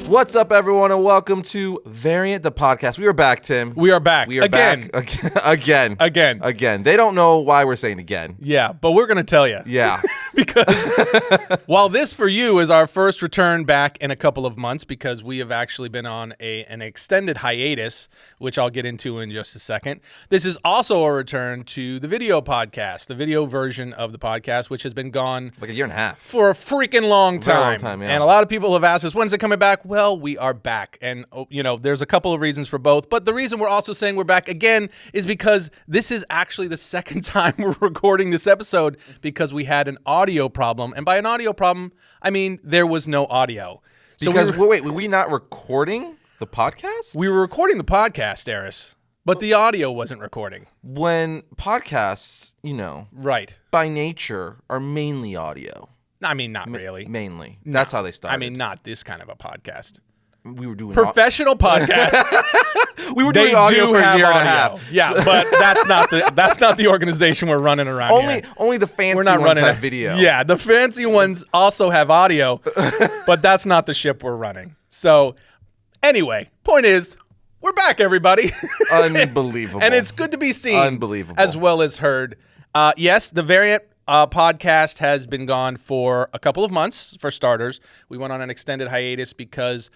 What's up, everyone, and welcome to Variant, the podcast. We are back, Tim. We are back. We are again. back. Again. Again. They don't know why we're saying again. Yeah, but we're going to tell you. Yeah. Because while this for you is our first return back in a couple of months, because we have actually been on an extended hiatus, which I'll get into in just a second, this is also a return to the video podcast, the video version of the podcast, which has been gone Like a year and a half. for a freaking long time. Very long time, yeah. And a lot of people have asked us, when's it coming back? Well, we are back. And, there's a couple of reasons for both. But the reason we're also saying we're back again is because this is actually the second time we're recording this episode because we had an audio problem. And by an audio problem, I mean there was no audio. Because, were we not recording the podcast? We were recording the podcast, Arris, but the audio wasn't recording. When podcasts, Right. by nature, are mainly audio. I mean, not really. Mainly. That's how they started. I mean, not this kind of a podcast. We were doing Professional podcasts. We were doing audio for a year and a half. Yeah, but that's not the organization we're running around here. Only the fancy We're not ones running have video. Yeah, the fancy ones also have audio, but that's not the ship we're running. So, anyway, point is, we're back, everybody. Unbelievable. And it's good to be seen. Unbelievable. As well as heard. Yes, the Variant podcast has been gone for a couple of months, for starters. We went on an extended hiatus because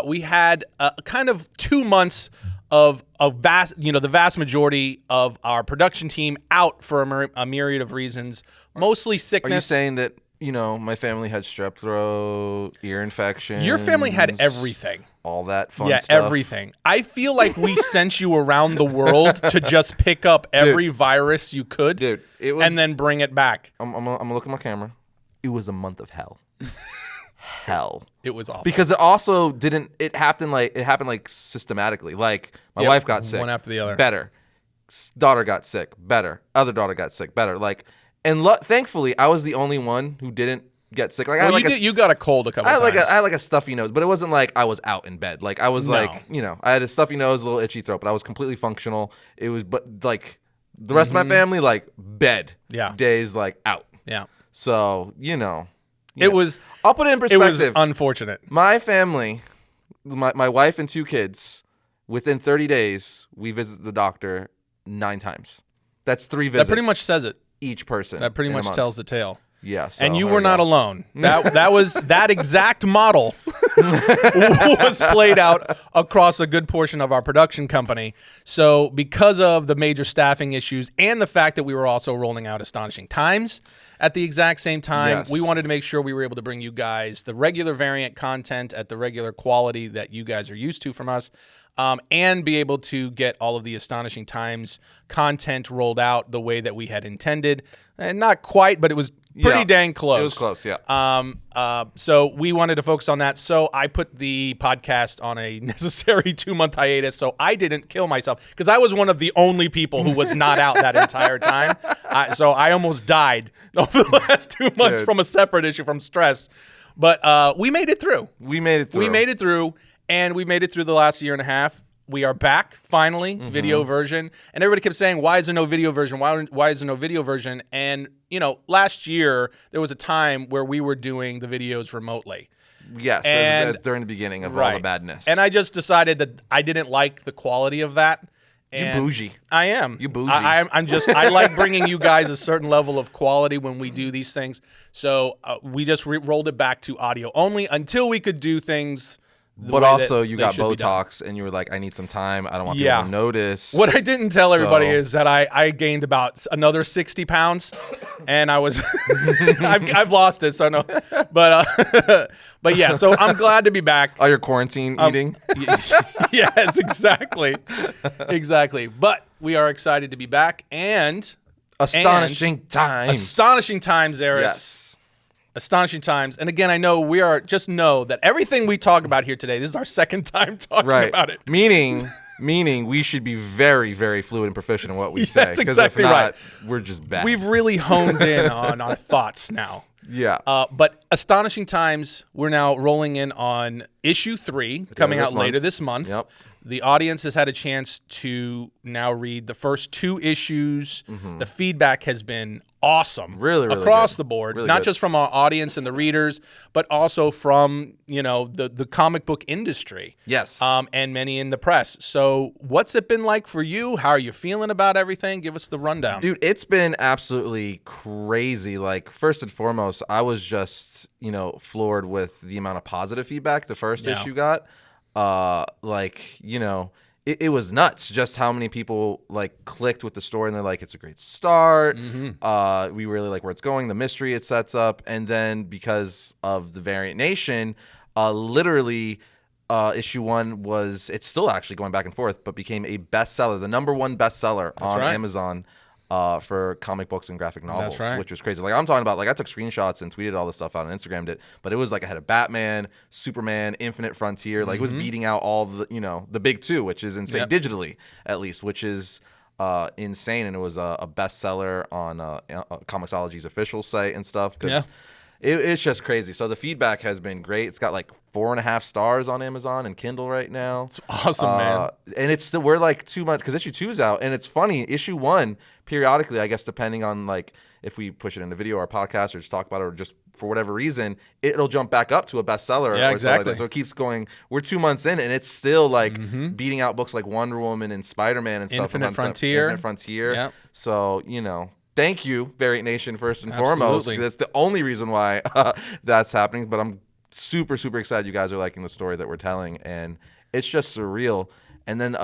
we had kind of 2 months of the vast majority of our production team out for a myriad of reasons, mostly sickness. Are you saying that, my family had strep throat, ear infection? Your family had everything. All that fun stuff. Yeah, everything. I feel like we sent you around the world to just pick up every virus you could, Dude, it was, and then bring it back. I'm gonna look at my camera. It was a month of hell. Hell. It was awful. Because it also didn't. It happened like systematically. Like my wife got sick. One after the other. Better. Daughter got sick. Better. Other daughter got sick. Better. And thankfully, I was the only one who didn't get sick. You got a cold a couple times. I had like a stuffy nose, but it wasn't like I was out in bed. Like I was I had a stuffy nose, a little itchy throat, but I was completely functional. It was, but like the rest of my family, like bed. Yeah. Days like out. Yeah. So It was. I'll put it in It perspective. was unfortunate. My family, my wife and 2 kids, within 30 days, we visited the doctor 9 times. That's 3 visits. That pretty much says it. Each person. That pretty much tells the tale. Yeah. So and you were not alone. That exact model was played out across a good portion of our production company. So because of the major staffing issues and the fact that we were also rolling out Astonishing Times at the exact same time, Yes. we wanted to make sure we were able to bring you guys the regular Variant content at the regular quality that you guys are used to from us. And be able to get all of the Astonishing Times content rolled out the way that we had intended. And not quite, but it was pretty dang close. It was close, yeah. So we wanted to focus on that. So I put the podcast on a necessary 2-month hiatus so I didn't kill myself because I was one of the only people who was not out that entire time. So I almost died over the last 2 months from a separate issue from stress. But we made it through. We made it through. And we made it through the last year and a half. We are back, finally, video version. And everybody kept saying, why is there no video version? Why is there no video version? And, last year, there was a time where we were doing the videos remotely. Yes, and, during the beginning of all the badness. And I just decided that I didn't like the quality of that. And you bougie. I am. You bougie. I like bringing you guys a certain level of quality when we do these things. So we just rolled it back to audio only until we could do things. But also, you got Botox, and you were like, I need some time. I don't want people to notice. What I didn't tell everybody is that I gained about another 60 pounds, and I was I've lost it, so no. But yeah, so I'm glad to be back. Oh, your quarantine eating? Yes, exactly. Exactly. But we are excited to be back, and Astonishing Times, Arris. Yes. Astonishing Times. And again, just know that everything we talk about here today, this is our second time talking about it. Meaning we should be very, very fluid and proficient in what we say. That's exactly if not, right. We're just bad. We've really honed in on our thoughts now. Yeah. But Astonishing Times, we're now rolling in on issue 3, coming out later this month. Yep. The audience has had a chance to now read the first 2 issues. The feedback has been awesome, really across good. the board, Really not good. just from our audience and the readers, but also from the comic book industry. Yes. And many in the press. So, what's it been like for you? How are you feeling about everything? Give us the rundown, dude. It's been absolutely crazy. Like, first and foremost, I was just floored with the amount of positive feedback the first issue got. It was nuts just how many people like clicked with the story and they're like, it's a great start. We really like where it's going, the mystery it sets up. And then because of the Variant Nation, literally issue 1 it's still actually going back and forth, but became a bestseller, the #1 bestseller on Amazon for comic books and graphic novels, which was crazy. Like, I'm talking about, like, I took screenshots and tweeted all this stuff out and Instagrammed it, but it was like I had a Batman, Superman, Infinite Frontier, like it was beating out all the the big 2, which is insane, digitally at least, which is insane. And it was a bestseller on Comixology's official site and stuff, because it's just crazy. So the feedback has been great. It's got like 4.5 stars on Amazon and Kindle right now. It's awesome, man. And it's still, we're like 2 months, because issue 2's out. And it's funny, issue 1, periodically, I guess, depending on like if we push it in a video or a podcast or just talk about it, or just for whatever reason, it'll jump back up to a bestseller. Yeah, or exactly. like that. So it keeps going. We're 2 months in, and it's still like beating out books like Wonder Woman and Spider-Man and stuff. Infinite Frontier. Infinite Frontier. Yep. So, thank you, Variant Nation, first and foremost. That's the only reason why that's happening. But I'm super, super excited you guys are liking the story that we're telling. And it's just surreal. And then,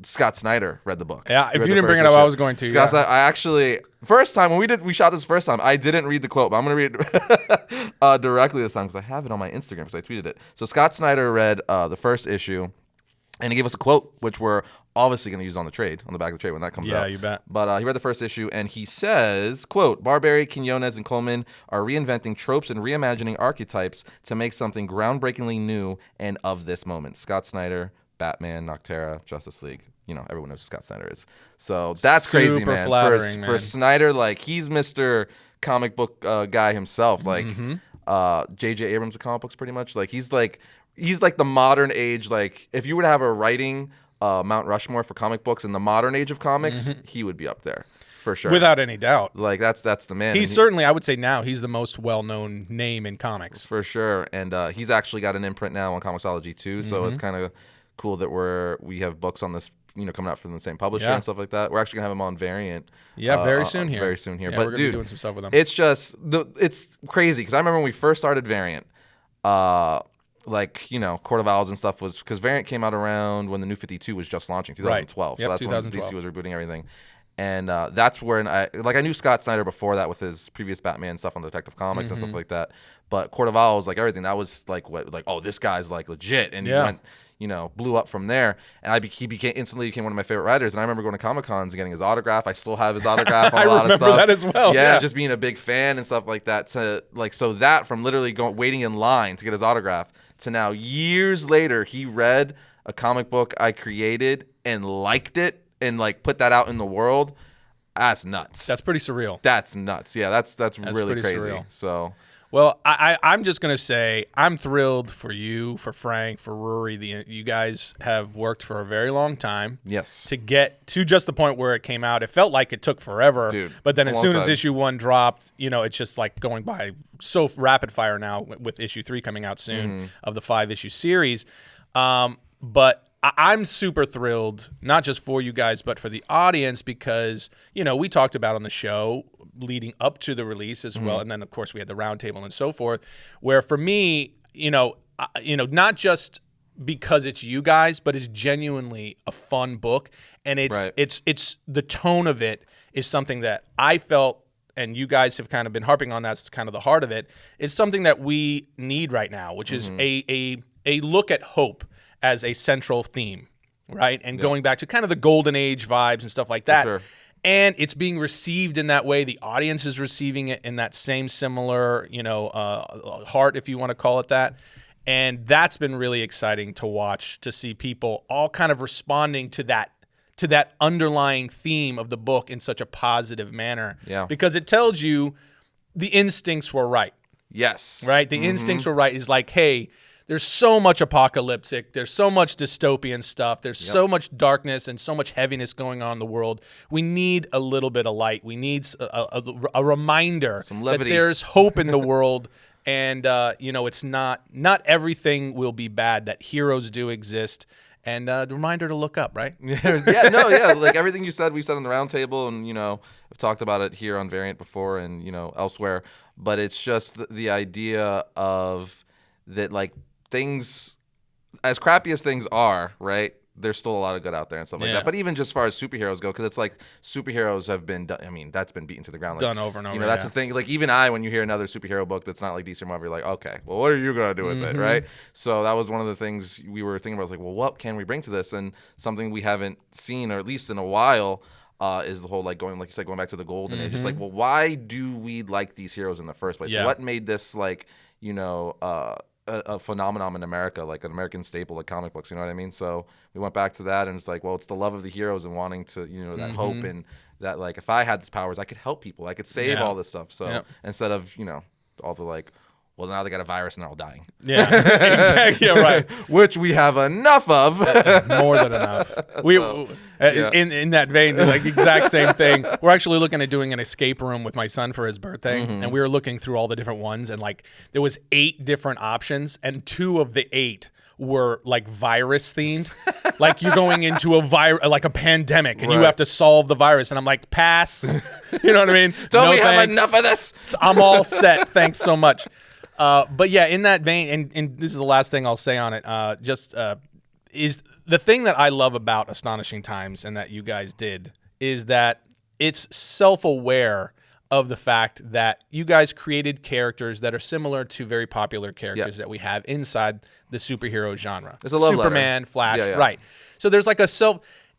Scott Snyder read the book. Yeah, if you didn't bring it up, I was going to. Scott Snyder, I actually, first time, when we shot this first time, I didn't read the quote, but I'm going to read it directly this time because I have it on my Instagram because I tweeted it. So Scott Snyder read the first issue, and he gave us a quote, which we're obviously going to use on the trade, on the back of the trade when that comes out. Yeah, you bet. But he read the first issue, and he says, quote, Barberry, Quinones, and Coleman are reinventing tropes and reimagining archetypes to make something groundbreakingly new and of this moment. Scott Snyder, Batman, Noctera, Justice League. Everyone knows who Scott Snyder is. So that's crazy, man. Flattering, for Snyder, like, he's Mr. Comic book guy himself. Like, J.J. Abrams of comic books, pretty much. Like, he's like the modern age. Like, if you were to have a writing Mount Rushmore for comic books in the modern age of comics, he would be up there for sure, without any doubt. Like, that's the man. He's certainly, I would say now, he's the most well-known name in comics for sure. And he's actually got an imprint now on Comixology too. So it's kind of cool that we have books on this, coming out from the same publisher and stuff like that. We're actually gonna have him on Variant. Yeah, very soon here. Very soon here. Yeah, but we're gonna be doing some stuff with him. It's just it's crazy because I remember when we first started Variant, Court of Owls and stuff was because Variant came out around when the New 52 was just launching, 2012. Right. So that's 2012. when DC was rebooting everything. And that's when I knew Scott Snyder before that with his previous Batman stuff on Detective Comics and stuff like that. But Court of Owls, like everything, that was oh, this guy's like legit, and he went, blew up from there. And he instantly became one of my favorite writers. And I remember going to Comic-Cons and getting his autograph. I still have his autograph on a lot of stuff. I remember that as well. Yeah, just being a big fan and stuff like that. So that from literally waiting in line to get his autograph to now years later, he read a comic book I created and liked it and put that out in the world. That's nuts. That's pretty surreal. That's nuts. Yeah, that's really crazy. Surreal. So, well, I'm just gonna say I'm thrilled for you, for Frank, for Rory. You guys have worked for a very long time. Yes. To get to just the point where it came out, it felt like it took forever. Dude, but then as soon as issue 1 dropped, it's just like going by so rapid fire now with issue 3 coming out soon of the 5-issue series. But I'm super thrilled, not just for you guys, but for the audience, because, we talked about on the show leading up to the release as well. And then, of course, we had the roundtable and so forth, where for me, not just because it's you guys, but it's genuinely a fun book. And it's the tone of it is something that I felt, and you guys have kind of been harping on, that's kind of the heart of it. It's something that we need right now, which is a look at hope as a central theme, right? And going back to kind of the golden age vibes and stuff like that. Sure. And it's being received in that way. The audience is receiving it in that same similar, heart, if you want to call it that. And that's been really exciting to watch, to see people all kind of responding to that underlying theme of the book in such a positive manner. Yeah. Because it tells you the instincts were right. Yes. Right? The instincts were right. Is like, hey, there's so much apocalyptic, there's so much dystopian stuff, there's so much darkness and so much heaviness going on in the world. We need a little bit of light. We need a reminder that there's hope in the world. And, it's not everything will be bad, that heroes do exist. And the reminder to look up, right? Like everything you said, we said on the round table, and, I've talked about it here on Variant before and, elsewhere. But it's just the idea of that, like, things, as crappy as things are, right? There's still a lot of good out there and stuff like that. But even just as far as superheroes go, because it's like superheroes have been done. I mean, that's been beaten to the ground. Like, done over and over. That's the thing. Like, even when you hear another superhero book that's not like DC or Marvel, you're like, okay, well, what are you going to do with it, right? So that was one of the things we were thinking about. I was like, well, what can we bring to this? And something we haven't seen, or at least in a while, is the whole, like you said, going back to the golden age. It's like, well, why do we like these heroes in the first place? What made this, like, a phenomenon in America, like an American staple, like comic books, you know what I mean? So we went back to that, and it's like, well, it's the love of the heroes and wanting to, that hope, and that, like, if I had these powers, I could help people, I could save all this stuff. So instead of, all the, like, well, now they got a virus and they're all dying. Yeah, exactly. Yeah, right. Which we have enough of. More than enough. In that vein, like the exact same thing. We're actually looking at doing an escape room with my son for his birthday, and we were looking through all the different ones, and like there was 8 different options, and 2 of the 8 were like virus themed. Like you're going into like a pandemic, and you have to solve the virus, and I'm like, pass. You know what I mean? Don't we have enough of this? I'm all set. Thanks so much. But yeah, in that vein, and this is the last thing I'll say on it, is the thing that I love about Astonishing Times and that you guys did is that it's self-aware of the fact that you guys created characters that are similar to very popular characters that we have inside the superhero genre. It's a love Superman, letter. Flash, right. So there's like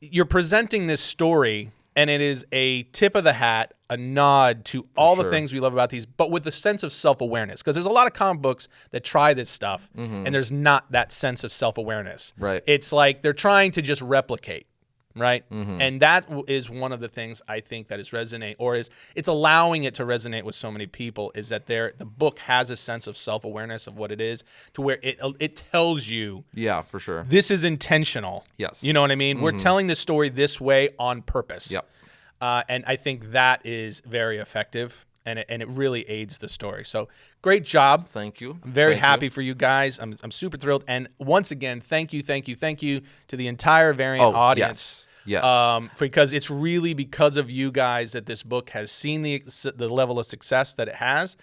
you're presenting this story, and it is a tip of the hat, a nod to all the things we love about these, but with the sense of self-awareness. Because there's a lot of comic books that try this stuff, and there's not that sense of self-awareness. Right. It's like they're trying to just replicate, right? And that is one of the things I think that is resonate, or it's allowing it to resonate with so many people, is that the book has a sense of self-awareness of what it is, to where it tells you, for sure, this is intentional. Yes. You know what I mean? We're telling this story this way on purpose. Yep. And I think that is very effective, and it really aids the story. So great job. Thank you. I'm very happy for you guys. I'm super thrilled. And once again, thank you to the entire Variant audience. Yes. Because it's really because of you guys that this book has seen the level of success that it has.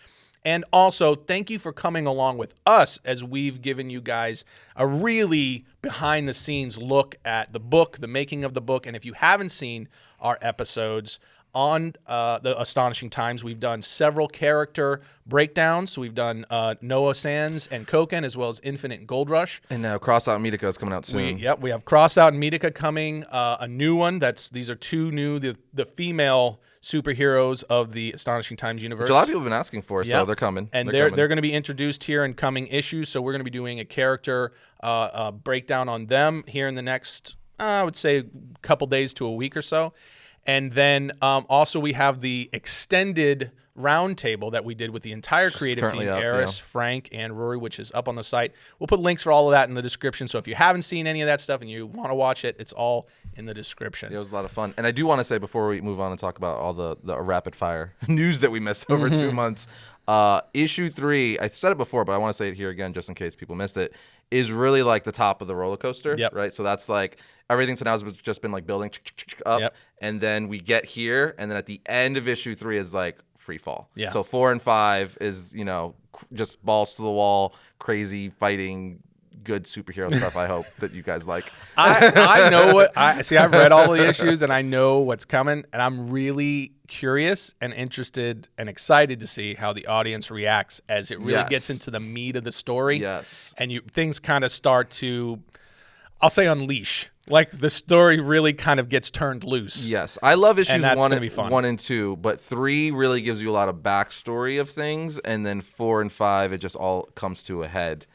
And also, thank you for coming along with us as we've given you guys a really behind-the-scenes look at the book, the making of the book. And if you haven't seen our episodes on the Astonishing Times, we've done several character breakdowns. So we've done Noah Sands and Koken, as well as Infinite Gold Rush. And Crossout and Medica is coming out soon. We have Crossout and Medica coming, a new one. These are 2 new, the female superheroes of the Astonishing Times universe. Which a lot of people have been asking for, so they're coming. And they're going to be introduced here in coming issues, so we're going to be doing a character breakdown on them here in the next, I would say, couple days to a week or so. And then also we have the extended roundtable that we did with the entire creative team, Arris, Frank, and Rory, which is up on the site. We'll put links for all of that in the description. So if you haven't seen any of that stuff and you want to watch it, it's all in the description. It was a lot of fun. And I do want to say, before we move on and talk about all the rapid fire news that we missed over 2 months, issue 3, I said it before, but I want to say it here again just in case people missed it, is really like the top of the roller coaster, right? So that's like everything to now has just been like building up, and then we get here, and then at the end of issue 3 is like free fall. So 4 and 5 is, just balls to the wall, crazy fighting, good superhero stuff. I hope that you guys like. I know what I've read all the issues, and I know what's coming, and I'm really curious and interested and excited to see how the audience reacts as it really gets into the meat of the story. And things kind of start to, I'll say, unleash. Like the story really kind of gets turned loose. I love issues 1 1 and 2, but 3 really gives you a lot of backstory of things, and then 4 and 5 it just all comes to a head.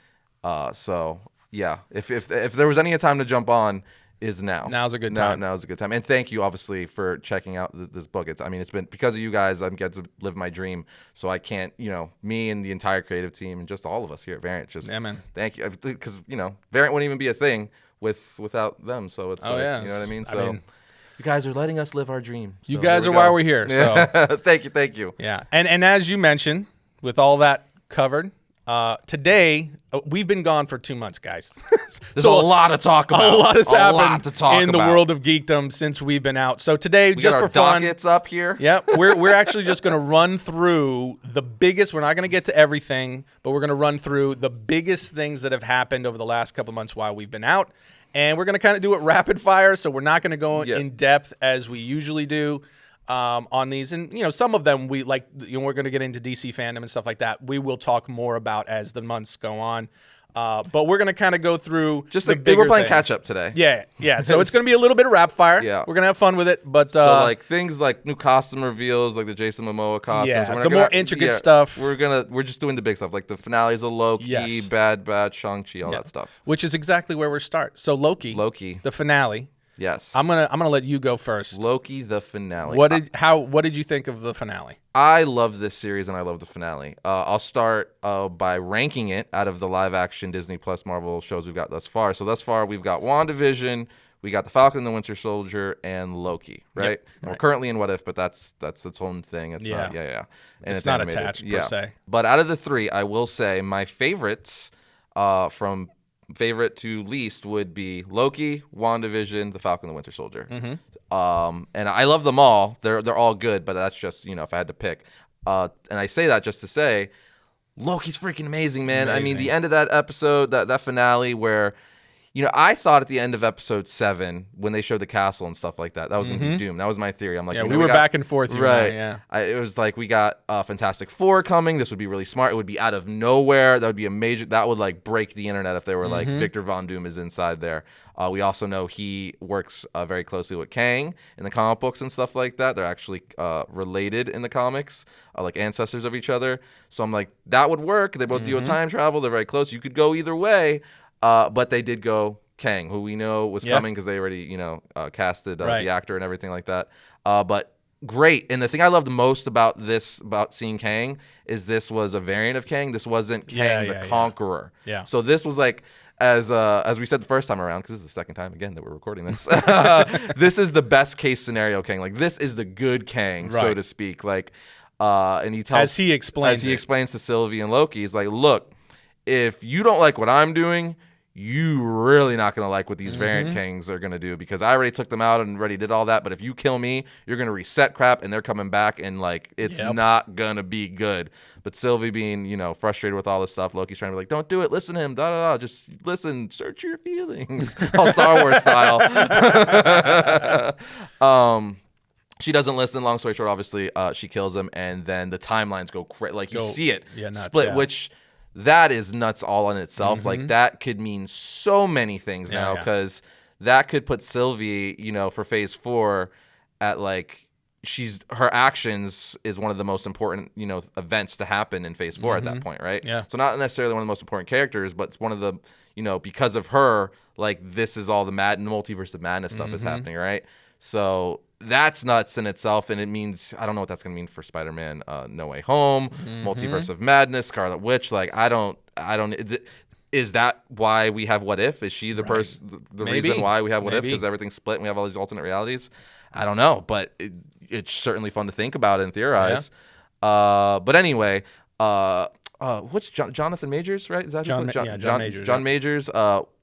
So yeah, if there was any time to jump on, is now. Now's a good time. Now's a good time. And thank you, obviously, for checking out this book. It's been because of you guys, I get to live my dream. So I can't, me and the entire creative team and just all of us here at Variant, just thank you. Because, Variant wouldn't even be a thing without them. So it's you know what I mean? So you guys are letting us live our dream. So you guys are why we're here. So thank you. Yeah. And as you mentioned, with all that covered, today we've been gone for 2 months, guys. There's a lot to talk about. A lot has happened in the about. world of geekdom since we've been out. So today, we just got for our fun, dockets up here. Yeah, we're actually just going to run through the biggest. We're not going to get to everything, but we're going to run through the biggest things that have happened over the last couple of months while we've been out, and we're going to kind of do it rapid fire. So we're not going to go in depth as we usually do. On these, and some of them we like. We're going to get into DC fandom and stuff like that. We will talk more about as the months go on. But we're going to kind of go through just the bigger we're playing things. catch up today. Yeah. So it's going to be a little bit of rapid fire. Yeah, we're going to have fun with it. But so like things like new costume reveals, like the Jason Momoa costumes. Yeah, more intricate stuff. We're just doing the big stuff, like the finales of Loki, Bad Batch, Shang-Chi, all that stuff. Which is exactly where we start. So Loki, the finale. Yes. I'm gonna let you go first. Loki, the finale. What did you think of the finale? I love this series and I love the finale. I'll start by ranking it out of the live action Disney Plus Marvel shows we've got thus far. So thus far we've got WandaVision, we got the Falcon and the Winter Soldier, and Loki, right? Yep. And we're currently in What If, but that's its own thing. It's not, And it's not animated. attached per se. But out of the three, I will say my favorites from favorite to least would be Loki, WandaVision, the Falcon, the Winter Soldier. And I love them all. They're all good, but that's just, if I had to pick. And I say that just to say, Loki's freaking amazing, man. I mean, the end of that episode, that finale where, I thought at the end of episode 7, when they showed the castle and stuff like that, that was going to be Doom. That was my theory. I'm like, we were back and forth. Right. It was like we got Fantastic Four coming. This would be really smart. It would be out of nowhere. That would be a major. That would like break the internet if they were like Victor Von Doom is inside there. We also know he works very closely with Kang in the comic books and stuff like that. They're actually related in the comics, like ancestors of each other. So I'm like, that would work. They both deal with time travel. They're very close. You could go either way. But they did go Kang, who we know was coming because they already, casted the actor and everything like that. But great. And the thing I loved most about seeing Kang is this was a variant of Kang. This wasn't Kang the Conqueror. Yeah. So this was like, as we said the first time around, because this is the second time again that we're recording this, this is the best case scenario Kang. Like this is the good Kang, so to speak. Like, and he tells, as he explains to Sylvie and Loki, he's like, look, if you don't like what I'm doing, you really not going to like what these variant Kangs are going to do, because I already took them out and already did all that. But if you kill me, you're going to reset crap and they're coming back and like it's not going to be good. But Sylvie being, frustrated with all this stuff, Loki's trying to be like, don't do it. Listen to him. Just listen. Search your feelings. All Star Wars style. She doesn't listen. Long story short, obviously, she kills him. And then the timelines go crazy. Like you see it split, which... that is nuts all in itself. Like that could mean so many things now, because that could put Sylvie, for phase 4 at like her actions is one of the most important, events to happen in phase 4 at that point, right? Yeah. So not necessarily one of the most important characters, but it's one of the, because of her, like this is all the multiverse of madness stuff is happening, right? So that's nuts in itself, and it means I don't know what that's gonna mean for Spider-Man No Way Home, Multiverse of Madness, Scarlet Witch. Like I don't. Is that why we have What If? Is she the person, the reason why we have What If? Because everything's split and we have all these alternate realities. I don't know, but it's certainly fun to think about and theorize. But anyway, what's Jonathan Majors, right? Is that John Majors? John Majors.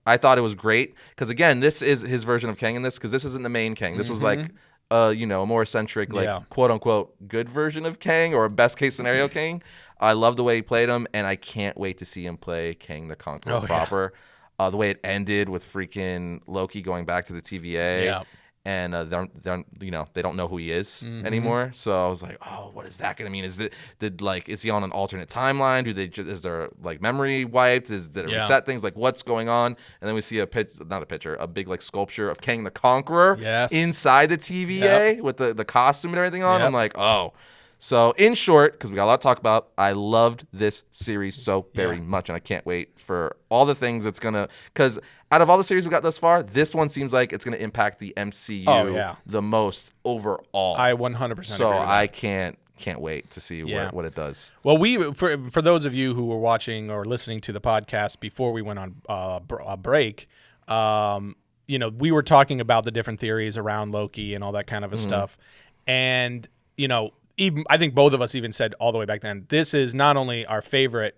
I thought it was great because again, this is his version of Kang in this, because this isn't the main Kang. This was like a more eccentric, like quote unquote good version of Kang, or a best case scenario Kang. I love the way he played him, and I can't wait to see him play Kang the Conqueror proper. The way it ended with freaking Loki going back to the TVA, and they don't know who he is anymore. So I was like, oh, what is that going to mean? Is he on an alternate timeline? Is there like memory wiped? Did it reset things? Like what's going on? And then we see a big like sculpture of Kang the Conqueror inside the TVA with the costume and everything on. I'm like, oh. So in short, because we got a lot to talk about, I loved this series so very much, and I can't wait for all the things it's going to, because out of all the series we got thus far, this one seems like it's going to impact the MCU the most overall. I 100% agree with that. I can't wait to see what it does. Well, for those of you who were watching or listening to the podcast before we went on a break, we were talking about the different theories around Loki and all that kind of stuff. And, even I think both of us even said all the way back then, this is not only our favorite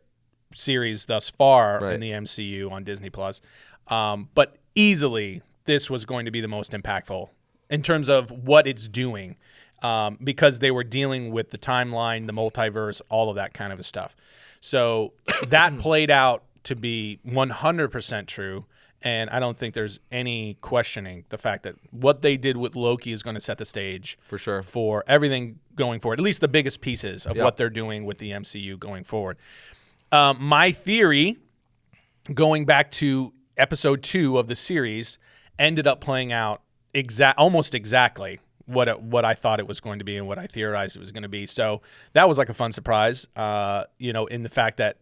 series thus far in the MCU on Disney Plus, but easily this was going to be the most impactful in terms of what it's doing, because they were dealing with the timeline, the multiverse, all of that kind of stuff. So that played out to be 100% true. And I don't think there's any questioning the fact that what they did with Loki is going to set the stage for sure for everything going forward, at least the biggest pieces of what they're doing with the MCU going forward. My theory, going back to episode 2 of the series, ended up playing out almost exactly what I thought it was going to be and what I theorized it was going to be. So that was like a fun surprise, in the fact that,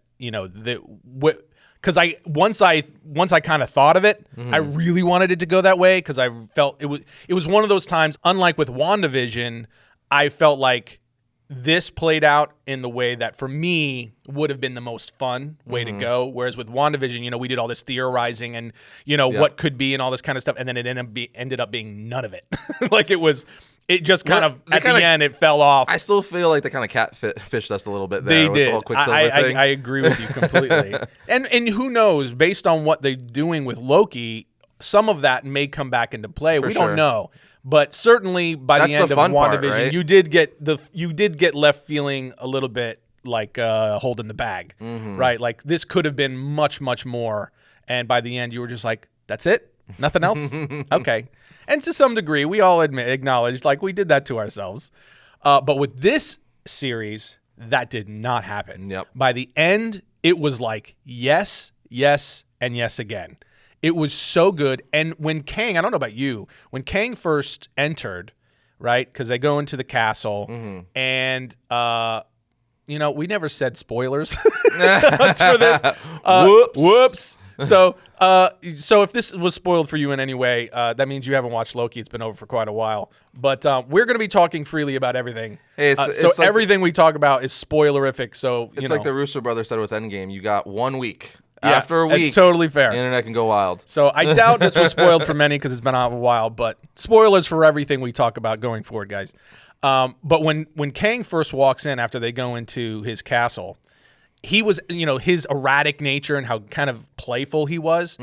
because once I kind of thought of it, I really wanted it to go that way because I felt it was one of those times, unlike with WandaVision, I felt like this played out in the way that for me would have been the most fun way to go. Whereas with WandaVision, we did all this theorizing and what could be and all this kind of stuff, and then it ended up being none of it. It just kind of at the end it fell off. I still feel like they kind of catfished us a little bit there. They did. The whole Quicksilver thing. I agree with you completely. and who knows? Based on what they're doing with Loki, some of that may come back into play. We don't know, but certainly by the end of WandaVision, right? you did get left feeling a little bit like holding the bag, right? Like this could have been much more, and by the end, you were just like, "That's it, nothing else." Okay. And to some degree, we all acknowledged, like, we did that to ourselves. But with this series, that did not happen. Yep. By the end, it was like, yes, and yes again. It was so good. And when Kang, I don't know about you, when Kang first entered, right, because they go into the castle, and, we never said spoilers for this. Whoops. So if this was spoiled for you in any way, that means you haven't watched Loki. It's been over for quite a while. But we're going to be talking freely about everything. Hey, so like everything we talk about is spoilerific. So it's like the Russo brothers said with Endgame. You got 1 week. Yeah, after a week, it's totally fair. The internet can go wild. So I doubt this was spoiled for many because it's been out a while. But spoilers for everything we talk about going forward, guys. But when Kang first walks in after they go into his castle, he was, his erratic nature and how kind of playful he was.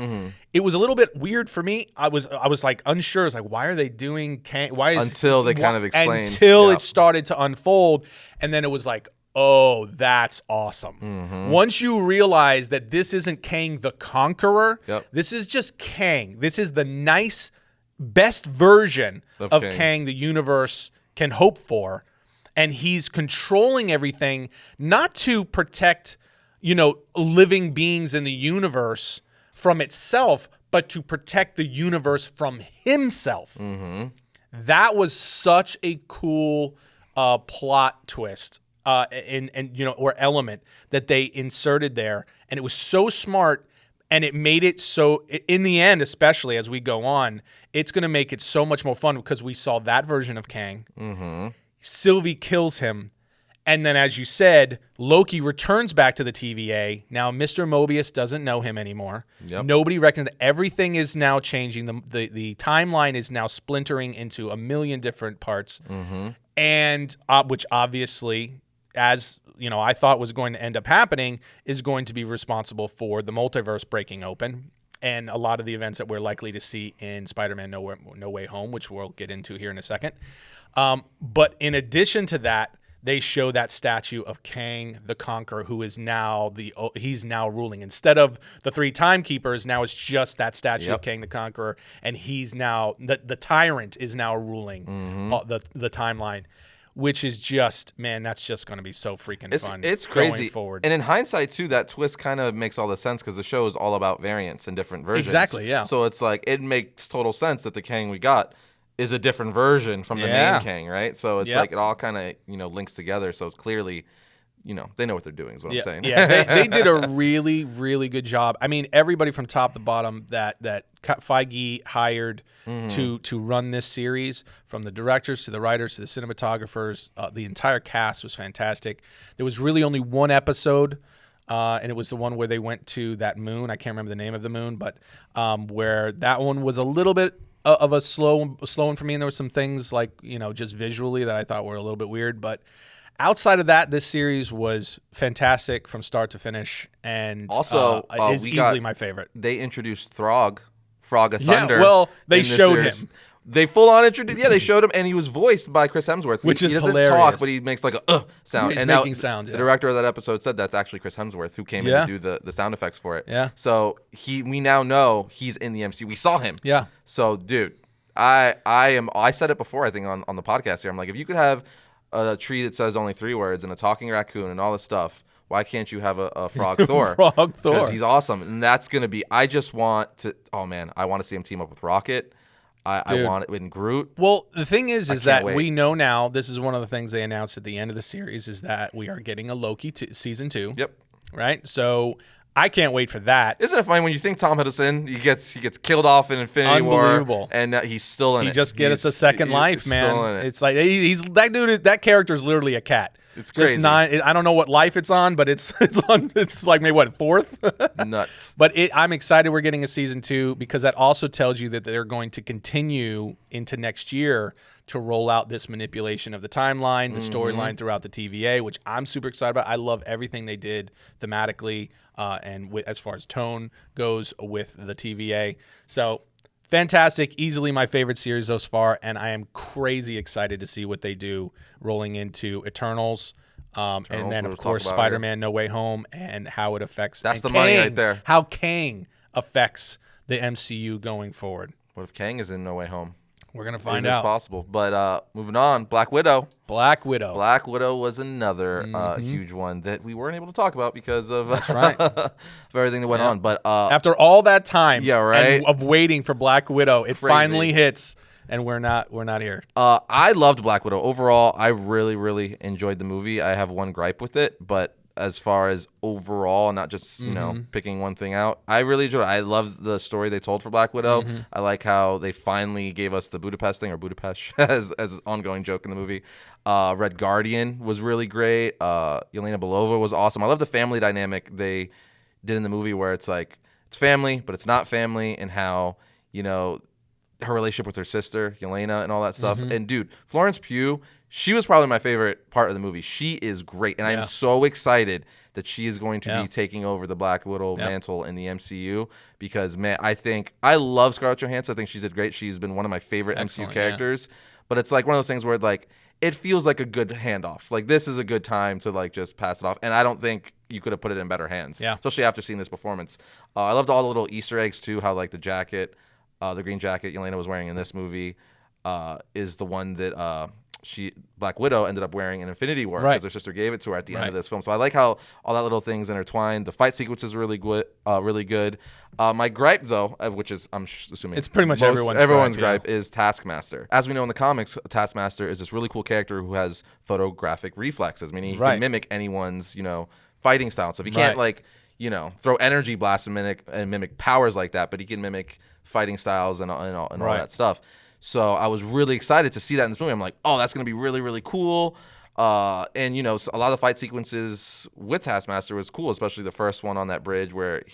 It was a little bit weird for me. I was like unsure. It's like, why are they doing Kang? Until they kind of explained. Until it started to unfold, and then it was like, oh, that's awesome. Once you realize that this isn't Kang the Conqueror, this is just Kang. This is the nice, best version of Kang the universe can hope for. And he's controlling everything, not to protect, living beings in the universe from itself, but to protect the universe from himself. That was such a cool plot twist or element that they inserted there. And it was so smart, and it made it so, in the end, especially as we go on, it's going to make it so much more fun because we saw that version of Kang. Sylvie kills him. And then, as you said, Loki returns back to the TVA. Now, Mr. Mobius doesn't know him anymore. Nobody reckons. Everything is now changing. The timeline is now splintering into a million different parts. And which obviously, as I thought was going to end up happening, is going to be responsible for the multiverse breaking open and a lot of the events that we're likely to see in Spider-Man No Way Home, which we'll get into here in a second. But in addition to that, they show that statue of Kang the Conqueror, who is now he's now ruling. Instead of the 3 timekeepers, now it's just that statue of Kang the Conqueror, and he's now the tyrant is now ruling the timeline, which is just, man, that's just going to be so freaking fun. It's crazy. Going forward. And in hindsight too, that twist kind of makes all the sense because the show is all about variants and different versions. Exactly. Yeah. So it's like it makes total sense that the Kang we got is a different version from the main Kang, right? So it's like it all kind of links together. So it's clearly they know what they're doing. Is what I'm saying. Yeah, they did a really really good job. I mean, everybody from top to bottom that Feige hired to run this series, from the directors to the writers to the cinematographers, the entire cast was fantastic. There was really only one episode. And it was the one where they went to that moon. I can't remember the name of the moon, but where that one was a little bit of a slow one for me. And there were some things like, just visually that I thought were a little bit weird. But outside of that, this series was fantastic from start to finish. And also, is easily my favorite. They introduced Frog of Thunder. Yeah, well, they showed him. They full on introduced. Yeah, they showed him, and he was voiced by Chris Hemsworth, which is hilarious. He doesn't talk, but he makes like a sound. He's making sounds. The director of that episode said that's actually Chris Hemsworth who came in to do the sound effects for it. Yeah. So we now know he's in the MCU. We saw him. Yeah. So, dude, I said it before, I think on the podcast here. I'm like, if you could have a tree that says only 3 words and a talking raccoon and all this stuff, why can't you have a frog Thor? Frog Thor. Because he's awesome, and that's gonna be. I just want to. Oh man, I want to see him team up with Rocket. I want it with Groot. Well, the thing is that we know now, this is one of the things they announced at the end of the series, is that we are getting a Loki season 2. Yep. Right? So I can't wait for that. Isn't it funny when you think Tom Hiddleston, he gets killed off in Infinity Unbelievable. War, and he's still in it. He just gets a second life, man. Still in it. It's like that character is literally a cat. It's crazy. I don't know what life it's on, but it's on. It's like maybe 4th. Nuts. But I'm excited we're getting a season 2, because that also tells you that they're going to continue into next year to roll out this manipulation of the timeline, the storyline throughout the TVA, which I'm super excited about. I love everything they did thematically and as far as tone goes with the TVA. So fantastic, easily my favorite series thus far, and I am crazy excited to see what they do rolling into Eternals, and then of course Spider-Man: No Way Home, and how it affects. That's the money right there. How Kang affects the MCU going forward. What if Kang is in No Way Home? We're gonna find out. It's possible. But moving on, Black Widow. Black Widow Was another huge one that we weren't able to talk about because of that's right of everything that went on. But after all that time, right, of waiting for Black Widow, it finally hits, and we're not here. I loved Black Widow overall. I really, really enjoyed the movie. I have one gripe with it, but as far as overall, not just picking one thing out, I really enjoyed it. I love the story they told for Black Widow. I like how they finally gave us the Budapest thing, or Budapest as an ongoing joke in the movie. Red Guardian was really great. Yelena Belova was awesome. I love the family dynamic they did in the movie, where it's like it's family, but it's not family, and how her relationship with her sister Yelena and all that stuff. And dude, Florence Pugh, she was probably my favorite part of the movie. She is great, and I'm so excited that she is going to be taking over the Black Widow mantle in the MCU, because, man, I love Scarlett Johansson. I think she did great. She's been one of my favorite MCU characters. But it's like one of those things where it feels like a good handoff. Like, this is a good time to just pass it off, and I don't think you could have put it in better hands, especially after seeing this performance. I loved all the little Easter eggs too, how the jacket, the green jacket Yelena was wearing in this movie is the one that Black Widow ended up wearing in Infinity War, because her sister gave it to her at the end of this film. So I like how all that little things intertwined. The fight sequence is really good. My gripe, though, which is I'm assuming it's pretty much everyone's gripe, is Taskmaster. As we know in the comics, Taskmaster is this really cool character who has photographic reflexes, meaning he can mimic anyone's fighting style. So if he can't throw energy blasts and mimic powers like that, but he can mimic fighting styles and all that stuff. So I was really excited to see that in this movie. I'm like, oh, that's going to be really, really cool. And, a lot of the fight sequences with Taskmaster was cool, especially the first one on that bridge where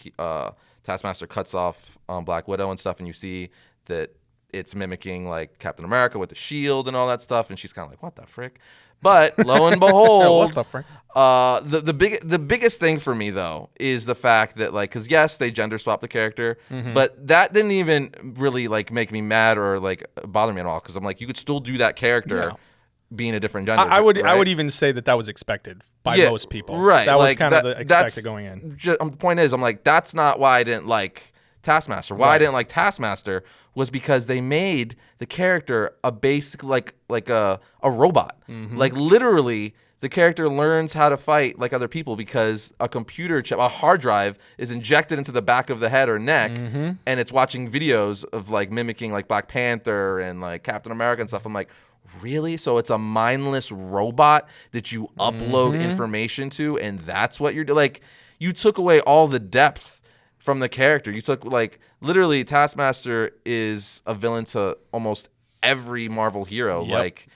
Taskmaster cuts off Black Widow and stuff, and you see that it's mimicking Captain America with the shield and all that stuff, and she's kind of like, what the frick? But lo and behold, what the frick? The biggest thing for me, though, is the fact that because yes, they gender swapped the character, but that didn't even really make me mad or bother me at all, because I'm like, you could still do that character being a different gender. I would even say that was expected by most people. Right, that was kind of the expected going in. The point is, I'm like, that's not why I didn't like Taskmaster. Why I didn't like Taskmaster was because they made the character a basic like a robot. Literally, the character learns how to fight like other people because a computer chip, a hard drive, is injected into the back of the head or neck, and it's watching videos of like mimicking like Black Panther and like Captain America and stuff. I'm like, really? So it's a mindless robot that you upload information to, and that's what you're doing? Like, you took away all the depth from the character. You took, like, literally, Taskmaster is a villain to almost every Marvel hero, like,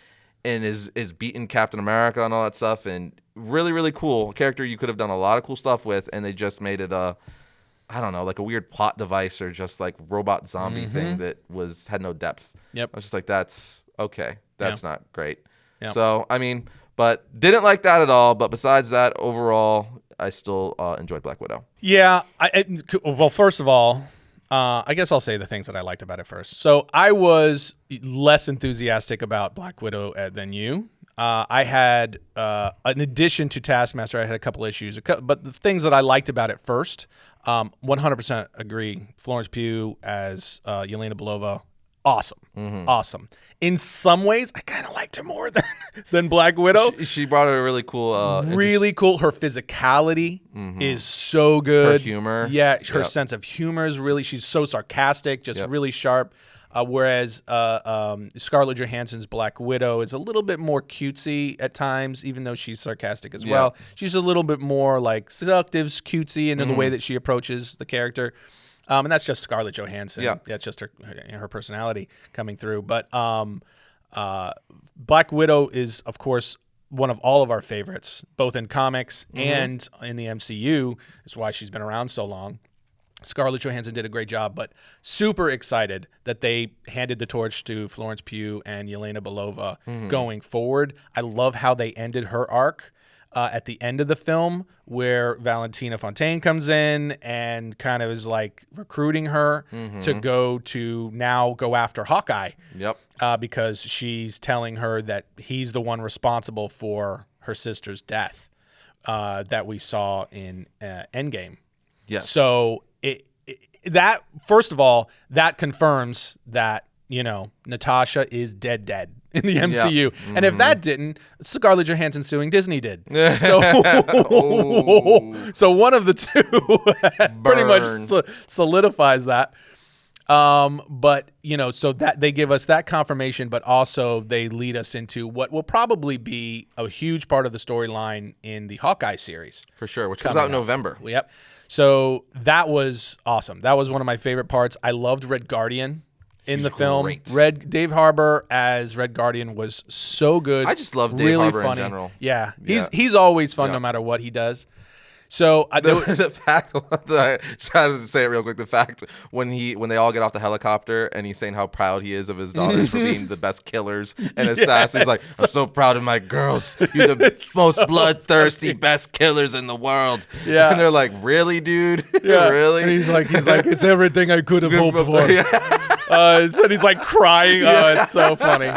and is beating Captain America and all that stuff, and really, really cool character you could have done a lot of cool stuff with, and they just made it I don't know, like a weird plot device or just like robot zombie thing that had no depth. I was just like, that's okay. That's not great. So, I mean, but didn't like that at all. But besides that, overall, I still enjoyed Black Widow. Yeah. Well, first of all, I guess I'll say the things that I liked about it first. So I was less enthusiastic about Black Widow than you. I had, in addition to Taskmaster, I had a couple issues. But the things that I liked about it first, 100% agree. Florence Pugh as Yelena Belova, awesome. Awesome. In some ways, I kind of liked her more than Black Widow. She brought a really cool... really cool. Her physicality is so good. Her humor. Yeah, her sense of humor is really... She's so sarcastic, just really sharp. Whereas Scarlett Johansson's Black Widow is a little bit more cutesy at times, even though she's sarcastic as well. She's a little bit more like seductive, cutesy in the way that she approaches the character. And that's just Scarlett Johansson. Yeah, it's just her personality coming through. But Black Widow is, of course, one of all of our favorites, both in comics and in the MCU. That's why she's been around so long. Scarlett Johansson did a great job, but super excited that they handed the torch to Florence Pugh and Yelena Belova going forward. I love how they ended her arc. At the end of the film, where Valentina Fontaine comes in and kind of is like recruiting her to go after Hawkeye. Because she's telling her that he's the one responsible for her sister's death that we saw in Endgame. So that, first of all, that confirms that, you know, Natasha is dead in the MCU. And if that didn't, Scarlett Johansson suing Disney did. So so one of the two pretty much solidifies that. But, you know, so that they give us that confirmation, but also they lead us into what will probably be a huge part of the storyline in the Hawkeye series. For sure, which comes out in November. Yep. So that was awesome. That was one of my favorite parts. I loved Red Guardian. In the film, Dave Harbour as Red Guardian was so good. I just love Dave really Harbour funny. in general. Yeah, he's always fun no matter what he does. So the fact that I just had to say it real quick. The fact when they all get off the helicopter and he's saying how proud he is of his daughters for being the best killers and assassins. He's like, I'm so proud of my girls. You're the most bloodthirsty, best killers in the world. Yeah, and they're like, really, dude? Yeah, really? And he's like, it's everything I could have hoped for. And he's like crying. Oh, it's so funny.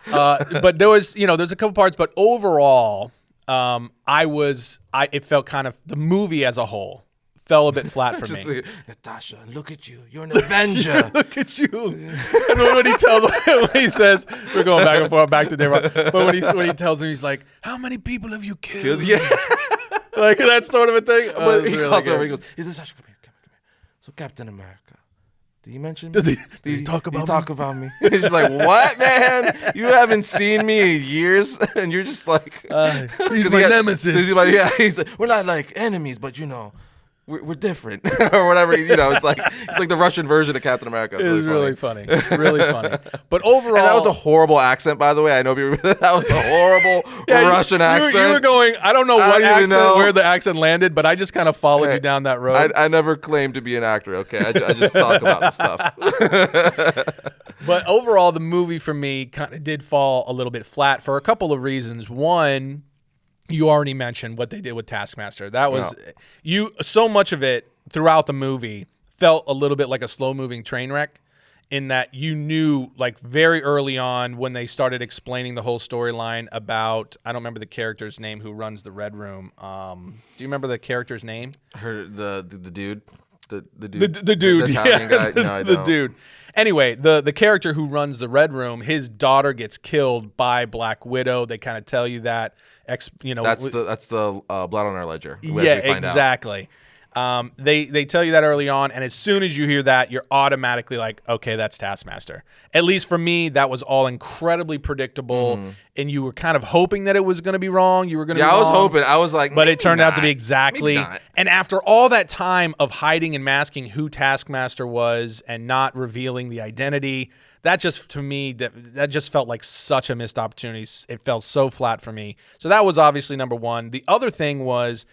But there's a couple parts, but overall, it felt kind of, the movie as a whole fell a bit flat for me. Like, Natasha, look at you. You're an Avenger. Look at you. And when he says, we're going back and forth, back to Dave, but when he tells him, he's like, how many people have you killed? Yeah. Like that sort of a thing. But he calls over, he goes, Natasha, come here. So Captain America. Did he mention me? Does he talk about me? He's like, what, man? You haven't seen me in years, and you're just like, he's my nemesis. He's like, we're not like enemies, but you know, we're different or whatever. You know, it's like the Russian version of Captain America. It was really funny, really funny. But overall, and that was a horrible accent, by the way. I know people. That was a horrible Russian accent. You were going. I don't know where the accent landed, but I just kind of followed you down that road. I never claimed to be an actor. Okay, I just talk about the stuff. But overall, the movie for me kind of did fall a little bit flat for a couple of reasons. One, you already mentioned what they did with Taskmaster. That was so much of it throughout the movie felt a little bit like a slow-moving train wreck, in that you knew, like, very early on when they started explaining the whole storyline about, I don't remember the character's name who runs the Red Room. Do you remember the character's name? The dude. The dude. The dude. The Italian guy. No, I the don't. dude. Anyway, the character who runs the Red Room, his daughter gets killed by Black Widow. They kind of tell you that. That's the blood on our ledger. Yeah, exactly. They tell you that early on, and as soon as you hear that, you're automatically like, okay, that's Taskmaster. At least for me, that was all incredibly predictable, and you were kind of hoping that it was going to be wrong. You were going to be wrong. I was hoping. I was like, but it turned out to be exactly. Maybe not. And after all that time of hiding and masking who Taskmaster was and not revealing the identity, that just, to me, that just felt like such a missed opportunity. It felt so flat for me. So that was obviously number one. The other thing was,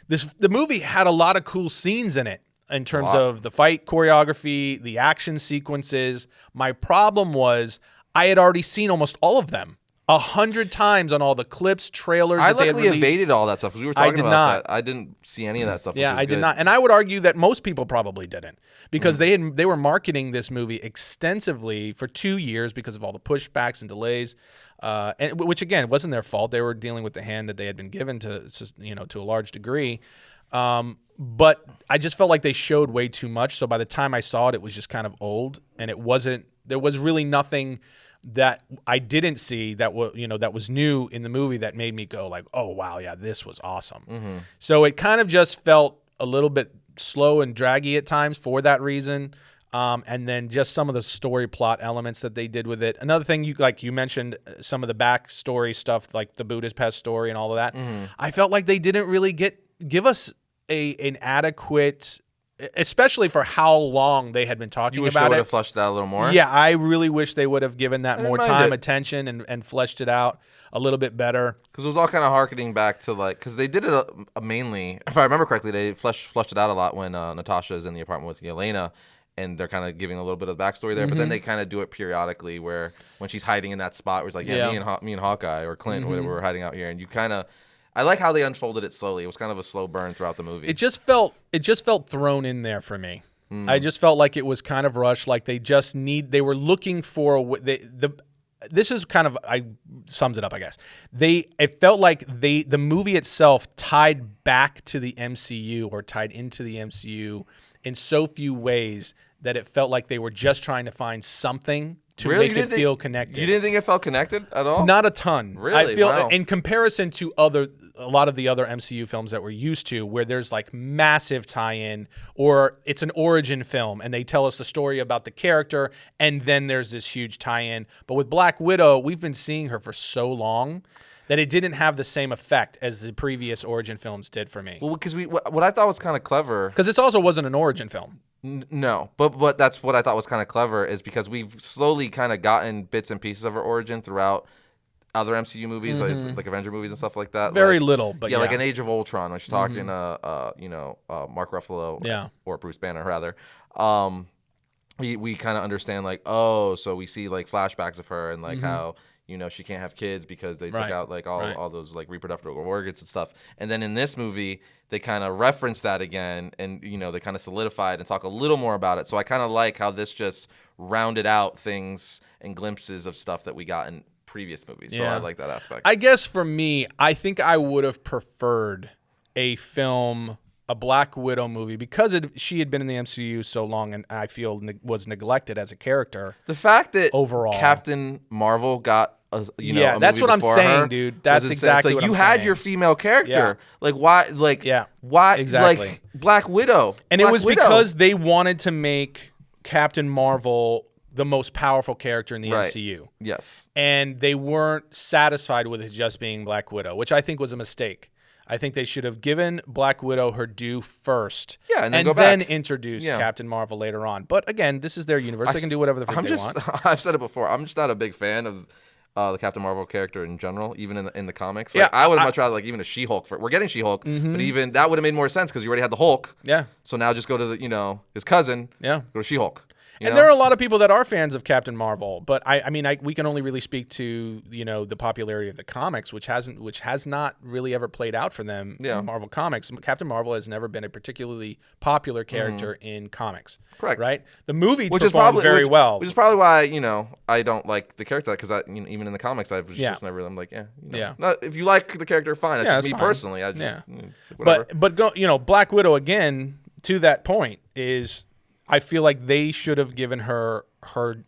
the movie had a lot of cool scenes in it in terms of the fight choreography, the action sequences. My problem was I had already seen almost all of them 100 times on all the clips, trailers that they had released. I luckily evaded all that stuff because we were talking about that. I didn't see any of that stuff. Yeah, I did not. And I would argue that most people probably didn't because they were marketing this movie extensively for 2 years because of all the pushbacks and delays. And which again, it wasn't their fault. They were dealing with the hand that they had been given to a large degree. But I just felt like they showed way too much. So by the time I saw it, it was just kind of old, and there was really nothing that I didn't see that was new in the movie that made me go like, oh wow, yeah, this was awesome. So it kind of just felt a little bit slow and draggy at times for that reason. And then just some of the story plot elements that they did with it. Another thing, you mentioned some of the backstory stuff, like the Buddha's pest story and all of that. I felt like they didn't really give us an adequate, especially for how long they had been talking you wish about they would it. have fleshed that a little more? Yeah, I really wish they would have given that more time, it. attention, and fleshed it out a little bit better. Because it was all kind of harkening back to because they did it mainly, if I remember correctly, they fleshed it out a lot when Natasha is in the apartment with Yelena. And they're kind of giving a little bit of backstory there, but then they kind of do it periodically, where when she's hiding in that spot, where it's like, me and Hawkeye or Clint, whatever, we're hiding out here, and you kind of, I like how they unfolded it slowly. It was kind of a slow burn throughout the movie. It just felt thrown in there for me. I just felt like it was kind of rushed, like they were looking for this is kind of, I summed it up, I guess. It felt like the movie itself tied back to the MCU or tied into the MCU in so few ways that it felt like they were just trying to find something to make it feel connected. You didn't think it felt connected at all? Not a ton. Really? I feel Wow. in comparison to a lot of the other MCU films that we're used to, where there's like massive tie-in, or it's an origin film and they tell us the story about the character and then there's this huge tie-in. But with Black Widow, we've been seeing her for so long that it didn't have the same effect as the previous origin films did for me. Well, because what I thought was kind of clever, because this also wasn't an origin film. No, but that's what I thought was kind of clever, is because we've slowly kind of gotten bits and pieces of her origin throughout other MCU movies, like Avenger movies and stuff like that. Very little, but yeah. Like in Age of Ultron, when she's talking Mark Ruffalo, or Bruce Banner rather. We kind of understand like, oh, so we see like flashbacks of her and like how, she can't have kids because they took out like all those like reproductive organs and stuff. And then in this movie, they kind of reference that again, and they kind of solidified and talk a little more about it. So I kind of like how this just rounded out things and glimpses of stuff that we got in previous movies. So I like that aspect. I guess for me, I think I would have preferred a Black Widow movie, because she had been in the MCU so long, and I feel was neglected as a character. The fact that overall Captain Marvel got a that's what I'm saying, dude. That's exactly what I'm saying. You had your female character. Yeah. Like why? Like why? Exactly. Like Black Widow. And Black it was Widow. because they wanted to make Captain Marvel the most powerful character in the MCU. Yes. And they weren't satisfied with it just being Black Widow, which I think was a mistake. I think they should have given Black Widow her due first, and then introduce Captain Marvel later on. But again, this is their universe; they can do whatever the fuck they want. I've said it before. I'm just not a big fan of the Captain Marvel character in general, even in the comics. Like, I would much rather like even a She-Hulk. We're getting She-Hulk, but even that would have made more sense because you already had the Hulk. Yeah. So now just go to his cousin. Yeah. Go to She-Hulk. And there are a lot of people that are fans of Captain Marvel, but I mean, we can only really speak to the popularity of the comics, which has not really ever played out for them in Marvel Comics. Captain Marvel has never been a particularly popular character in comics. Correct. Right? The movie performed very well. Which is probably why I don't like the character, because even in the comics I was just never. I'm like not, if you like the character, fine. That's just me personally. I just whatever. But Black Widow, again, to that point, is I feel like they should have given her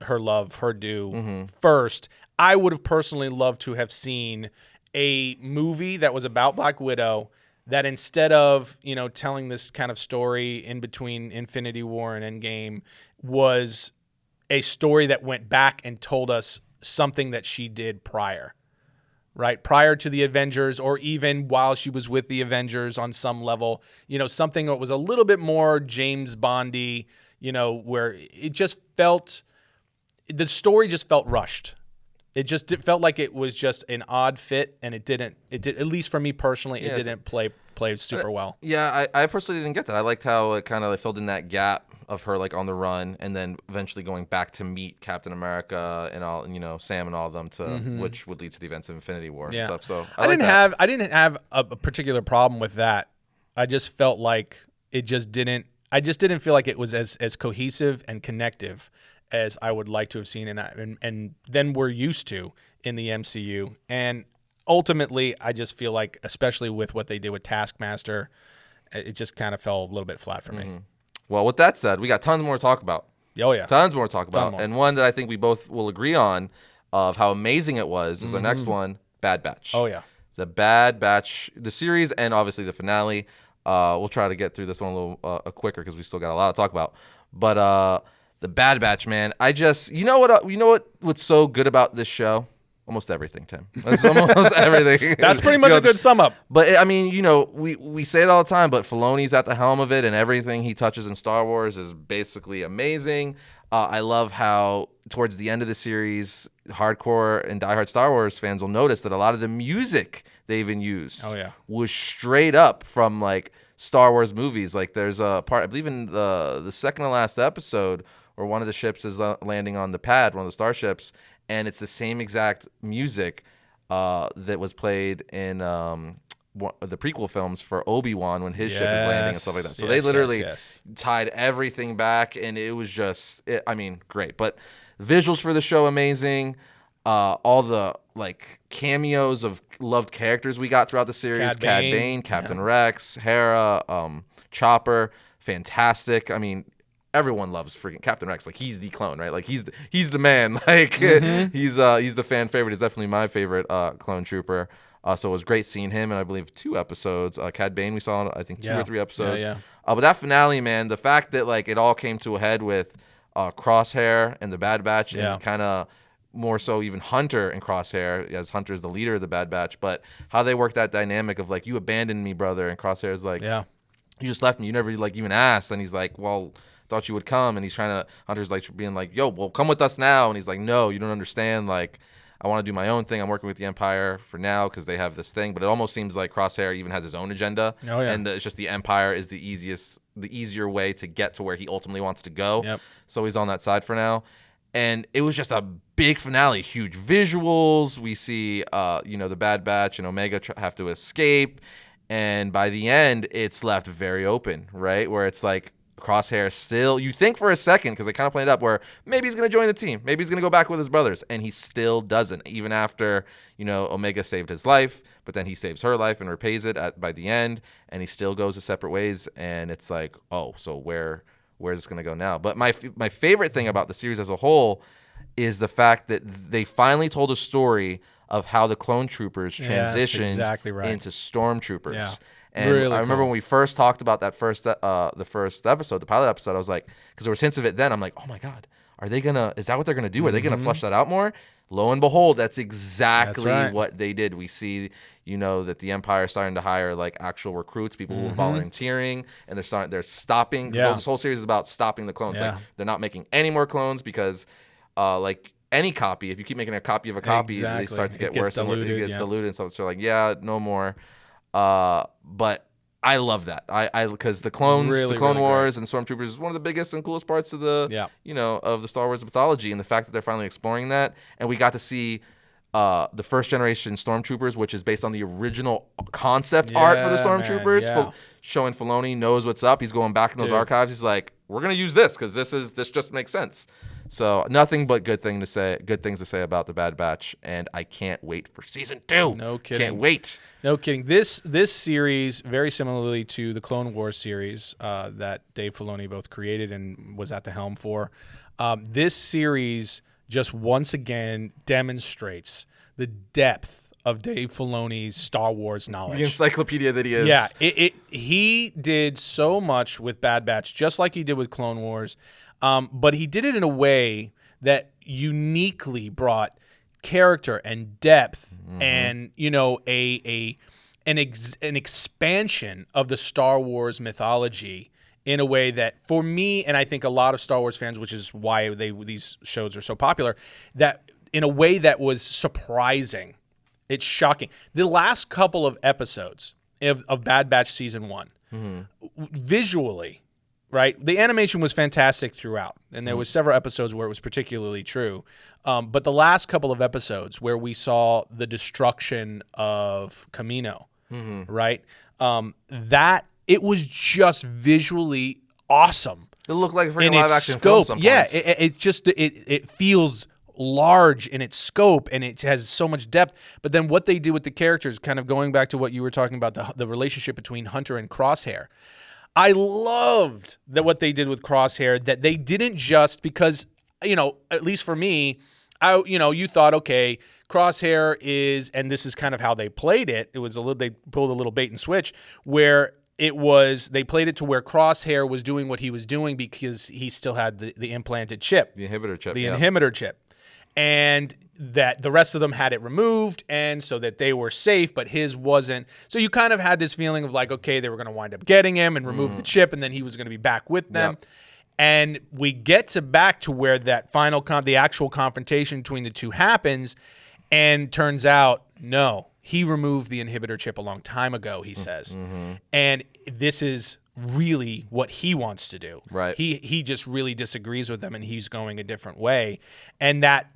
love, her due first. I would have personally loved to have seen a movie that was about Black Widow that instead of, telling this kind of story in between Infinity War and Endgame was a story that went back and told us something that she did prior. Right, prior to the Avengers, or even while she was with the Avengers on some level, something that was a little bit more James Bondy, where it just felt, the story just felt rushed. It felt like it was just an odd fit, and it didn't, at least for me personally, it didn't play super well. Yeah, I personally didn't get that. I liked how it kind of filled in that gap of her on the run, and then eventually going back to meet Captain America and all, Sam and all of them, which would lead to the events of Infinity War and stuff. So I didn't have a particular problem with that. I just felt like it just didn't. I just didn't feel like it was as cohesive and connective as I would like to have seen, and then we're used to in the MCU. And ultimately, I just feel like, especially with what they did with Taskmaster, it just kind of fell a little bit flat for me. Well, with that said, we got tons more to talk about. Oh, yeah. Tons more to talk about. And one that I think we both will agree on of how amazing it was is our next one, Bad Batch. Oh, yeah. The Bad Batch, the series, and obviously the finale. We'll try to get through this one a little quicker because we still got a lot to talk about. But the Bad Batch, man, I just, what's so good about this show? Almost everything, Tim. That's almost everything. That's pretty much a good sum up. But I mean, we say it all the time, but Filoni's at the helm of it, and everything he touches in Star Wars is basically amazing. I love how towards the end of the series, hardcore and diehard Star Wars fans will notice that a lot of the music they even used was straight up from Star Wars movies. There's a part, I believe in the second to last episode, where one of the ships is landing on the pad, one of the starships, and it's the same exact music that was played in the prequel films for Obi-Wan when his ship is landing and stuff like that. So they literally tied everything back, and it was just, great. But visuals for the show, amazing. All the cameos of loved characters we got throughout the series. Cad Bane, Captain Rex, Hera, Chopper, fantastic. Everyone loves freaking Captain Rex. He's the clone, right? He's the man. He's the fan favorite. He's definitely my favorite clone trooper. So it was great seeing him in, I believe, 2 episodes. Cad Bane we saw in, I think, 2 or 3 episodes. But that finale, man, the fact that it all came to a head with Crosshair and the Bad Batch, and kind of more so even Hunter and Crosshair, as Hunter's the leader of the Bad Batch, but how they work that dynamic of you abandoned me, brother, and Crosshair's you just left me, you never even asked, and he's well, thought you would come, and he's trying to, Hunter's being yo, well, come with us now, and he's no, you don't understand, I want to do my own thing. I'm working with the Empire for now because they have this thing, but it almost seems like Crosshair even has his own agenda, and it's just the Empire is the easier way to get to where he ultimately wants to go. So he's on that side for now, and it was just a big finale, huge visuals. We see, the Bad Batch and Omega have to escape, and by the end, it's left very open, right, where it's Crosshair still, you think for a second, because they kind of played it up, where maybe he's going to join the team. Maybe he's going to go back with his brothers. And he still doesn't, even after, Omega saved his life. But then he saves her life and repays it by the end. And he still goes his separate ways. And it's oh, so where's this going to go now? But my favorite thing about the series as a whole is the fact that they finally told a story of how the clone troopers transitioned into stormtroopers. Yeah. And really I remember when we first talked about that the first episode, the pilot episode, I was because there was hints of it then. I'm oh my God, is that what they're going to do? Are they going to flesh that out more? Lo and behold, that's exactly what they did. We see, that the Empire is starting to hire actual recruits, people who are volunteering, and they're stopping. So this whole series is about stopping the clones. They're not making any more clones because, any copy, if you keep making a copy of a copy, they start to get worse diluted, and it gets diluted and stuff. So no more. But I love that. Because the clones, the Clone Wars and the Stormtroopers is one of the biggest and coolest parts of the, of the Star Wars mythology, and the fact that they're finally exploring that. And we got to see the first generation Stormtroopers, which is based on the original concept art for the Stormtroopers. Showing Filoni knows what's up. He's going back in those archives. He's we're going to use this because this just makes sense. So nothing but good things to say about the Bad Batch, and I can't wait for season 2. No kidding. Can't wait. No kidding. This series, very similarly to the Clone Wars series that Dave Filoni both created and was at the helm for, this series just once again demonstrates the depth of Dave Filoni's Star Wars knowledge. The encyclopedia that he is. Yeah, he did so much with Bad Batch, just like he did with Clone Wars, but he did it in a way that uniquely brought character and depth and, you know, an expansion of the Star Wars mythology in a way that, for me, and I think a lot of Star Wars fans, which is why these shows are so popular, that in a way that was surprising. It's shocking. The last couple of episodes of Bad Batch Season 1, visually, right, the animation was fantastic throughout, and there was several episodes where it was particularly true. But the last couple of episodes where we saw the destruction of Camino, right, that it was just visually awesome. It looked like a freaking live action film. Yeah, it feels large in its scope, and it has so much depth. But then what they do with the characters, kind of going back to what you were talking about, the relationship between Hunter and Crosshair. I loved what they did with Crosshair, that they didn't just, because, you know, at least for me, you thought, okay, Crosshair is, and this is kind of how they played it. It was they pulled a little bait and switch where they played it to where Crosshair was doing what he was doing because he still had the implanted chip. The inhibitor chip. Inhibitor chip. And that the rest of them had it removed, and so that they were safe, but his wasn't. So you kind of had this feeling of like, okay, they were going to wind up getting him and remove the chip, and then he was going to be back with them. Yep. And we get back to where that final the actual confrontation between the two happens, and turns out, no, he removed the inhibitor chip a long time ago, he says. And this is really what he wants to do. Right. He just really disagrees with them, and he's going a different way. And that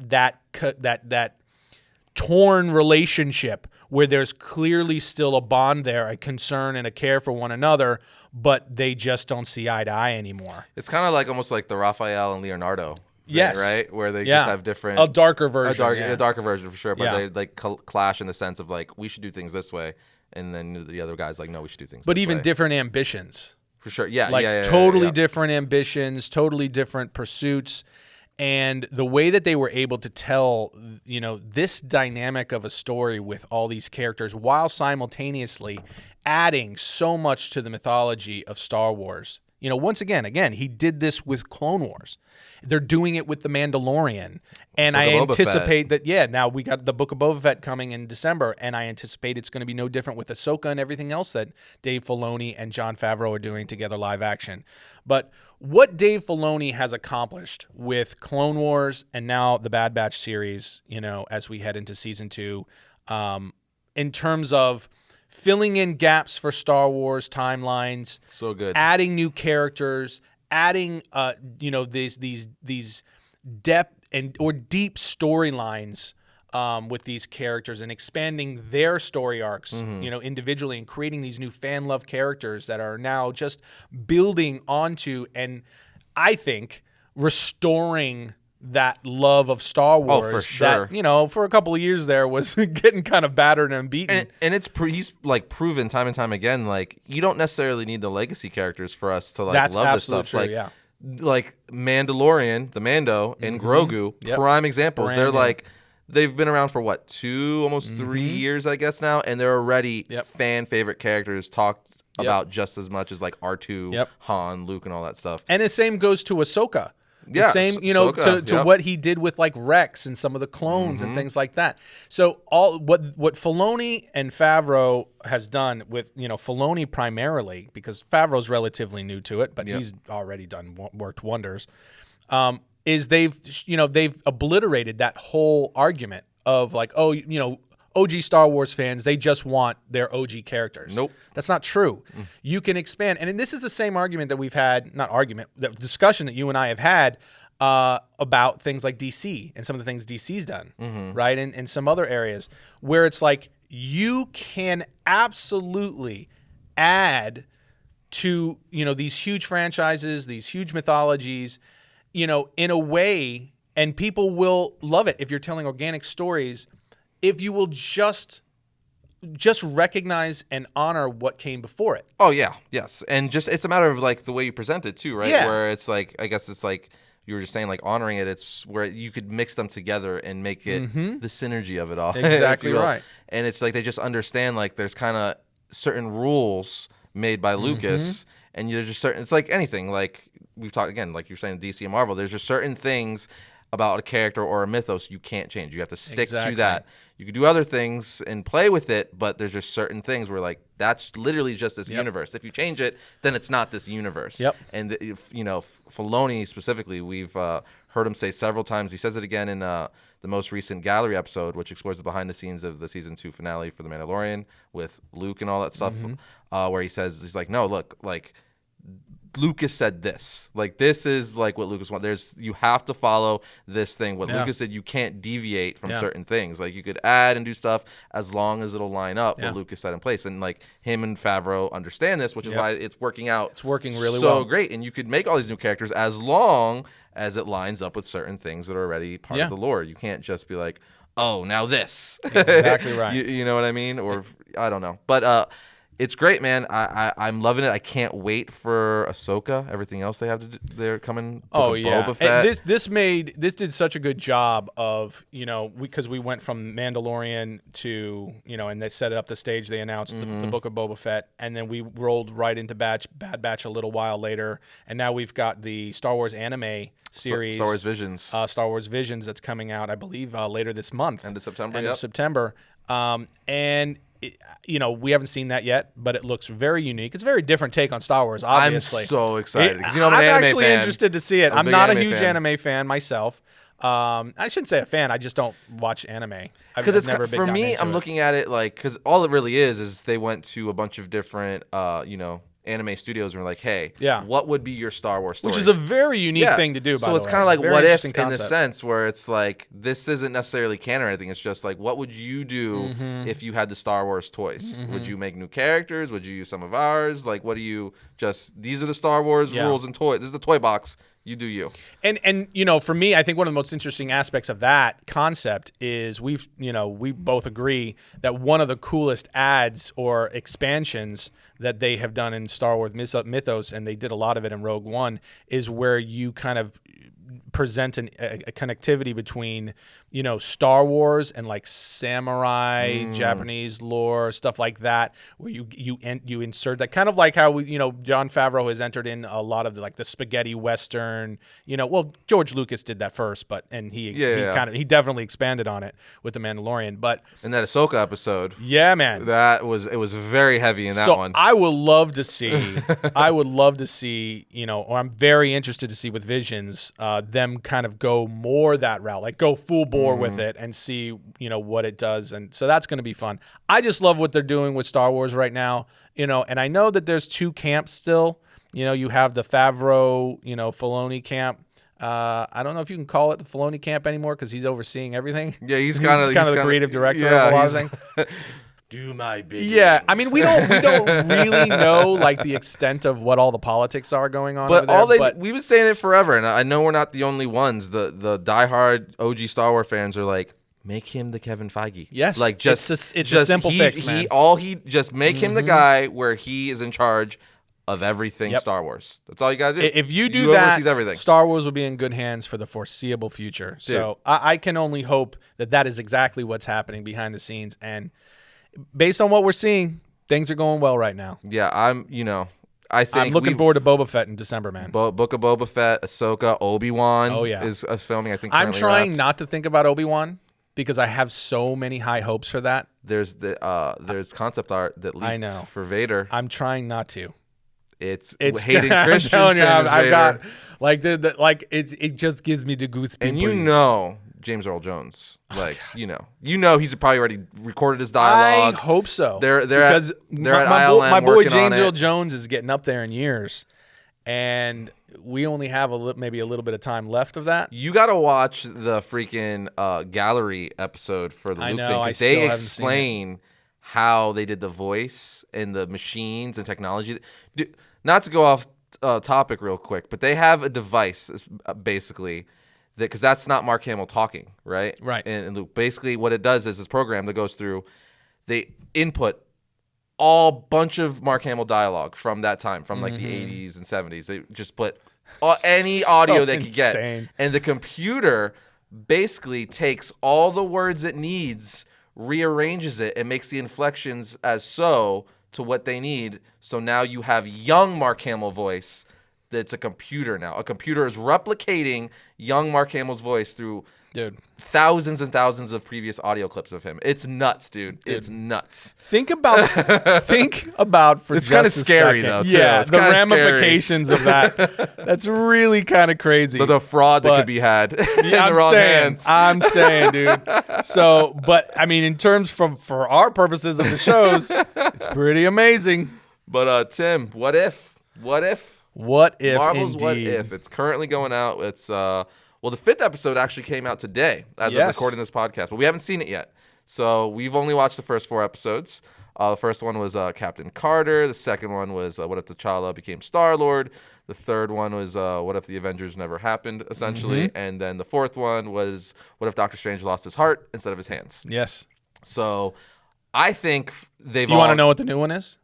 torn relationship where there's clearly still a bond there, a concern and a care for one another, but they just don't see eye to eye anymore. It's kind of like almost like the Raphael and Leonardo thing, yes, right? Where they just have different... A darker version. A darker version for sure, but they like clash in the sense of like, we should do things this way, and then the other guy's like, no, we should do things this way. But even different ambitions. For sure, yeah. Totally different ambitions, totally different pursuits. And the way that they were able to tell, you know, this dynamic of a story with all these characters while simultaneously adding so much to the mythology of Star Wars. You know, once again, he did this with Clone Wars. They're doing it with The Mandalorian. And I anticipate that, now we got the Book of Boba Fett coming in December, and I anticipate it's going to be no different with Ahsoka and everything else that Dave Filoni and Jon Favreau are doing together live action. But what Dave Filoni has accomplished with Clone Wars and now the Bad Batch series, you know, as we head into season 2, in terms of filling in gaps for Star Wars timelines, so good, adding new characters, adding these depth or deep storylines with these characters, and expanding their story arcs, you know, individually, and creating these new fan love characters that are now just building onto, and I think restoring that love of Star Wars. Oh, for sure. That, you know, for a couple of years there was getting kind of battered and beaten. And it's he's like proven time and time again, like, you don't necessarily need the legacy characters for us to like That's love this stuff. True, like, like Mandalorian, the Mando, and Grogu, prime examples. They're like, they've been around for what, almost 3 years, I guess now, and they're already fan favorite characters talked about just as much as like R2, Han, Luke, and all that stuff. And the same goes to Ahsoka. The same, you know, to what he did with like Rex and some of the clones and things like that. So all what Filoni and Favreau has done with, you know, Filoni primarily, because Favreau's relatively new to it, but he's already worked wonders, is they've obliterated that whole argument of like, oh, you know, OG Star Wars fans, they just want their OG characters. Nope. That's not true. You can expand. And this is the same argument that we've had, the discussion that you and I have had about things like DC and some of the things DC's done, right? And some other areas where it's like, you can absolutely add to, you know, these huge franchises, these huge mythologies, in a way, and people will love it if you're telling organic stories, if you will just recognize and honor what came before it. Oh yeah, yes, and it's a matter of like the way you present it too, right? Yeah. Where it's like, I guess it's like you were just saying, like honoring it. It's where you could mix them together and make it the synergy of it all. Exactly if you will. right. And it's like they just understand like there's kind of certain rules made by Lucas, and there's just certain. It's like anything. Like we've talked again, like you're saying, DC and Marvel. There's just certain things about a character or a mythos you can't change. You have to stick to that. You can do other things and play with it, but there's just certain things where like that's literally just this universe. If you change it, then it's not this universe. Yep. And Filoni specifically, we've heard him say several times. He says it again in the most recent gallery episode, which explores the behind the scenes of the season 2 finale for The Mandalorian with Luke and all that stuff. Where he says, he's like, no, look, like Lucas said this. Like this is like what Lucas wants. You have to follow this thing. What Lucas said, you can't deviate from certain things. Like you could add and do stuff as long as it'll line up what Lucas set in place. And like him and Favreau understand this, which is why it's working out. It's working really so great. And you could make all these new characters as long as it lines up with certain things that are already part of the lore. You can't just be like, oh, now this. Exactly right. You know what I mean? Or I don't know. But it's great, man. I'm loving it. I can't wait for Ahsoka. Everything else they have to do, they're coming. Boba Fett. And this did such a good job of because we went from Mandalorian to and they set up the stage. They announced the Book of Boba Fett, and then we rolled right into Bad Batch a little while later, and now we've got the Star Wars anime series, Star Wars Visions. Star Wars Visions that's coming out, I believe, later this month, End of September. End of September, and. We haven't seen that yet, but it looks very unique. It's a very different take on Star Wars, obviously. I'm so excited because I'm I'm an anime actually fan. interested to see it. I'm not a anime huge fan. anime fan myself. I shouldn't say a fan. I just don't watch anime. Because it's never been for me, into I'm looking at it like because all it really is they went to a bunch of different anime studios and were like, hey, what would be your Star Wars story? Which is a very unique thing to do, by the way. So it's kind of like Very what if interesting in the concept. sense where it's like this isn't necessarily canon or anything. It's just like what would you do if you had the Star Wars toys? Would you make new characters? Would you use some of ours? Like what do you these are the Star Wars rules and toys. This is the toy box. You do you. And for me, I think one of the most interesting aspects of that concept is we both agree that one of the coolest adds or expansions that they have done in Star Wars mythos, and they did a lot of it in Rogue One, is where you kind of present a connectivity between Star Wars and like samurai Japanese lore, stuff like that, where you insert that, kind of like how Jon Favreau has entered in a lot of the spaghetti western. Well, George Lucas did that first, he definitely expanded on it with The Mandalorian. But in that Ahsoka episode, man, it was very heavy in that one. I would love to see, or I'm very interested to see with Visions, them kind of go more that route, like go full bore with it and see, what it does. And so that's going to be fun. I just love what they're doing with Star Wars right now, and I know that there's two camps still. You have the Favreau, Filoni camp. I don't know if you can call it the Filoni camp anymore because he's overseeing everything. Yeah, he's kind of the creative director of a lot of things. Do my bidding. Yeah, I mean we don't really know like the extent of what all the politics are going on. But over there, we've been saying it forever, and I know we're not the only ones. The diehard OG Star Wars fans are like, make him the Kevin Feige. Yes, like just it's a simple fix, man. Just make him the guy where he is in charge of everything Star Wars. That's all you got to do. If you do that, oversees everything. Star Wars will be in good hands for the foreseeable future. Dude. So I can only hope that is exactly what's happening behind the scenes. And based on what we're seeing, things are going well right now. Yeah, I'm looking forward to Boba Fett in December, man. Book of Boba Fett, Ahsoka, Obi-Wan is filming, I think. I'm trying not to think about Obi-Wan because I have so many high hopes for that. There's concept art that leaks for Vader. I'm trying not to. It's Hayden Christensen. I've got it just gives me the goose pimples. And James Earl Jones, he's probably already recorded his dialogue. I hope so. They're because at ILM my boy working James on Earl it. Jones is getting up there in years, and we only have maybe a little bit of time left of that. You got to watch the freaking gallery episode for the Luke thing because they explain how they did the voice and the machines and technology. Not to go off topic real quick, but they have a device basically that, because that's not Mark Hamill talking, right? Right. And Luke, basically what it does is this program that goes through, they input all bunch of Mark Hamill dialogue from that time, from like the 80s and 70s. They just put any audio they could get, and the computer basically takes all the words it needs, rearranges it, and makes the inflections as so to what they need. So now you have young Mark Hamill voice that's a computer now. A computer is replicating young Mark Hamill's voice through thousands and thousands of previous audio clips of him. It's nuts, dude. It's nuts. Think about for it's just kind a of scary second. though, too. Yeah, it's the ramifications of that. That's really kind of crazy. The fraud that could be had in the wrong hands. I'm saying, dude. So, but I mean, in terms for our purposes of the shows, it's pretty amazing. But Tim, what if? What if? Marvel's indeed. What If? It's currently going out. It's well, the 5th episode actually came out today as of recording this podcast, but we haven't seen it yet. So we've only watched the first 4 episodes. The first one was Captain Carter. The second one was What If T'Challa Became Star-Lord. The third one was What If the Avengers Never Happened, essentially. And then the fourth one was What If Doctor Strange Lost his heart instead of his hands. Yes. So I think they've You want to know what the new one is?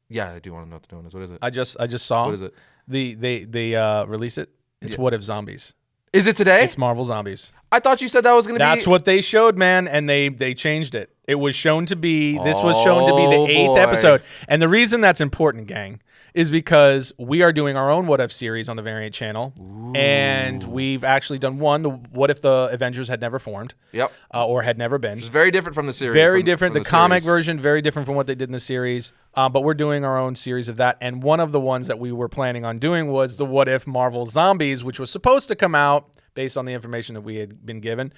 Yeah, I do want to know what the new one is. What is it? I just saw. What is it? They release it. It's What If Zombies. Is it today? It's Marvel Zombies. I thought you said that was going to be... That's what they showed, man, and they changed it. It was shown to be... This was shown to be the 8th episode. And the reason that's important, gang, is because we are doing our own What If series on the Variant channel. Ooh. And we've actually done one, What If the Avengers had never formed. Yep. Or had never been. Which is very different from the series. Very different. From the comic version, very different from what they did in the series. But we're doing our own series of that. And one of the ones that we were planning on doing was the What If Marvel Zombies, which was supposed to come out based on the information that we had been given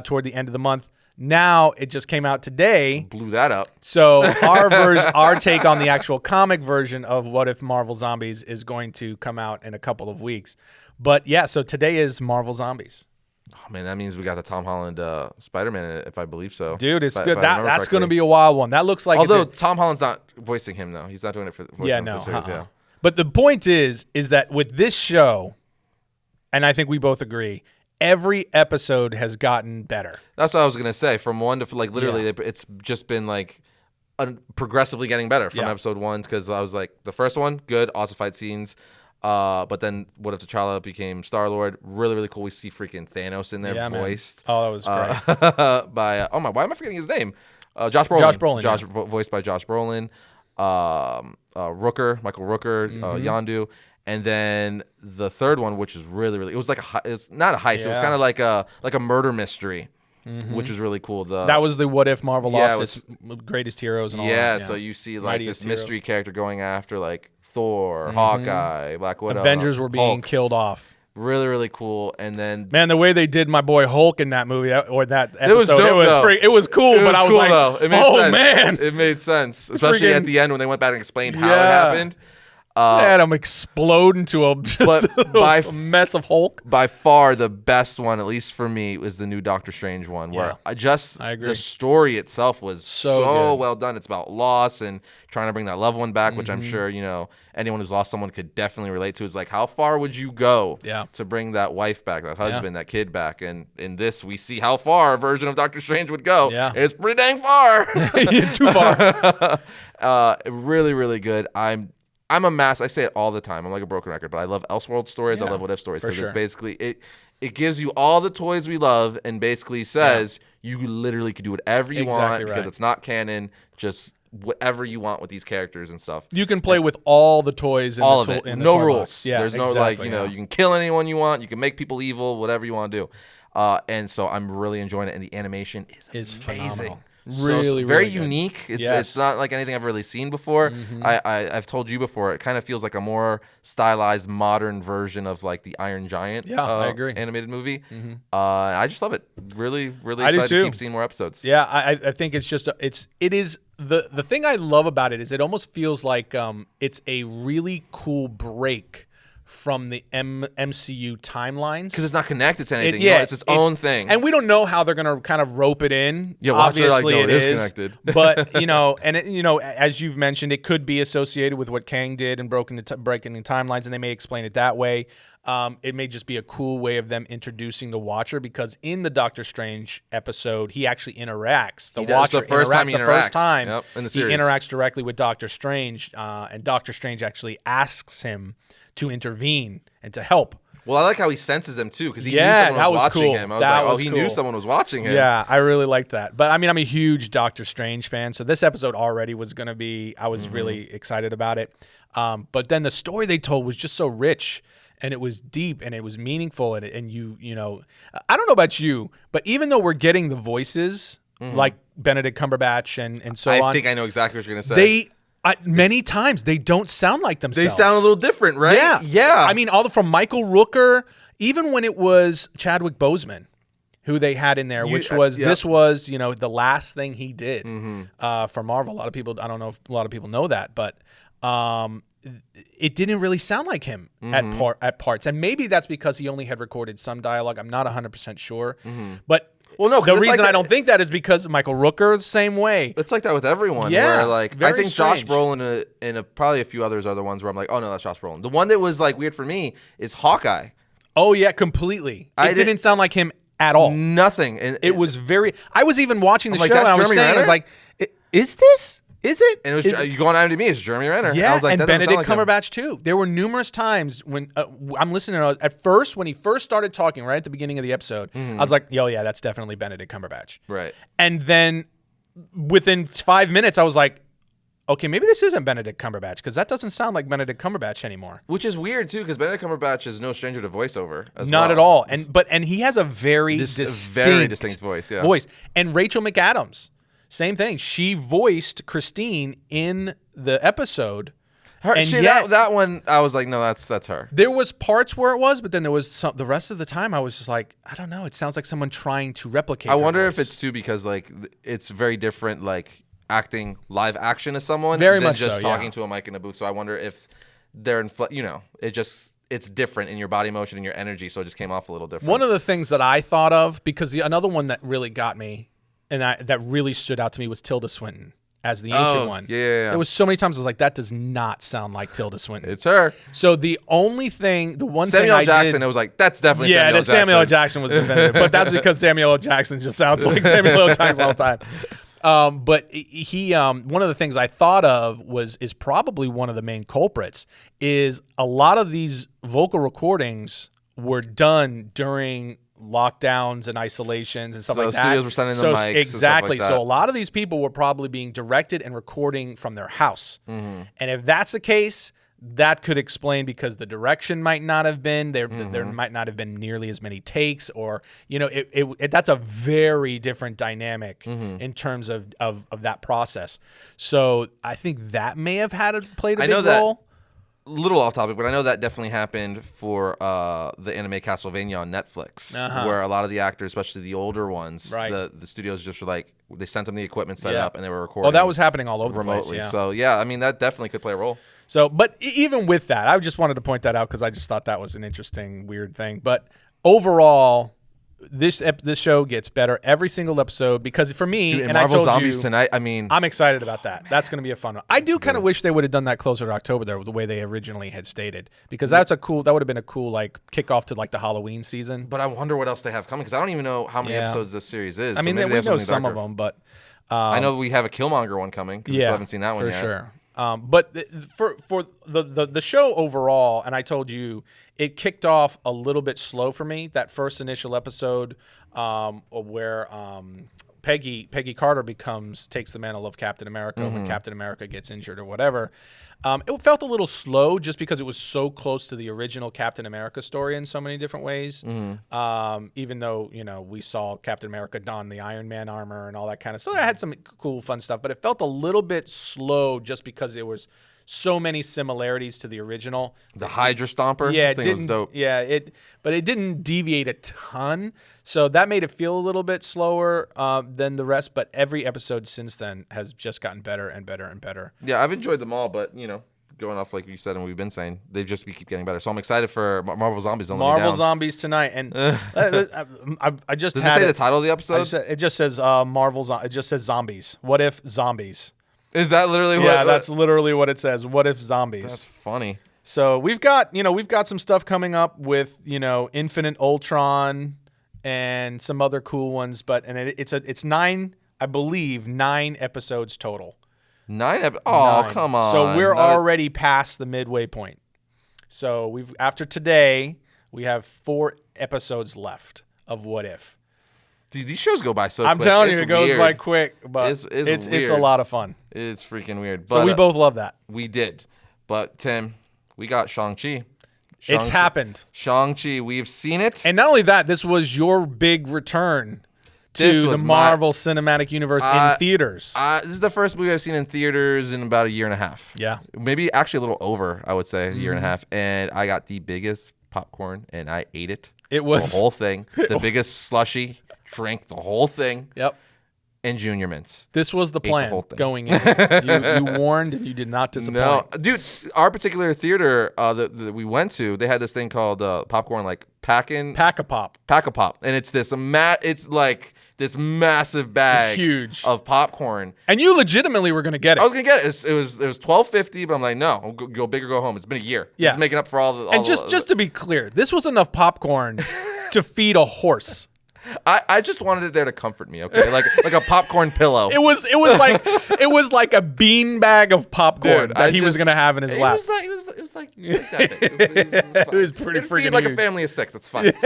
toward the end of the month. Now it just came out today. Blew that up. So our take on the actual comic version of What If Marvel Zombies is going to come out in a couple of weeks. But yeah, so today is Marvel Zombies. Oh man, that means we got the Tom Holland Spider-Man in it, if I believe so. Dude, it's good. That's going to be a wild one. That looks like. Although Tom Holland's not voicing him though, he's not doing it for voicing him for the series. Yeah. But the point is that with this show, and I think we both agree, every episode has gotten better. That's what I was gonna say. From 1 to like literally, it's just been like progressively getting better from episode 1. Because I was like, the first one, good, awesome fight scenes. But then What If T'Challa Became Star-Lord? Really, really cool. We see freaking Thanos in there, voiced. Man. Oh, that was great. By why am I forgetting his name? Josh Brolin. Voiced by Josh Brolin. Michael Rooker, Yondu. And then the third one, which is really, really, it was like it's not a heist. It was kind of like a murder mystery, which was really cool. That was the What If Marvel lost its greatest heroes and all that. Yeah, so you see like this mystery character going after like Thor, Hawkeye, Black Widow. Avengers were being Hulk. killed off. Really, really cool. And then the way they did my boy Hulk in that movie or that episode, it was cool. But I was like, though. It made sense. Man, it made sense, especially at the end when they went back and explained how it happened. Let him explode into a mess of Hulk. By far the best one, at least for me, was the new Doctor Strange one, where I agree. The story itself was so well done. It's about loss and trying to bring that loved one back, which I'm sure anyone who's lost someone could definitely relate to. It's like, how far would you go to bring that wife back, that husband, that kid back? And in this, we see how far a version of Doctor Strange would go. Yeah. And it's pretty dang far. Too far. Really, really good. I'm a I say it all the time. I'm like a broken record, but I love Elseworld stories. I love What If stories because it's basically it gives you all the toys we love and basically says you literally can do whatever you want because it's not canon. Just whatever you want with these characters and stuff. You can play with all the toys. All of it. No rules. Yeah, there's no you can kill anyone you want. You can make people evil. Whatever you want to do. And so I'm really enjoying it. And the animation is amazing. Phenomenal. Really, very unique. It's not like anything I've really seen before. I've told you before. It kind of feels like a more stylized, modern version of like the Iron Giant. Yeah, I agree. Animated movie. I just love it. Really, really excited to keep seeing more episodes. Yeah, I think it's just it is the thing I love about it is it almost feels like it's a really cool break from the MCU timelines. Because it's not connected to anything. Yeah, it's its own thing. And we don't know how they're going to kind of rope it in. Yeah, obviously no, it is is connected. But, as you've mentioned, it could be associated with what Kang did and breaking the timelines, and they may explain it that way. It may just be a cool way of them introducing the Watcher, because in the Doctor Strange episode, he actually interacts. The Watcher interacts the first time in the series. He interacts directly with Doctor Strange, and Doctor Strange actually asks him to intervene and to help. Well, I like how he senses them too, because he knew someone was watching him. I was like, he knew someone was watching him. Yeah, I really liked that. But I mean, I'm a huge Doctor Strange fan, so this episode already was going to be. I was really excited about it. But then the story they told was just so rich, and it was deep, and it was meaningful, and you know, I don't know about you, but even though we're getting the voices like Benedict Cumberbatch and so on, I think I know exactly what you're going to say. Many times they don't sound like themselves. They sound a little different, right? Yeah. I mean, all from Michael Rooker, even when it was Chadwick Boseman, who they had in there, which was this was the last thing he did for Marvel. A lot of people, I don't know if a lot of people know that, but it didn't really sound like him at parts, and maybe that's because he only had recorded some dialogue. I'm not 100% sure, but. Well, no, the reason I don't think that is because Michael Rooker the same way. It's like that with everyone. Yeah, where I think Josh Brolin and probably a few others are the ones where I'm like, oh no, that's Josh Brolin. The one that was like weird for me is Hawkeye. Oh yeah, completely. It didn't sound like him at all. Nothing. And it was very. I was even watching the show, and I was saying, I was like, is this? Is it? And it was, you go on IMDb, it's Jeremy Renner. Yeah, I was like, and that Benedict sound like Cumberbatch too. There were numerous times when I'm listening. At first, when he first started talking, right at the beginning of the episode, I was like, "Yo, yeah, that's definitely Benedict Cumberbatch." Right. And then within 5 minutes, I was like, "Okay, maybe this isn't Benedict Cumberbatch because that doesn't sound like Benedict Cumberbatch anymore." Which is weird too, because Benedict Cumberbatch is no stranger to voiceover. Not at all. And he has a very distinct voice. Yeah. And Rachel McAdams. Same thing. She voiced Christine in the episode. That one, I was like, no, that's her. There was parts where it was, but then there was the rest of the time I was just like, I don't know. It sounds like someone trying to replicate. I wonder if it's too because it's very different, acting live action as someone very than much just so, talking to a mic in a booth. So I wonder if they're it's different in your body motion and your energy, so it just came off a little different. One of the things that I thought of, because another one that really got me and that really stood out to me was Tilda Swinton as the ancient one. Yeah. There was so many times I was like, that does not sound like Tilda Swinton. It's her. So the only thing, Samuel L. Jackson, it was like, that's definitely Samuel L. Jackson. Samuel L. Jackson was definitive, but that's because Samuel L. Jackson just sounds like Samuel L. Jackson all the time. But he, one of the things I thought of is probably one of the main culprits is a lot of these vocal recordings were done during lockdowns and isolations and stuff like that. So studios were sending them mics. Exactly. And stuff like that. So a lot of these people were probably being directed and recording from their house. And if that's the case, that could explain because the direction might not have been there. There might not have been nearly as many takes, or that's a very different dynamic in terms of that process. So I think that may have played a big role. Little off topic, but I know that definitely happened for the anime Castlevania on Netflix, where a lot of the actors, especially the older ones, the studios just were like, they sent them the equipment set up and they were recording. Well, that was happening all over remotely. The place. So yeah, I mean that definitely could play a role. So, but even with that, I just wanted to point that out because I just thought that was an interesting, weird thing. But overall, this show gets better every single episode because for me, Dude, and Marvel I told Zombies you, tonight. I mean, I'm excited about that. That's going to be a fun one. I do kind of wish they would have done that closer to October, though, the way they originally had stated, because that would have been a cool kickoff to the Halloween season. But I wonder what else they have coming because I don't even know how many episodes this series is. I mean, we know some of them, but I know we have a Killmonger one coming. Yeah, we still haven't seen that one yet. For sure. But for the show overall, and I told you, it kicked off a little bit slow for me. That first initial episode where Peggy Carter takes the mantle of Captain America when Captain America gets injured or whatever. It felt a little slow just because it was so close to the original Captain America story in so many different ways. Even though, we saw Captain America don the Iron Man armor and all that kind of stuff. So I had some cool, fun stuff, but it felt a little bit slow just because it was so many similarities to the original. The Hydra Stomper? Yeah, I think it was dope. Yeah, but it didn't deviate a ton. So that made it feel a little bit slower than the rest. But every episode since then has just gotten better and better and better. Yeah, I've enjoyed them all, but, going off like you said and we've been saying, they just keep getting better. So I'm excited for Marvel Zombies. Marvel Zombies tonight, and I just does had it say the title of the episode? it just says It just says zombies. What if zombies? Is that literally what? Yeah, that's literally what it says. What if zombies? That's funny. So we've got some stuff coming up with Infinite Ultron and some other cool ones, but it's 9, I believe, 9 episodes total. 9? 9. Come on. So we're already past the midway point. So after today, we have 4 episodes left of What If. Dude, these shows go by so quick. I'm telling you, it goes weird. by quick, but it's a lot of fun. It's freaking weird. So But, we both love that. we did. But Tim, we got Shang-Chi. It's happened. Shang-Chi, we've seen it. And not only that, this was your big return to the Marvel Cinematic Universe in theaters. This is the first movie I've seen in theaters in about a year and a half. Yeah. Maybe actually a little over, I would say, a year and a half. And I got the biggest popcorn, and I ate it. It was the whole thing. The biggest slushy. Drank the whole thing. Yep. And Junior Mints. This was the plan going in. you warned and you did not disappoint. No, dude, our particular theater that we went to, they had this thing called popcorn, like Pack-a-Pop. Pack-a-Pop, and it's this it's like this massive bag, huge, of popcorn. And you legitimately were gonna get it. I was gonna get it. It was $12.50, but I'm like, no, I'll go big or go home. It's been a year. Yeah, it's making up for all the. And just to be clear, this was enough popcorn to feed a horse. I just wanted it there to comfort me, okay, like a popcorn pillow. It was like a bean bag of popcorn Dude, that he was gonna have in his lap. It was like that big. It was pretty freaking feed like huge. a family of 6. It's fine. It's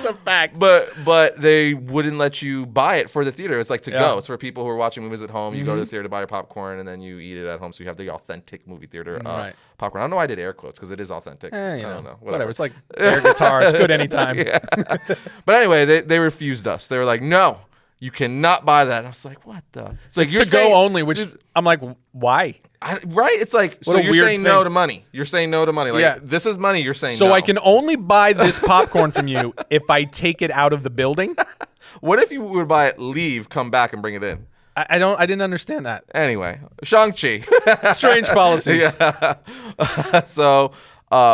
a fact. But they wouldn't let you buy it for the theater. It's like to Yeah. go. It's for people who are watching movies at home. You go to the theater to buy your popcorn, and then you eat it at home. So you have the authentic movie theater Right. popcorn. I don't know why I did air quotes because it is authentic. I don't know. Whatever. It's like air guitar. It's good anytime. Yeah. But anyway, they refused us. They were like, no, you cannot buy that. And I was like, what the? It's like, It's to go only, which I'm like, why? Right? It's like, so you're saying no to money. You're saying no to money. Like, Yeah. this is money. You're saying So no. I can only buy this popcorn from you if I take it out of the building? What if you would buy it, leave, come back, and bring it in? I didn't understand that. Anyway, Shang-Chi. Strange policies. Yeah. So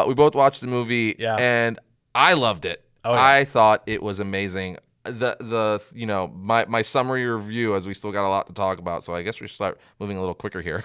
we both watched the movie, and I loved it. Oh, yeah. I thought it was amazing. My summary review, as we still got a lot to talk about, so I guess we should start moving a little quicker here.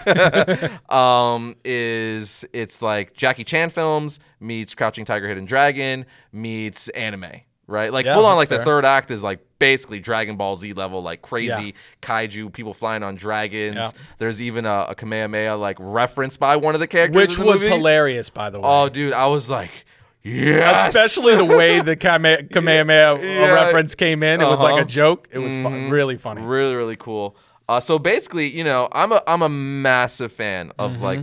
It's like Jackie Chan films meets Crouching Tiger, Hidden Dragon meets anime, right? Like full on, like fair. the third act is like basically Dragon Ball Z level, like crazy kaiju, people flying on dragons. Yeah. There's even a Kamehameha like referenced by one of the characters, Which in the was movie. hilarious, by the way. Oh, dude, I was like, yes. Especially the way the Kamehameha reference came in. It was like a joke. It was really funny. Really, really cool. So basically, I'm a massive fan of like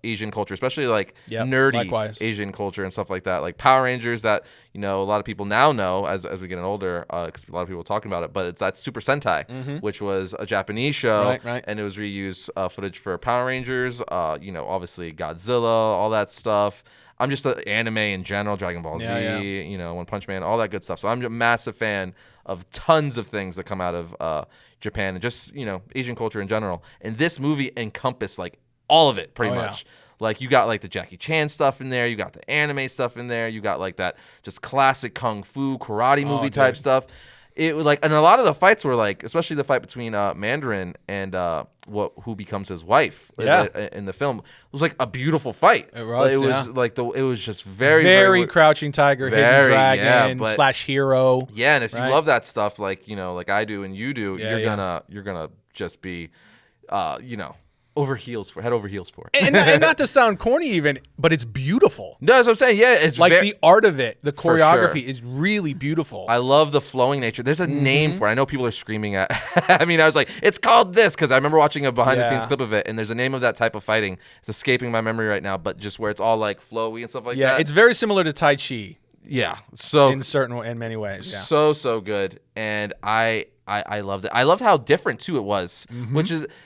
Asian culture, especially like nerdy likewise. Asian culture and stuff like that. Like Power Rangers, that a lot of people now know as we get older, because a lot of people are talking about it. But it's that Super Sentai, which was a Japanese show, right. and it was reused footage for Power Rangers. Obviously Godzilla, all that stuff. I'm just an anime in general, Dragon Ball Z, One Punch Man, all that good stuff. So I'm a massive fan of tons of things that come out of Japan and just, Asian culture in general. And this movie encompassed like all of it pretty much. Yeah. Like you got like the Jackie Chan stuff in there, you got the anime stuff in there, you got like that just classic kung fu karate movie type stuff. It was like, and a lot of the fights were like, especially the fight between Mandarin and who becomes his wife in the film. It was like a beautiful fight. It was like it was just very Crouching Tiger, Hidden Dragon / Hero. Yeah, and if you love that stuff, like like I do and you do, you're gonna just be, head over heels for it. and not to sound corny even, but it's beautiful. No, that's what I'm saying. Yeah, it's like the art of it, the choreography is really beautiful. I love the flowing nature. There's a name for it. I know people are screaming at. I mean, I was like, it's called this because I remember watching a behind the scenes clip of it, and there's a name of that type of fighting. It's escaping my memory right now, but just where it's all like flowy and stuff like that. Yeah, it's very similar to Tai Chi. Yeah, so in many ways. Yeah. So good, and I loved it. I loved how different too it was,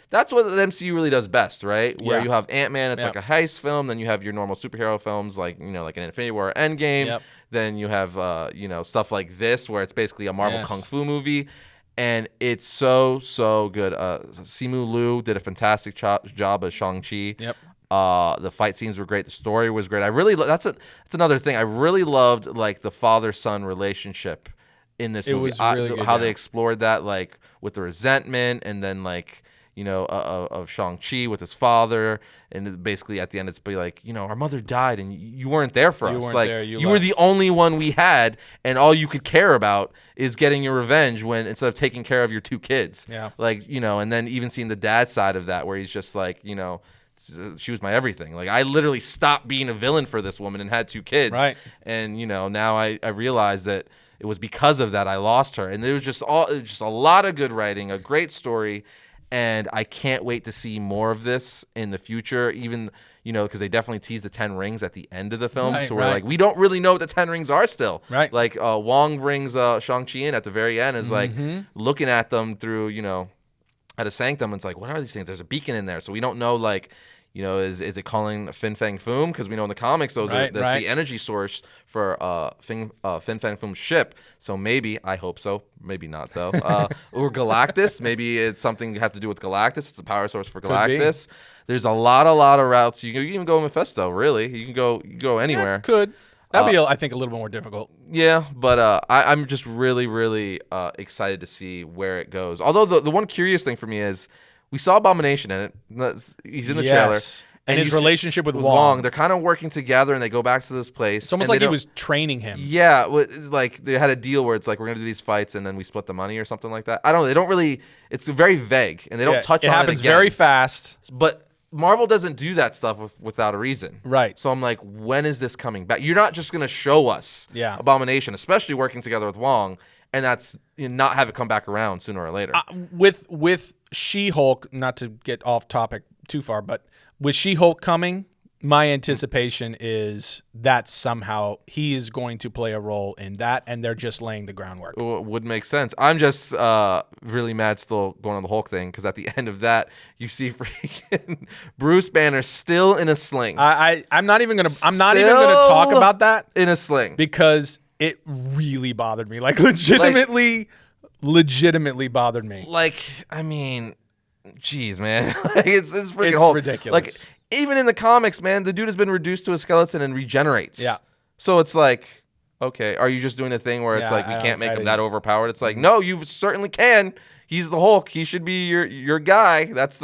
that's what the MCU really does best, right? Where you have Ant-Man, it's like a heist film. Then you have your normal superhero films, like like an Infinity War, Endgame. Yep. Then you have stuff like this, where it's basically a Marvel kung fu movie. and it's so good. Simu Liu did a fantastic job as Shang-Chi. Yep. The fight scenes were great. The story was great. That's another thing. I really loved like the father-son relationship in this movie. Was really good, how they explored that, like with the resentment, and then like of Shang-Chi with his father, and basically at the end it's be like, our mother died and you weren't there for us. Like you were the only one we had, and all you could care about is getting your revenge instead of taking care of your 2 kids. Yeah. Like and then even seeing the dad side of that, where he's just like, she was my everything. Like I literally stopped being a villain for this woman and had 2 kids. Right. And now I realize that it was because of that I lost her. And it was just a lot of good writing, a great story. And I can't wait to see more of this in the future, even, because they definitely teased the 10 rings at the end of the film. Right, so we're like, we don't really know what the 10 rings are still. Right. Like Wong brings Shang-Chi in at the very end, is like looking at them through, at a sanctum. And it's like, what are these things? There's a beacon in there. So we don't know, like, is it calling Fin Fang Foom? Because we know in the comics that's the energy source for Fin Fang Foom's ship. So maybe, I hope so, maybe not though. Or Galactus. Maybe it's something you have to do with Galactus. It's a power source for Galactus. There's a lot of routes. You can even go Mephisto. Really, you can go anywhere. Yeah, could. That'd be, I think, a little bit more difficult. Yeah, but I'm just really, really excited to see where it goes. Although the one curious thing for me is, we saw Abomination in it. He's in the trailer. And his relationship with Wong. They're kind of working together, and they go back to this place. It's almost like he was training him. Yeah, it's like they had a deal where it's like, we're going to do these fights, and then we split the money or something like that. I don't know. They don't really – it's very vague, and they don't touch on it again. It happens very fast. But Marvel doesn't do that stuff without a reason. Right. So I'm like, when is this coming back? You're not just going to show us Abomination, especially working together with Wong, and that's not have it come back around sooner or later. With She-Hulk, not to get off topic too far, but with She-Hulk coming, my anticipation is that somehow he is going to play a role in that, and they're just laying the groundwork. Would make sense. I'm just really mad still going on the Hulk thing, because at the end of that, you see freaking Bruce Banner still in a sling. I'm not even gonna talk about that in a sling, because it really bothered me. Like legitimately bothered me. Like, I mean, geez, man. Like, it's freaking Hulk. Ridiculous. Like, even in the comics, man, the dude has been reduced to a skeleton and regenerates. Yeah. So it's like, okay, are you just doing a thing where it's like you can't make him that overpowered? It's like, no, you certainly can. He's the Hulk. He should be your guy. That's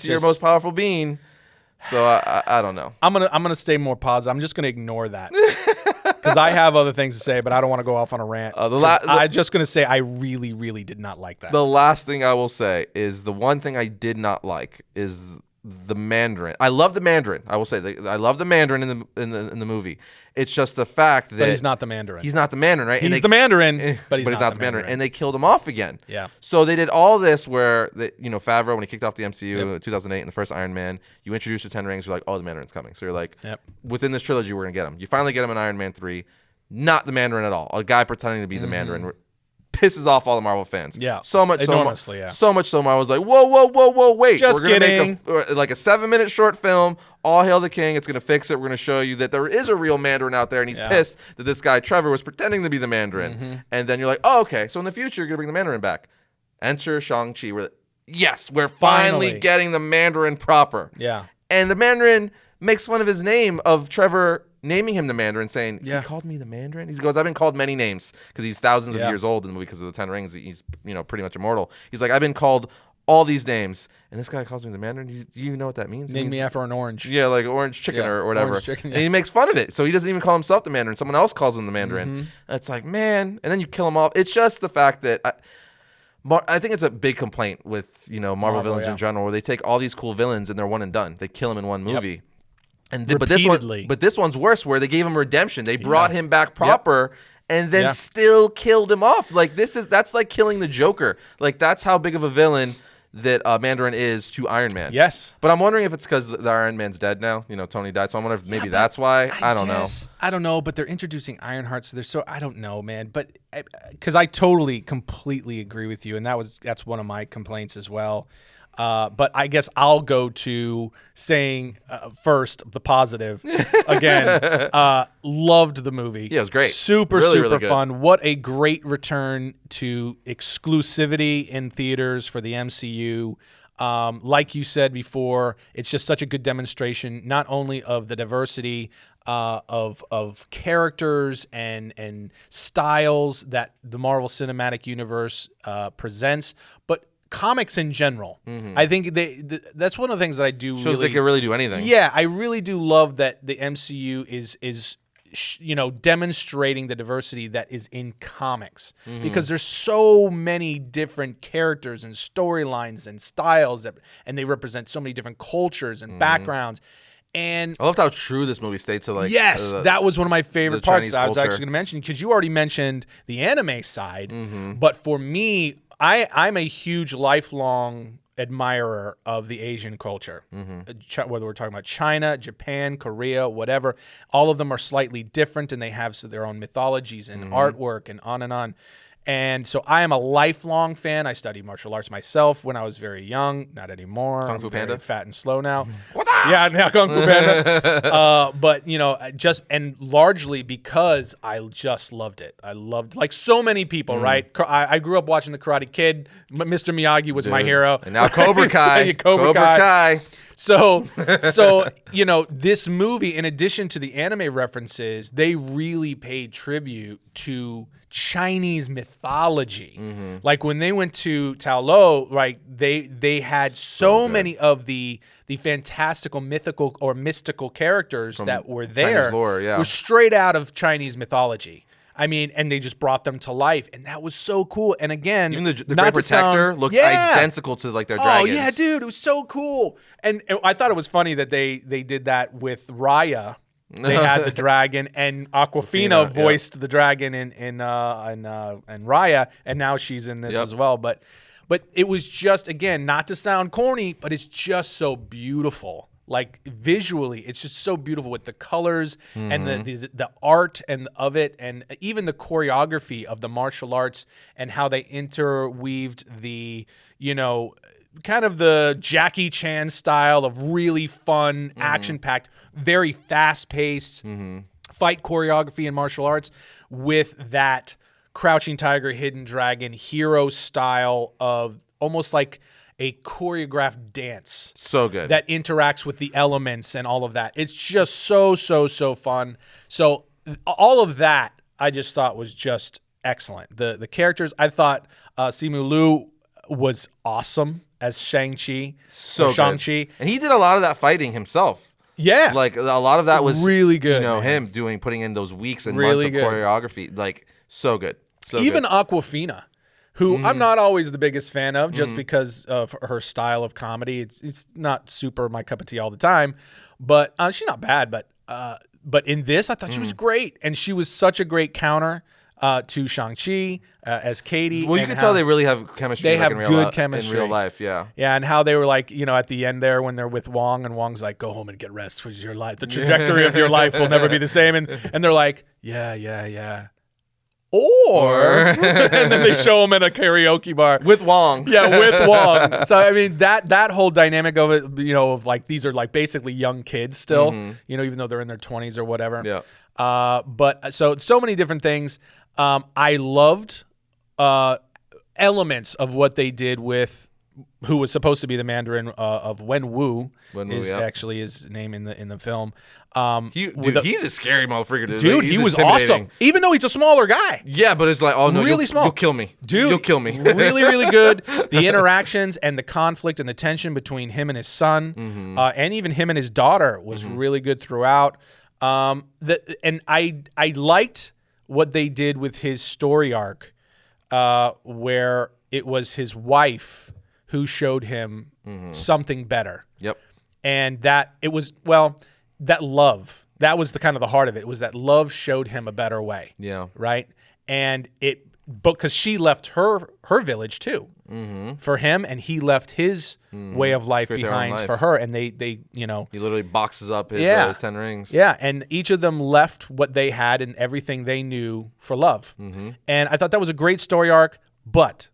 your most powerful being. So I don't know. I'm gonna stay more positive. I'm just gonna ignore that because I have other things to say, but I don't want to go off on a rant. I'm just gonna say I really, really did not like that. The last thing I will say is the one thing I did not like is the Mandarin. I love the Mandarin. I will say I love the Mandarin in the movie. It's just the fact that he's not the Mandarin. He's not the Mandarin, right? He's the Mandarin, but he's not the Mandarin. And they killed him off again. Yeah. So they did all this where Favreau, when he kicked off the MCU in 2008 in the first Iron Man, you introduce the 10 rings. You're like, oh, the Mandarin's coming. So you're like, within this trilogy, we're gonna get him. You finally get him in Iron Man 3. Not the Mandarin at all. A guy pretending to be the Mandarin. Pisses off all the Marvel fans. Yeah. So much enormously, so much so Marvel's like, whoa, wait. Just we're gonna kidding. make a 7-minute short film, All Hail the King. It's gonna fix it. We're gonna show you that there is a real Mandarin out there, and he's pissed that this guy Trevor was pretending to be the Mandarin. And then you're like, oh, okay. So in the future, you're gonna bring the Mandarin back. Enter Shang-Chi. We're finally getting the Mandarin proper. Yeah. And the Mandarin makes fun of his name of Trevor naming him the Mandarin, saying, he called me the Mandarin? He goes, I've been called many names, because he's thousands of years old in the movie because of the 10 rings. He's pretty much immortal. He's like, I've been called all these names, and this guy calls me the Mandarin. Do you even know what that means? Name me after an orange. Yeah, like orange chicken or whatever. Orange chicken, And he makes fun of it. So he doesn't even call himself the Mandarin. Someone else calls him the Mandarin. And it's like, man. And then you kill him off. It's just the fact that I think it's a big complaint with Marvel villains in general, where they take all these cool villains and they're one and done. They kill them in one movie. But this one's worse, where they gave him redemption. They brought him back proper, and then still killed him off. Like that's like killing the Joker. Like that's how big of a villain that Mandarin is to Iron Man. Yes. But I'm wondering if it's because the Iron Man's dead now. Tony died, so I'm wondering if maybe that's why. I don't know. I don't know, but they're introducing Ironheart, so I don't know, man. But because I totally, completely agree with you, and that's one of my complaints as well. But I guess I'll go to saying first the positive. Again, loved the movie. Yeah, it was great. Super, Really, super really good. fun. What a great return to exclusivity in theaters for the MCU. Like you said before, it's just such a good demonstration, not only of the diversity of characters and styles that the Marvel Cinematic Universe presents, but comics in general. I think that's one of the things that I do. Shows they can really do anything. Yeah, I really do love that the MCU is demonstrating the diversity that is in comics, because there's so many different characters and storylines and styles and they represent so many different cultures and backgrounds. And I loved how true this movie stayed to yes, that was one of my favorite parts Chinese that I was culture. actually going to mention, because you already mentioned the anime side, but for me, I'm a huge lifelong admirer of the Asian culture, whether we're talking about China, Japan, Korea, whatever. All of them are slightly different, and they have their own mythologies and artwork and on and on. And so I am a lifelong fan. I studied martial arts myself when I was very young. Not anymore. Kung Fu I'm very Panda? fat and slow now. Yeah, now Kung Fu Panda. But and largely because I just loved it. I loved, like so many people, right? I grew up watching The Karate Kid. Mr. Miyagi was my hero. And now Cobra Kai. Cobra Kai. Kai. So this movie, in addition to the anime references, they really paid tribute to Chinese mythology. Like when they went to Ta Lo, right, they had so many of the fantastical, mythical, or mystical characters that were there. Chinese lore, yeah. Were straight out of Chinese mythology. I mean, and they just brought them to life, and that was so cool. And again, Even the not Great to sound- Protector looked Yeah. identical to like their dragons. Oh yeah, dude, it was so cool. And I thot it was funny that they did that with Raya. They had the dragon, and Aquafina voiced the dragon in Raya, and now she's in this as well. But it was just, again, not to sound corny, but it's just so beautiful. Like visually, it's just so beautiful with the colors and the art and of it, and even the choreography of the martial arts and how they interweaved the kind of the Jackie Chan style of really fun, action-packed, very fast-paced fight choreography in martial arts with that Crouching Tiger, Hidden Dragon hero style of almost like a choreographed dance. So good. That interacts with the elements and all of that. It's just so fun. So all of that I just thought was just excellent. The characters, I thought Simu Liu was awesome as Shang-Chi. So good. Shang-Chi. And he did a lot of that fighting himself. Yeah. Like a lot of that was really good. Him putting in those weeks and Really months of choreography. Like so good. So even good. Aquafina, who I'm not always the biggest fan of, just because of her style of comedy. It's not super my cup of tea all the time, but she's not bad. But in this, I thought she was great, and she was such a great counter to Shang-Chi as Katie. Well, you can tell they really have chemistry. They like, have in good chemistry in real life. Yeah. Yeah, and how they were like, at the end there when they're with Wong, and Wong's like, "Go home and get rest, because your life, the trajectory of your life will never be the same." And they're like, "Yeah." Or and then they show him at a karaoke bar With Wong. Yeah, with Wong. So I mean that whole dynamic of it, of like these are like basically young kids still, even though they're in their 20s or whatever. Yeah. But so many different things. I loved elements of what they did with who was supposed to be the Mandarin of Wenwu. Is actually his name in the film. He's a scary motherfucker, dude. He was awesome, even though he's a smaller guy. Yeah, but it's like, oh no, really small. You'll kill me, Dude. You'll kill me. Really good. The interactions and the conflict and the tension between him and his son, and even him and his daughter was really good throughout. And I liked what they did with his story arc, where it was his wife who showed him something better. Yep. And that it was, that love, that was the kind of the heart of it. It was that love showed him a better way. Yeah. Right. And because she left her village too, for him, and he left his way of life behind for her. And they he literally boxes up his 10 rings. Yeah. And each of them left what they had and everything they knew for love. And I thought that was a great story arc, but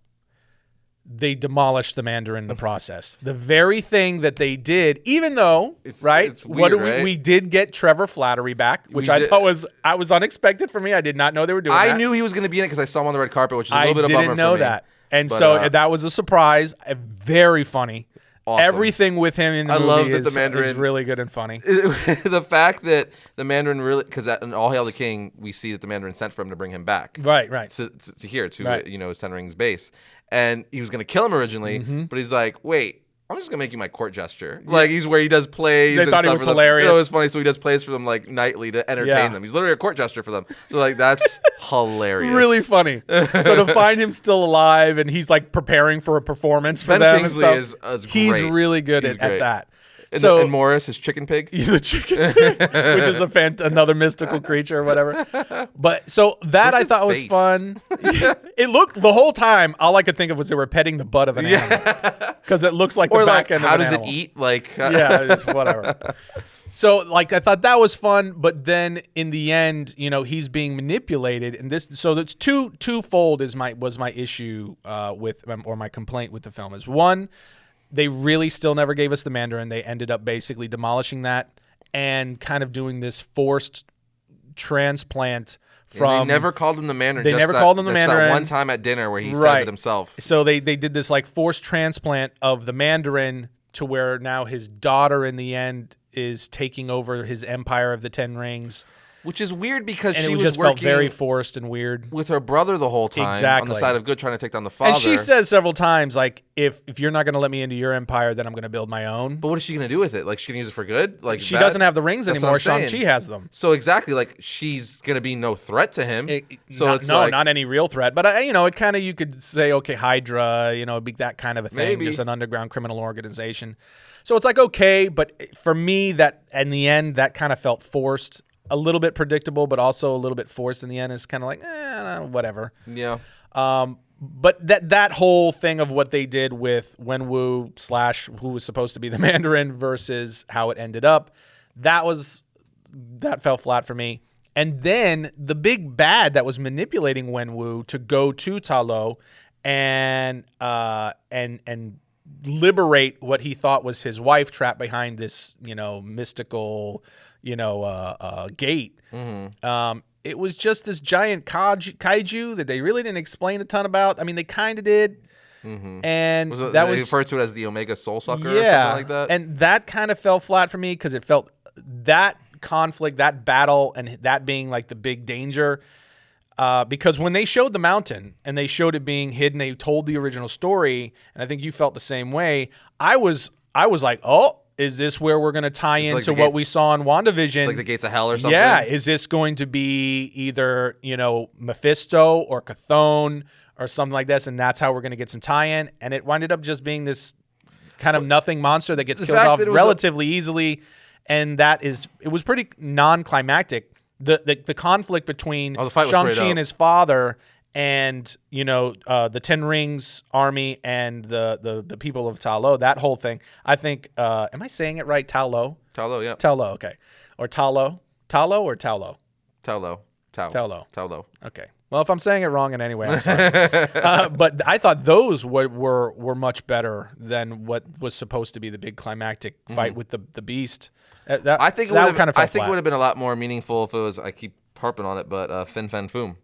they demolished the Mandarin in the process. The very thing that they did, even though, it's weird, right? We did get Trevor Flattery back, which I thought was unexpected for me. I did not know they were doing that. I knew he was going to be in it because I saw him on the red carpet, which is a little bit of a bummer for me. I didn't know that. And so that was a surprise. Very funny. Awesome. Everything with him in the movie love that the Mandarin is really good and funny. The fact that the Mandarin really, because in All Hail the King, we see that the Mandarin sent for him to bring him back. Right. To here, his Ten Rings base. And he was going to kill him originally, but he's like, wait, I'm just going to make you my court gesture. Yeah. Like, he's where he does plays. They thought he was hilarious. It was funny, so he does plays for them, like, nightly to entertain them. He's literally a court gesture for them. So, like, that's hilarious. Really funny. So to find him still alive and he's, like, preparing for a performance for Ben them Kingsley and stuff. is great. He's really good at that. And Morris, his chicken pig. The chicken pig, which is another mystical creature or whatever. But so that I thought was fun. It looked, the whole time, all I could think of was they were petting the butt of an animal. Because it looks like the back end of an animal. How does it eat? Like, yeah, whatever. So, like, I thought that was fun, but then in the end, he's being manipulated, and so that's twofold was my issue with, or my complaint with the film is, one, they really still never gave us the Mandarin. They ended up basically demolishing that and kind of doing this forced transplant from. They never called him the Mandarin. They never called him the Mandarin. That one time at dinner where he says it himself. So they did this like forced transplant of the Mandarin to where now his daughter in the end is taking over his empire of the Ten Rings. Which is weird because and she was working felt very forced and weird with her brother the whole time on the side of good, trying to take down the father. And she says several times, like, if you're not going to let me into your empire, then I'm going to build my own. But what is she going to do with it? Like, she going to use it for good? Like, she doesn't have the rings anymore. Shang-Chi has them. So exactly, like, she's going to be no threat to him. Not any real threat. But it kind of, you could say, okay, Hydra, it'd be that kind of a thing, maybe. Just an underground criminal organization. So it's like, okay, but for me, that in the end, that kind of felt forced. A little bit predictable, but also a little bit forced in the end. It's kind of like, whatever. Yeah. But that whole thing of what they did with Wenwu / who was supposed to be the Mandarin versus how it ended up, that fell flat for me. And then the big bad that was manipulating Wenwu to go to Ta Lo and liberate what he thought was his wife trapped behind this, mystical, gate. Mm-hmm. It was just this giant kaiju that they really didn't explain a ton about. I mean, they kind of did. Mm-hmm. And they referred to it as the Omega Soul Sucker or something like that. And that kind of fell flat for me because it felt that conflict, that battle, and that being like the big danger. Because when they showed the mountain and they showed it being hidden, they told the original story, and I think you felt the same way. I was like, oh, is this where we're going to tie into what we saw in WandaVision? Like the Gates of Hell or something? Yeah. Is this going to be either, Mephisto or Chthon or something like this, and that's how we're going to get some tie-in? And it winded up just being this kind of nothing monster that gets killed off relatively easily, and it was pretty non-climactic. The conflict between Shang-Chi and his father and the Ten Rings army and the people of Ta Lo, that whole thing. I think am I saying it right? Ta Lo? Ta Lo, yeah. Ta Lo, okay. Or Ta Lo? Ta Lo or Ta Lo? Ta Lo. Ta Lo. Okay. Well, if I'm saying it wrong in any way, I'm sorry. But I thought those were much better than what was supposed to be the big climactic fight with the Beast. I think it would have been a lot more meaningful if it was. I keep harping on it, but Fin Fang Foom.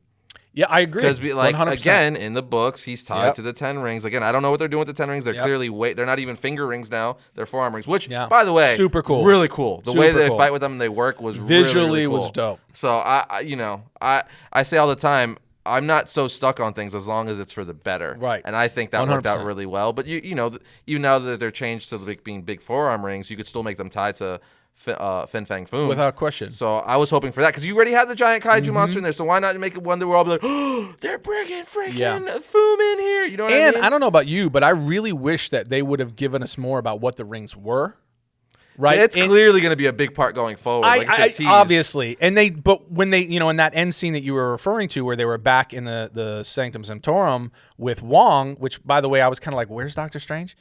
Yeah, I agree. Because again, in the books, he's tied to the Ten Rings. Again, I don't know what they're doing with the Ten Rings. They're clearly they're not even finger rings now. They're forearm rings, which, by the way, super cool, really cool. The way they fight with them and they work was visually really cool. was dope. So I say all the time, I'm not so stuck on things as long as it's for the better. Right. And I think that 100%. worked out really well. But now that they're changed to being big forearm rings, you could still make them tied to Fin Fang Foom. Without question. So I was hoping for that because you already have the giant kaiju monster in there. So why not make it one that we're all like, oh, they're bringing freaking Foom in here. You know what I mean? And I don't know about you, but I really wish that they would have given us more about what the rings were. Right, it's clearly going to be a big part going forward. Obviously, but when they, in that end scene that you were referring to, where they were back in the Sanctum Sanctorum with Wong, which, by the way, I was kind of like, "Where's Doctor Strange?"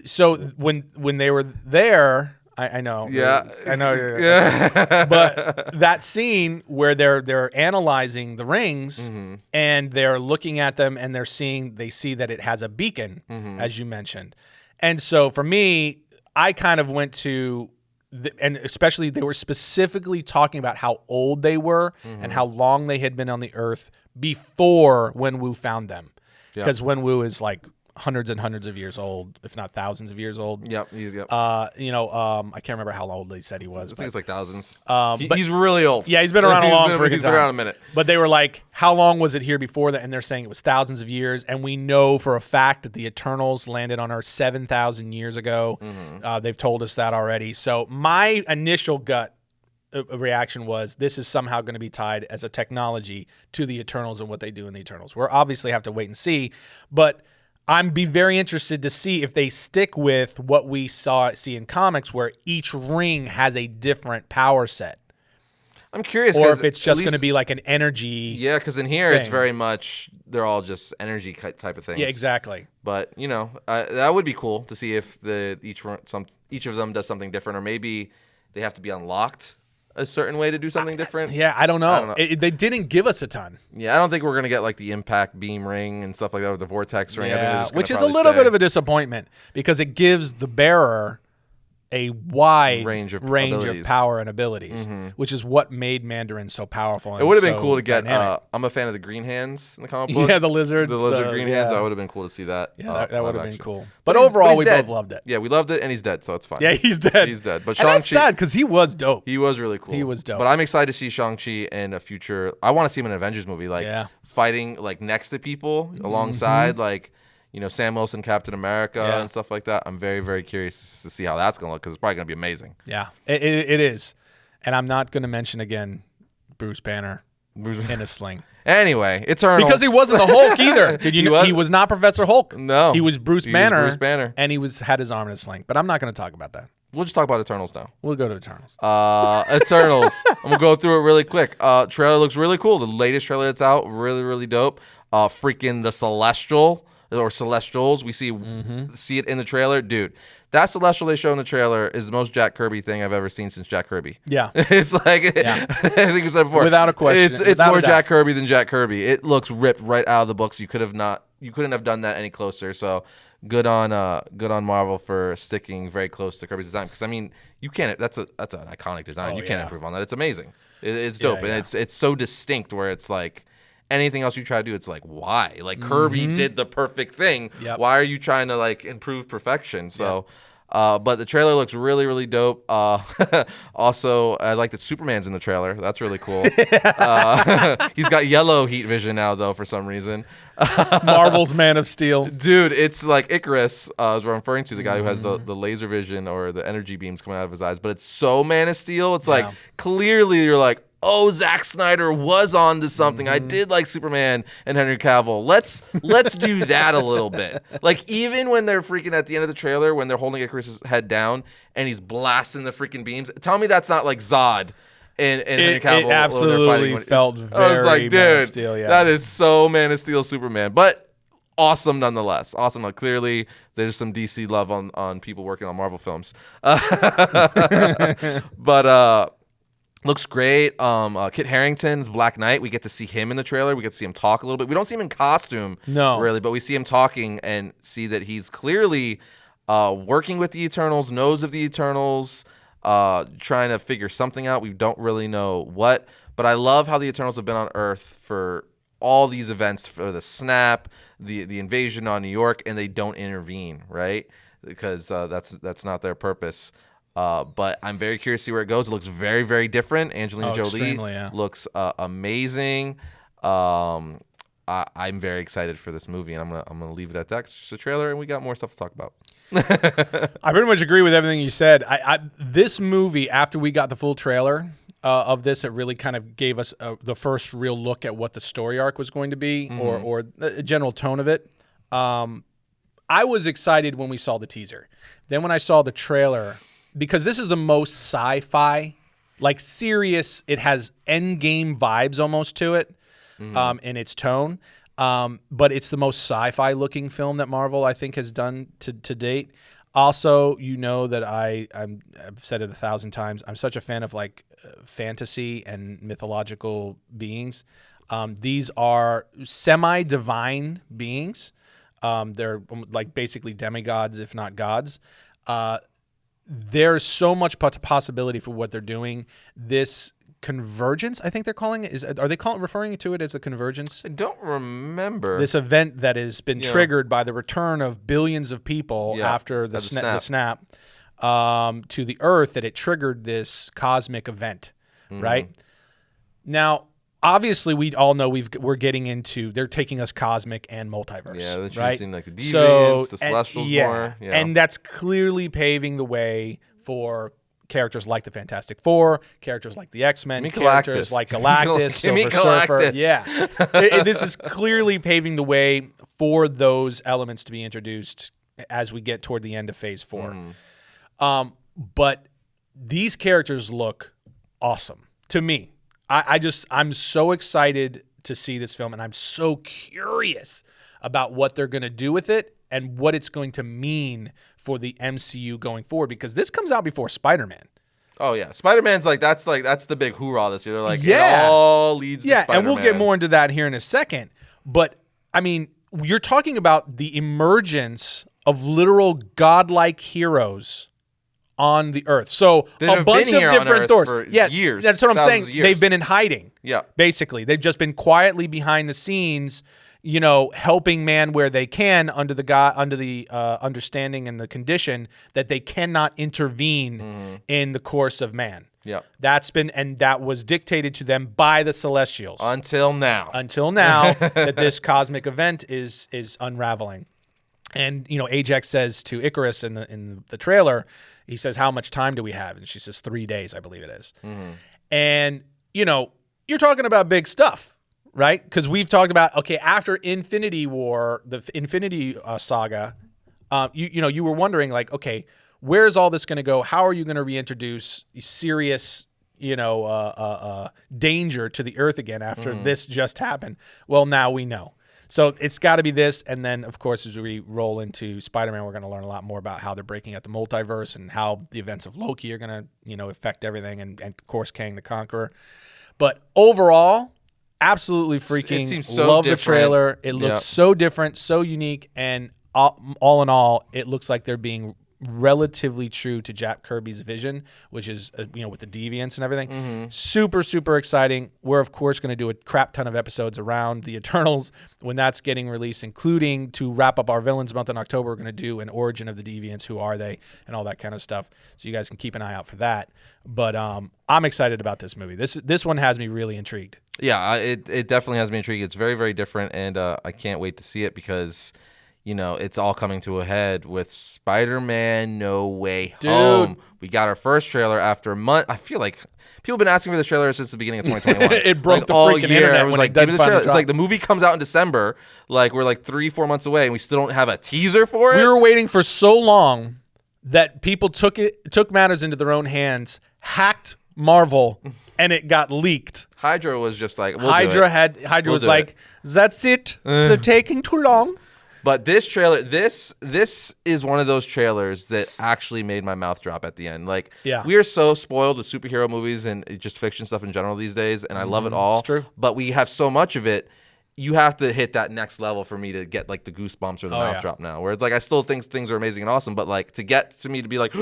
So when they were there, I know. Yeah. I know. Yeah. But that scene where they're analyzing the rings and they're looking at them and they see that it has a beacon, as you mentioned. And so for me, I kind of went to, and especially they were specifically talking about how old they were and how long they had been on the Earth before Wenwu found them. Because Wenwu is like hundreds and hundreds of years old, if not thousands of years old. Yep. Yep. I can't remember how old they said he was. I think it's like thousands. But he's really old. Yeah, he's been around a long freaking time. He's been around a minute. But they were like, how long was it here before that? And they're saying it was thousands of years. And we know for a fact that the Eternals landed on Earth 7,000 years ago. They've told us that already. So my initial gut reaction was this is somehow going to be tied as a technology to the Eternals and what they do in the Eternals. We'll obviously have to wait and see. But I'm be very interested to see if they stick with what we see in comics where each ring has a different power set. I'm curious. Or if it's just going to be like an energy Yeah, because in here it's very much, they're all just energy type of things. Yeah, exactly. But, that would be cool to see if each of them does something different, or maybe they have to be unlocked a certain way to do something different. Yeah, I don't know. They didn't give us a ton. Yeah, I don't think we're going to get like the impact beam ring and stuff like that with the vortex ring. Yeah, which is a little bit of a disappointment because it gives the bearer a wide range of power and abilities, which is what made Mandarin so powerful. And it would have been cool to get. dynamic. I'm a fan of the green hands in the comic book. Yeah, the lizard green hands. That would have been cool to see that. Yeah, that would have been cool. But overall, we both loved it. Yeah, we loved it, and he's dead, so it's fine. Yeah, he's dead. He's dead. But and that's sad because he was dope. He was really cool. He was dope. But I'm excited to see Shang-Chi in a future. I want to see him in an Avengers movie, fighting like next to people alongside like. Sam Wilson, Captain America, and stuff like that. I'm very, very curious to see how that's going to look because it's probably going to be amazing. Yeah, it is. And I'm not going to mention again Bruce Banner in a sling. Anyway, Eternals. Because he wasn't the Hulk either. Did you know? He was not Professor Hulk. No. He was Bruce Banner. Bruce Banner. And he had his arm in a sling. But I'm not going to talk about that. We'll just talk about Eternals now. We'll go to Eternals. Eternals. I'm going to go through it really quick. Trailer looks really cool. The latest trailer that's out, really, really dope. Freaking the Celestial. Or Celestials, we see it in the trailer. Dude, that Celestial they show in the trailer is the most Jack Kirby thing I've ever seen since Jack Kirby. Yeah. It's like, I think you said before. Without a question. It's more Jack Kirby than Jack Kirby. It looks ripped right out of the books. You couldn't have done that any closer. So good on Marvel for sticking very close to Kirby's design. Because, I mean, you can't, that's an iconic design. You can't improve on that. It's amazing. It's dope. And it's so distinct where it's like, anything else you try to do, it's like, why? Like, Kirby did the perfect thing. Yep. Why are you trying to, like, improve perfection? So, but the trailer looks really, really dope. Also, I like that Superman's in the trailer. That's really cool. He's got yellow heat vision now, though, for some reason. Marvel's Man of Steel. Dude, it's like Icarus, is what I'm referring to, the guy who has the laser vision or the energy beams coming out of his eyes. But it's so Man of Steel. It's like, clearly you're like, oh, Zack Snyder was on to something. I did like Superman and Henry Cavill. Let's do that a little bit. Like, even when they're freaking at the end of the trailer, when they're holding Icarus' head down and he's blasting the freaking beams, tell me that's not like Zod and Henry Cavill. It absolutely felt very I was like, dude, Man of Steel, that is so Man of Steel Superman. But awesome nonetheless. Awesome. Like, clearly, there's some DC love on people working on Marvel films. But looks great. Kit Harington's Black Knight. We get to see him in the trailer. We get to see him talk a little bit. We don't see him in costume, really, but we see him talking and see that he's clearly working with the Eternals, knows of the Eternals, trying to figure something out. We don't really know what, but I love how the Eternals have been on Earth for all these events, for the snap, the invasion on New York, and they don't intervene, right? Because that's not their purpose. But I'm very curious to see where it goes. It looks very, very different. Angelina Jolie looks amazing. I'm very excited for this movie, and I'm gonna leave it at that. It's just a trailer, and we got more stuff to talk about. I pretty much agree with everything you said. This movie, after we got the full trailer of this, it really kind of gave us the first real look at what the story arc was going to be, or the general tone of it. I was excited when we saw the teaser. Then when I saw the trailer, because this is the most sci-fi, like serious, it has Endgame vibes almost to it in its tone. But it's the most sci-fi looking film that Marvel, I think, has done to date. Also, you know that I've said it 1,000 times. I'm such a fan of like fantasy and mythological beings. These are semi-divine beings. They're like basically demigods, if not gods. There's so much possibility for what they're doing. This convergence, I think they're calling it. Are they referring to it as a convergence? I don't remember. This event that has been triggered by the return of billions of people after the snap to the Earth, that it triggered this cosmic event, right? Now, obviously, we all know we're getting into, they're taking us cosmic and multiverse. Yeah, they're right? choosing like the deviants, the celestials more. Yeah. And that's clearly paving the way for characters like the Fantastic Four, characters like the X-Men, characters like Galactus, Silver Surfer. Yeah. This is clearly paving the way for those elements to be introduced as we get toward the end of Phase 4. But these characters look awesome to me. I'm so excited to see this film, and I'm so curious about what they're going to do with it and what it's going to mean for the MCU going forward, because this comes out before Spider-Man. Oh yeah, Spider-Man's that's the big hoorah this year. They're like, it all leads to Spider-Man. And we'll get more into that here in a second. But I mean, you're talking about the emergence of literal godlike heroes on the Earth. So a bunch of different Thors. Years. That's what I'm saying. They've been in hiding. Yeah. Basically, they've just been quietly behind the scenes, helping man where they can under the understanding and the condition that they cannot intervene in the course of man. Yeah. That was dictated to them by the Celestials. Until now. That this cosmic event is unraveling. And Ajax says to Icarus in the trailer, he says, "How much time do we have?" And she says 3 days, I believe it is. And you're talking about big stuff, right? Because we've talked about, okay, after Infinity War, the Infinity Saga, you were wondering like, okay, where's all this going to go? How are you going to reintroduce serious danger to the Earth again after this just happened? Well, now we know. So it's got to be this. And then, of course, as we roll into Spider-Man, we're going to learn a lot more about how they're breaking out the multiverse and how the events of Loki are going to, affect everything. And of course, Kang the Conqueror. But overall, absolutely freaking love the trailer. It looks so different, so unique. And all in all, it looks like they're being relatively true to Jack Kirby's vision, which is with the deviants and everything. Super, super exciting. We're of course going to do a crap ton of episodes around the Eternals when that's getting released, including to wrap up our villains month in October. We're going to do an origin of the deviants, who are they, and all that kind of stuff. So you guys can keep an eye out for that. But I'm excited about this movie. This one has me really intrigued. Yeah, it definitely has me intrigued. It's very, very different, and I can't wait to see it because it's all coming to a head with Spider-Man No Way Home. We got our first trailer after a month. I feel like people have been asking for this trailer since the beginning of 2021. It broke the freaking internet. I was like, give me the trailer. It's like the movie comes out in December. Like we're like 3-4 months away, and we still don't have a teaser for it. We were waiting for so long that people took matters into their own hands, hacked Marvel, and it got leaked. Hydra was just like, Hydra was like, that's it. They're taking too long. But this trailer, this is one of those trailers that actually made my mouth drop at the end. Like, we are so spoiled with superhero movies and just fiction stuff in general these days, and I love it all. It's true. But we have so much of it, you have to hit that next level for me to get like the goosebumps or the mouth drop now. Where it's like I still think things are amazing and awesome, but like to get to me to be like,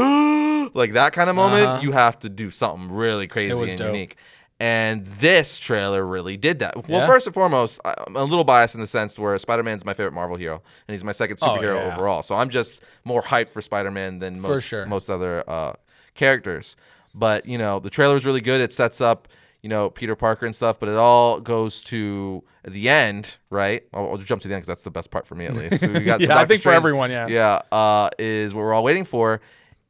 like that kind of moment, you have to do something really crazy and unique. And this trailer really did that. Well, first and foremost, I'm a little biased in the sense where Spider-Man's my favorite Marvel hero, and he's my second superhero overall. So I'm just more hyped for Spider-Man than most other characters. But, the trailer is really good. It sets up, Peter Parker and stuff, but it all goes to the end, right? I'll jump to the end because that's the best part for me, at least. So we got I think for everyone, is what we're all waiting for.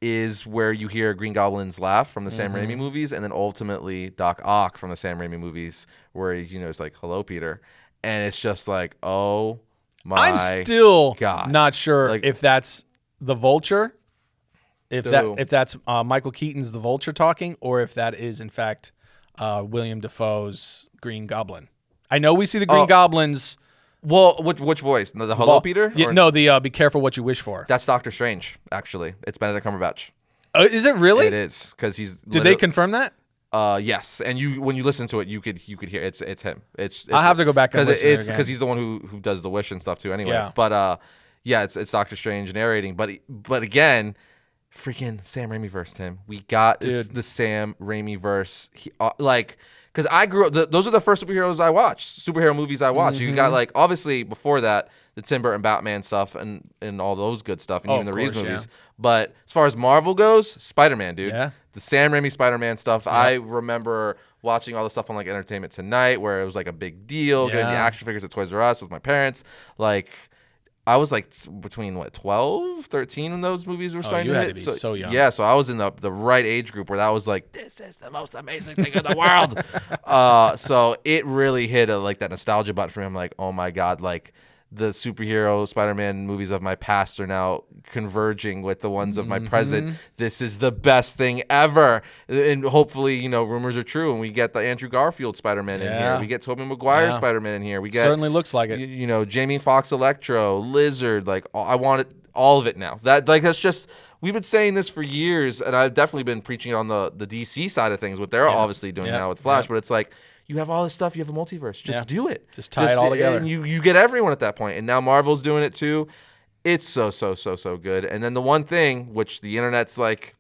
Is where you hear Green Goblin's laugh from the Sam Raimi movies, and then ultimately Doc Ock from the Sam Raimi movies, where it's like, "Hello, Peter," and it's just like, "Oh my!" I'm still God. Not sure if that's the Vulture, if that's Michael Keaton's the Vulture talking, or if that is in fact William Dafoe's Green Goblin. I know we see the Green Goblin's Well, which voice? The Hello Peter? Yeah, no, the Be Careful What You Wish For. That's Doctor Strange. Actually, it's Benedict Cumberbatch. Is it really? It is because he's. Did they confirm that? Yes, and when you listen to it, you could hear it's him. It's I'll have to go back and listen again. Because he's the one who does the wish and stuff too. Anyway, Yeah. But yeah, it's Doctor Strange narrating. But again, freaking Sam Raimi verse, Tim. We got the Sam Raimi verse. Because I grew up. Those are the first superhero movies I watched. You got like obviously before that the Tim Burton Batman stuff and all those good stuff and even the Reeves movies. But as far as Marvel goes, Spider-Man, dude. Yeah. The Sam Raimi Spider-Man stuff. Yeah. I remember watching all the stuff on like Entertainment Tonight where it was like a big deal. Getting the action figures at Toys R Us with my parents. Like I was like between 12, 13 when those movies were starting to hit. So young. Yeah, so I was in the right age group where that was like, this is the most amazing thing in the world. So it really hit like that nostalgia button for me. I'm like, oh my God, like the superhero Spider-Man movies of my past are now converging with the ones of my present. This is the best thing ever. And hopefully, rumors are true and we get the Andrew Garfield Spider-Man in here. We get Tobey Maguire Spider-Man in here. We get certainly looks like it. Jamie Foxx Electro, Lizard, like I want it, all of it now. That's just we've been saying this for years and I've definitely been preaching it on the DC side of things, what they're obviously doing now with Flash, but it's like you have all this stuff. You have a multiverse. Just do it. Just tie it all together. And you get everyone at that point. And now Marvel's doing it too. It's so good. And then the one thing which the internet's like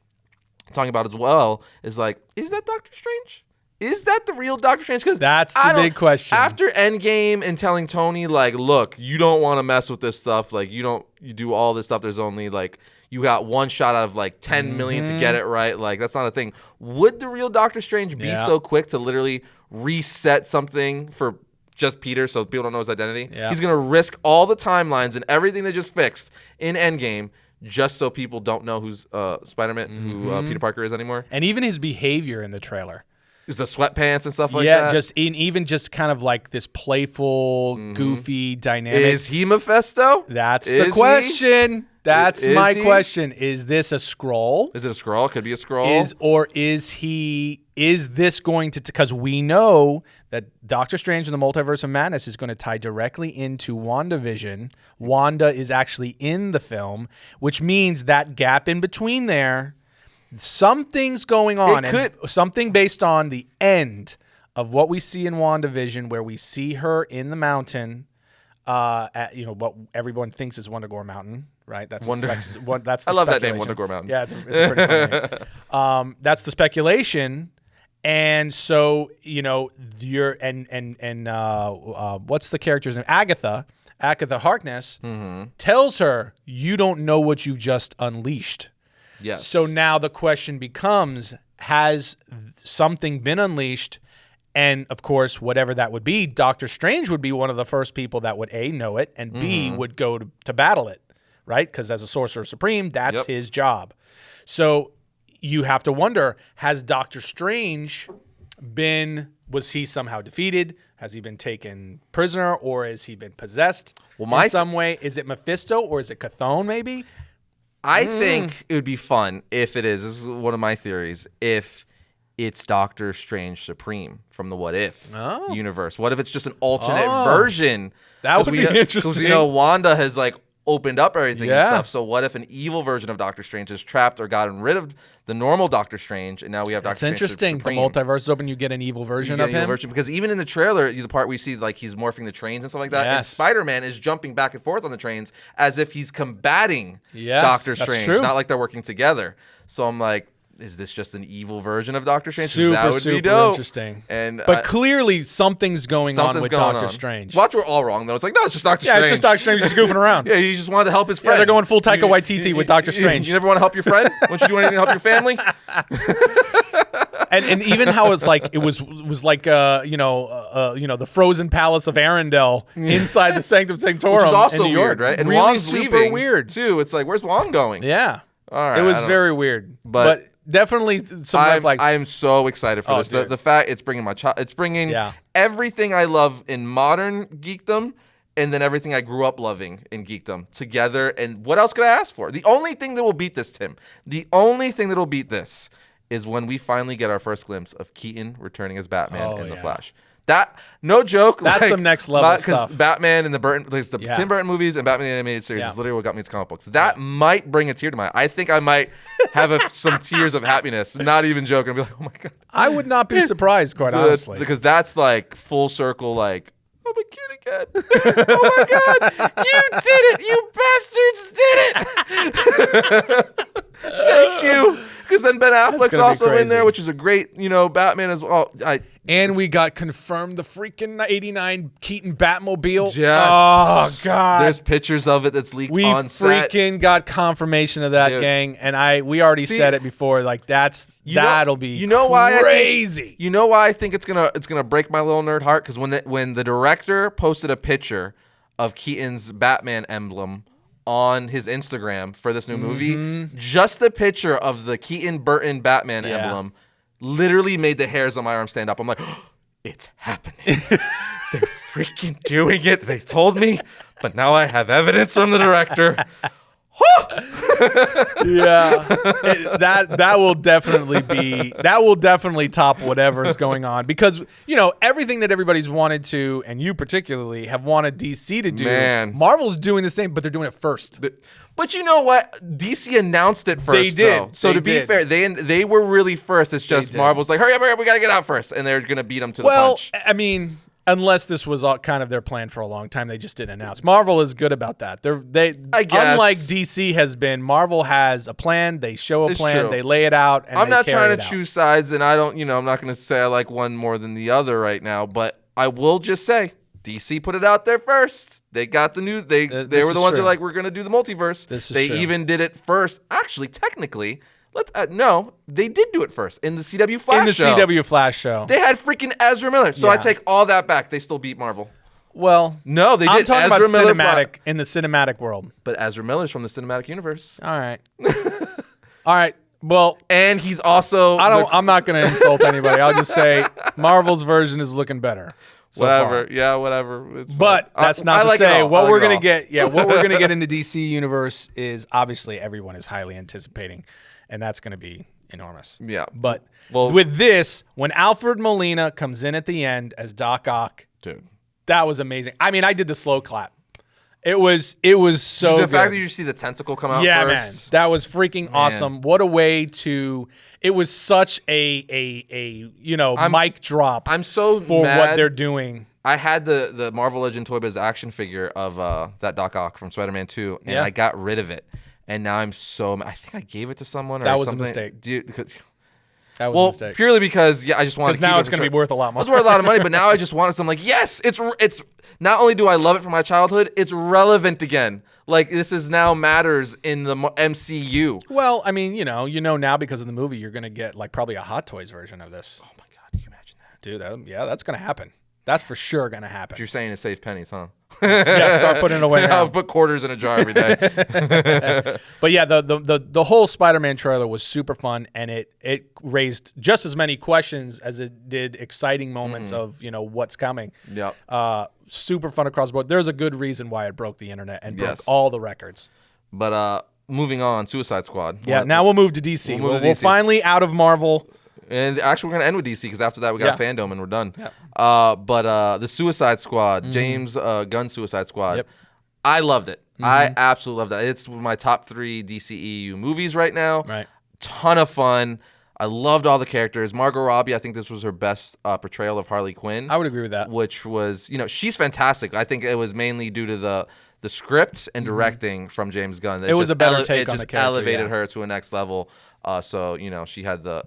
talking about as well is like, is that Doctor Strange? Is that the real Doctor Strange? Because that's the big question. After Endgame and telling Tony like, look, you don't want to mess with this stuff. Like you do all this stuff. There's only like you got one shot out of like 10 million to get it right. Like that's not a thing. Would the real Doctor Strange be so quick to literally reset something for just Peter so people don't know his identity? He's going to risk all the timelines and everything they just fixed in Endgame just so people don't know who's Spider-Man, who Peter Parker is anymore. And even his behavior in the trailer. Is the sweatpants and stuff like that? Yeah, even just kind of like this playful, goofy dynamic. Is he Mephisto? That's the question. That's my question. Is this a scroll? Is it a scroll? Could be a scroll. Is this going to, because we know that Doctor Strange and the Multiverse of Madness is going to tie directly into WandaVision. Wanda is actually in the film, which means that gap in between there, something's going on. Something based on the end of what we see in WandaVision, where we see her in the mountain, at what everyone thinks is Wundagore Mountain. Right, that's Wonder. That's the I love that speculation. name, Wundagore Mountain. Yeah, it's a pretty funny name. That's the speculation, and so you're what's the character's name? Agatha Harkness tells her you don't know what you've just unleashed. Yes. So now the question becomes: has something been unleashed? And of course, whatever that would be, Doctor Strange would be one of the first people that would A, know it, and B, would go to battle it. Right? Because as a Sorcerer Supreme, that's his job. So you have to wonder, has Doctor Strange was he somehow defeated? Has he been taken prisoner, or has he been possessed in some way? Is it Mephisto, or is it Chthon maybe? I think it would be fun if it is. This is one of my theories. If it's Doctor Strange Supreme from the What If universe. What if it's just an alternate version? That would be interesting. Because Wanda has like opened up everything and stuff. So what if an evil version of Doctor Strange is trapped or gotten rid of the normal Doctor Strange, and now we have Doctor Strange interesting. Supreme. The multiverse is open. You get an evil version of him. Because even in the trailer, the part we see like he's morphing the trains and stuff like that, and Spider-Man is jumping back and forth on the trains as if he's combating Doctor Strange. Not like they're working together. So I'm like, is this just an evil version of Doctor Strange? That would be dope. Interesting. But clearly something's going on with Doctor Strange. Watch, we're all wrong though. It's like, no, it's just Doctor Strange. Yeah, it's just Doctor Strange just goofing around. Yeah, he just wanted to help his friend. Yeah, they're going full Taika Waititi with Doctor Strange. You never want to help your friend? Don't you do anything to help your family? And even how it's like it was like the frozen palace of Arendelle inside the Sanctum Sanctorum, which is also in New York, weird, right? And really Wong's super leaving weird too. It's like, where's Wong going? Yeah, all right. It was very weird, but definitely some I am so excited for this. The fact it's bringing it's bringing everything I love in modern geekdom, and then everything I grew up loving in geekdom together. And what else could I ask for? The only thing that will beat this, Tim, the only thing that will beat this is when we finally get our first glimpse of Keaton returning as Batman in The Flash. That no joke. That's some next level stuff. Because Batman and the Yeah. Tim Burton movies and Batman the animated series Yeah. is literally what got me into comic books. That might bring a tear to my eye. I think I might have some tears of happiness. Not even joking. I'd be like, oh my god. I would not be surprised, quite honestly. Because that's like full circle. Like, I'm a kid again. Oh my god, you did it! You bastards did it! Thank you. Because then Ben Affleck's gonna be also in crazy. there, which is a great, Batman as well. And we got confirmed the freaking 89 Keaton Batmobile. Yes. Oh, God. There's pictures of it that's leaked We on set. freaking got confirmation of that, Dude. gang. And we already said it before. Like, that'll be why crazy. You know why I think it's gonna break my little nerd heart? Because when the director posted a picture of Keaton's Batman emblem on his Instagram for this new movie, just the picture of the Keaton Burton Batman emblem literally made the hairs on my arm stand up. I'm like, oh, it's happening. They're freaking doing it. They told me, but now I have evidence from the director. That will definitely top whatever is going on, because everything that everybody's wanted to, and you particularly have wanted DC to do. Man. Marvel's doing the same, but they're doing it first. But you know what? DC announced it first. They did. Though. So They to be did. fair, they were really first. It's just did. Marvel's like, hurry up, we gotta get out first, and they're gonna beat them to the punch. I mean, unless this was all kind of their plan for a long time, they just didn't announce. Marvel is good about that. I guess. Unlike DC has been, Marvel has a plan. They show a It's plan. true. They lay it out. And I'm not trying to choose. choose sides, and I don't, I'm not gonna say I like one more than the other right now. But I will just say, DC put it out there first. They got the news. They were the ones who were like, we're gonna do the multiverse. They even did it first. Actually, technically. No, they did do it first in the CW Flash show. CW Flash show. They had freaking Ezra Miller. So I Yeah. take all that back. They still beat Marvel. Well, No, they did. I'm talking Ezra about Miller cinematic in the cinematic world. But Ezra Miller's from the cinematic universe. All right. All right. Well, And he's also I'm not going to insult anybody. I'll just say Marvel's version is looking better. So whatever. far. Yeah, whatever. It's But fine. that's not I to like it say all. I what like we're it gonna all. get. Yeah, what we're gonna get in the DC universe is obviously everyone is highly anticipating, and that's gonna be enormous. Yeah. But Well- with this, when Alfred Molina comes in at the end as Doc Ock, Dude. that was amazing. I mean, I did the slow clap. It was so The good. fact that you see the tentacle come out Yeah, first. man, that was freaking awesome. What a way to! It was such a mic drop. I'm so for mad. what they're doing. I had the Marvel Legend Toy Biz action figure of that Doc Ock from Spider-Man 2, and Yeah. I got rid of it. And now I'm so mad. I think I gave it to someone or That was a something. mistake. Dude, because, That was a well, mistake. purely because I just wanted to Because now keep it's it going to for be worth a lot more. It's worth a lot of money, but now I just want it. So I'm like, yes, it's not only do I love it from my childhood, it's relevant again. Like, this is now matters in the MCU. Well, I mean, now because of the movie, you're going to get like probably a Hot Toys version of this. Oh my God, can you imagine that? Dude, yeah, that's going to happen. That's for sure going to happen. You're saying to save pennies, huh? Yeah, start putting it away now. I'll put quarters in a jar every day. But yeah, the whole Spider-Man trailer was super fun, and it raised just as many questions as it did exciting moments of what's coming. Yep. Super fun across the board. There's a good reason why it broke the internet and broke Yes. all the records. But moving on, Suicide Squad. Yeah, now we'll move to DC. We'll move to We're DC. finally out of Marvel. And actually, we're going to end with DC because after that, we got Yeah. Fandome and we're done. Yeah. But the Suicide Squad, James Gunn's Suicide Squad, Yep. I loved it. I absolutely loved it. It's my top 3 DCEU movies right now. Right. Ton of fun. I loved all the characters. Margot Robbie, I think this was her best portrayal of Harley Quinn. I would agree with that. Which was, she's fantastic. I think it was mainly due to the script and directing from James Gunn. It was just a better take it on just the character, elevated yeah. her to a next level. So she had the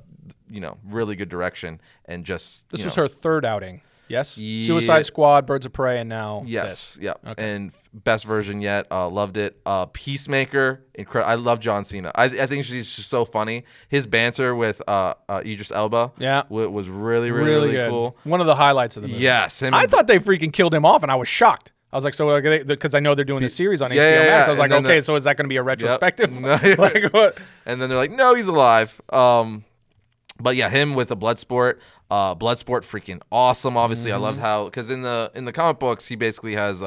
really good direction and just This was her third outing. Yes? Yeah. Suicide Squad, Birds of Prey, and now Yes, this. yep. Okay. And best version yet. Loved it. Peacemaker, incredible. I love John Cena. I think she's just so funny. His banter with Idris Elba, Yeah. was really, really, really good. cool. One of the highlights of the movie. Yes, him I and- thought they freaking killed him off, and I was shocked. I was like, so because I know they're doing the series on HBO yeah, Max. I was and like, then okay, so is that going to be a retrospective? Yep. Like what? And then they're like, no, he's alive. But yeah, him with the Bloodsport. Bloodsport freaking awesome. Obviously, I loved how because in the comic books he basically has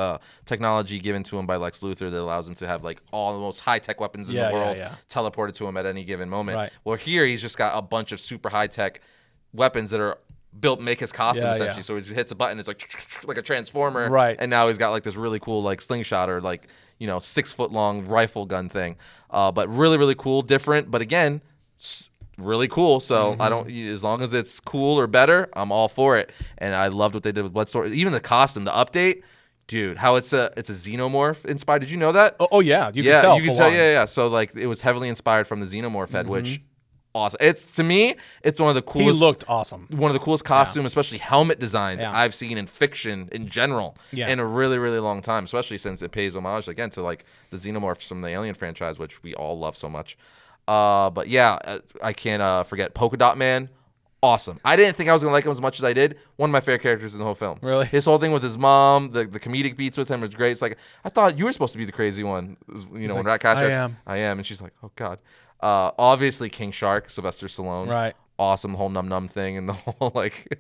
technology given to him by Lex Luthor that allows him to have like all the most high tech weapons in Yeah, the yeah, world yeah. teleported to him at any given moment. Right. Well, here he's just got a bunch of super high tech weapons that are make his costume Yeah, essentially. yeah. So he just hits a button, it's like a transformer, Right. And now he's got like this really cool like slingshot or like 6 foot long rifle gun thing. But really really cool, different. But again, really cool. So I don't, as long as it's cool or better, I'm all for it. And I loved what they did with Bloodstorm. Even the costume, the update. Dude, how it's a xenomorph inspired. Did you know that? Oh yeah, you can tell. You can tell. Yeah. So like it was heavily inspired from the xenomorph head, which awesome. To me, it's one of the coolest. He looked awesome. One of the coolest costume, especially helmet designs Yeah. I've seen in fiction in general in a really really long time. Especially since it pays homage again to like the xenomorphs from the Alien franchise, which we all love so much. But yeah, I can't forget Polka Dot Man. Awesome. I didn't think I was going to like him as much as I did. One of my favorite characters in the whole film. Really? His whole thing with his mom, the comedic beats with him was great. It's like, I thought you were supposed to be the crazy one. When like, Ratcatcher. I am. And she's like, oh, God. Obviously, King Shark, Sylvester Stallone. Right. Awesome, the whole num-num thing and the whole, like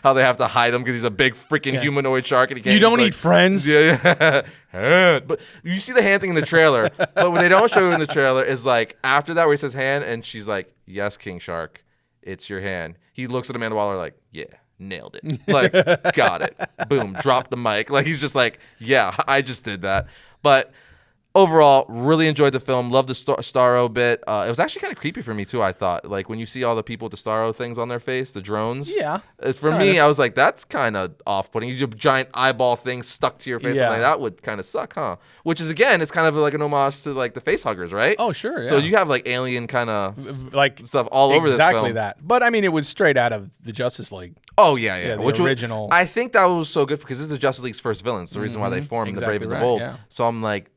how they have to hide him because he's a big freaking humanoid shark. And he can't, You don't need friends. Yeah. But you see the hand thing in the trailer. But what they don't show you in the trailer is, like, after that where he says hand, and she's like, yes, King Shark. It's your hand. He looks at Amanda Waller like, yeah, nailed it. Like, got it. Boom, drop the mic. Like, he's just like, yeah, I just did that. But overall, really enjoyed the film. Loved the Starro bit. It was actually kind of creepy for me, too, I thought. Like, when you see all the people with the Starro things on their face, the drones. Yeah. For me, I was like, that's kind of off-putting. You have a giant eyeball thing stuck to your face. Yeah. Like, that would kind of suck, huh? Which is, again, it's kind of like an homage to, like, the face huggers, right? Oh, sure, yeah. So you have, like, alien kind of Like stuff all over this film. Exactly that. But I mean, it was straight out of the Justice League. Oh, yeah. The Which original. I think that was so good because this is the Justice League's first villain. It's the reason why they formed Exactly the Brave and right, the Bold. yeah. So I'm like,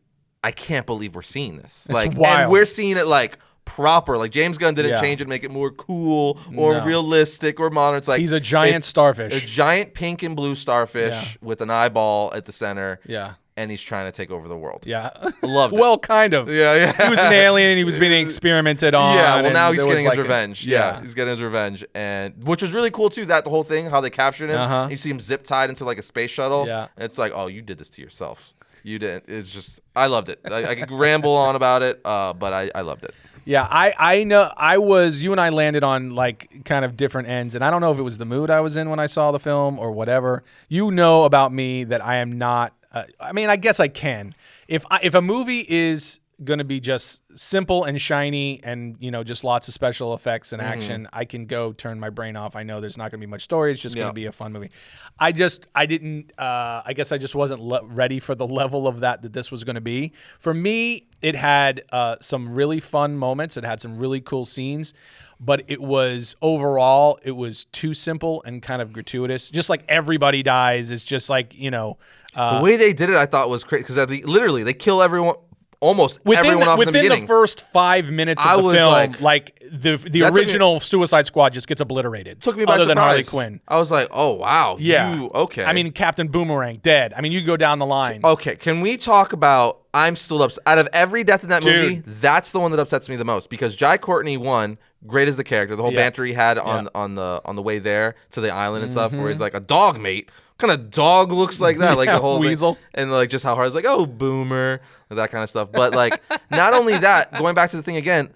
I can't believe we're seeing this. It's And wild. we're seeing it like proper. Like James Gunn didn't Yeah. change it, make it more cool or No. realistic or modern. It's like He's a giant it's starfish. a giant pink and blue starfish with an eyeball at the center. Yeah. And he's trying to take over the world. Yeah. Loved it. Well, kind of. Yeah. He was an alien and he was being experimented on. Yeah, well, and now he's there was getting his like revenge. Yeah, he's getting his revenge, and which was really cool too. That the whole thing, how they captured him. You see him zip tied into like a space shuttle. Yeah. And it's like, oh, you did this to yourself. You didn't. It's just, I loved it. I could ramble on about it, but I loved it. Yeah, I know. You and I landed on like kind of different ends, and I don't know if it was the mood I was in when I saw the film or whatever. You know about me that I am not. I mean, I guess I can. If a movie is going to be just simple and shiny and, just lots of special effects and action, I can go turn my brain off. I know there's not going to be much story. It's just going to be a fun movie. I guess I just wasn't ready for the level of that this was going to be. For me, it had some really fun moments. It had some really cool scenes. But it was too simple and kind of gratuitous. Just like everybody dies. It's just like, The way they did it, I thought was crazy because literally they kill everyone, almost everyone off in the beginning. Within the first 5 minutes of the film, like the original Suicide Squad just gets obliterated. Took me by other surprise. than Harley Quinn. I was like, oh wow, Yeah. okay. I mean, Captain Boomerang dead. I mean, you go down the line. Okay, can we talk about? I'm still upset. Out of every death in that movie, that's the one that upsets me the most because Jai Courtney won. Great as the character, the whole banter he had on the way there to the island and stuff, where he's like a dog mate. What kind of dog looks like that? Like the whole weasel. thing. And like just how hard it's like, oh, boomer, that kind of stuff. But like, not only that, going back to the thing again,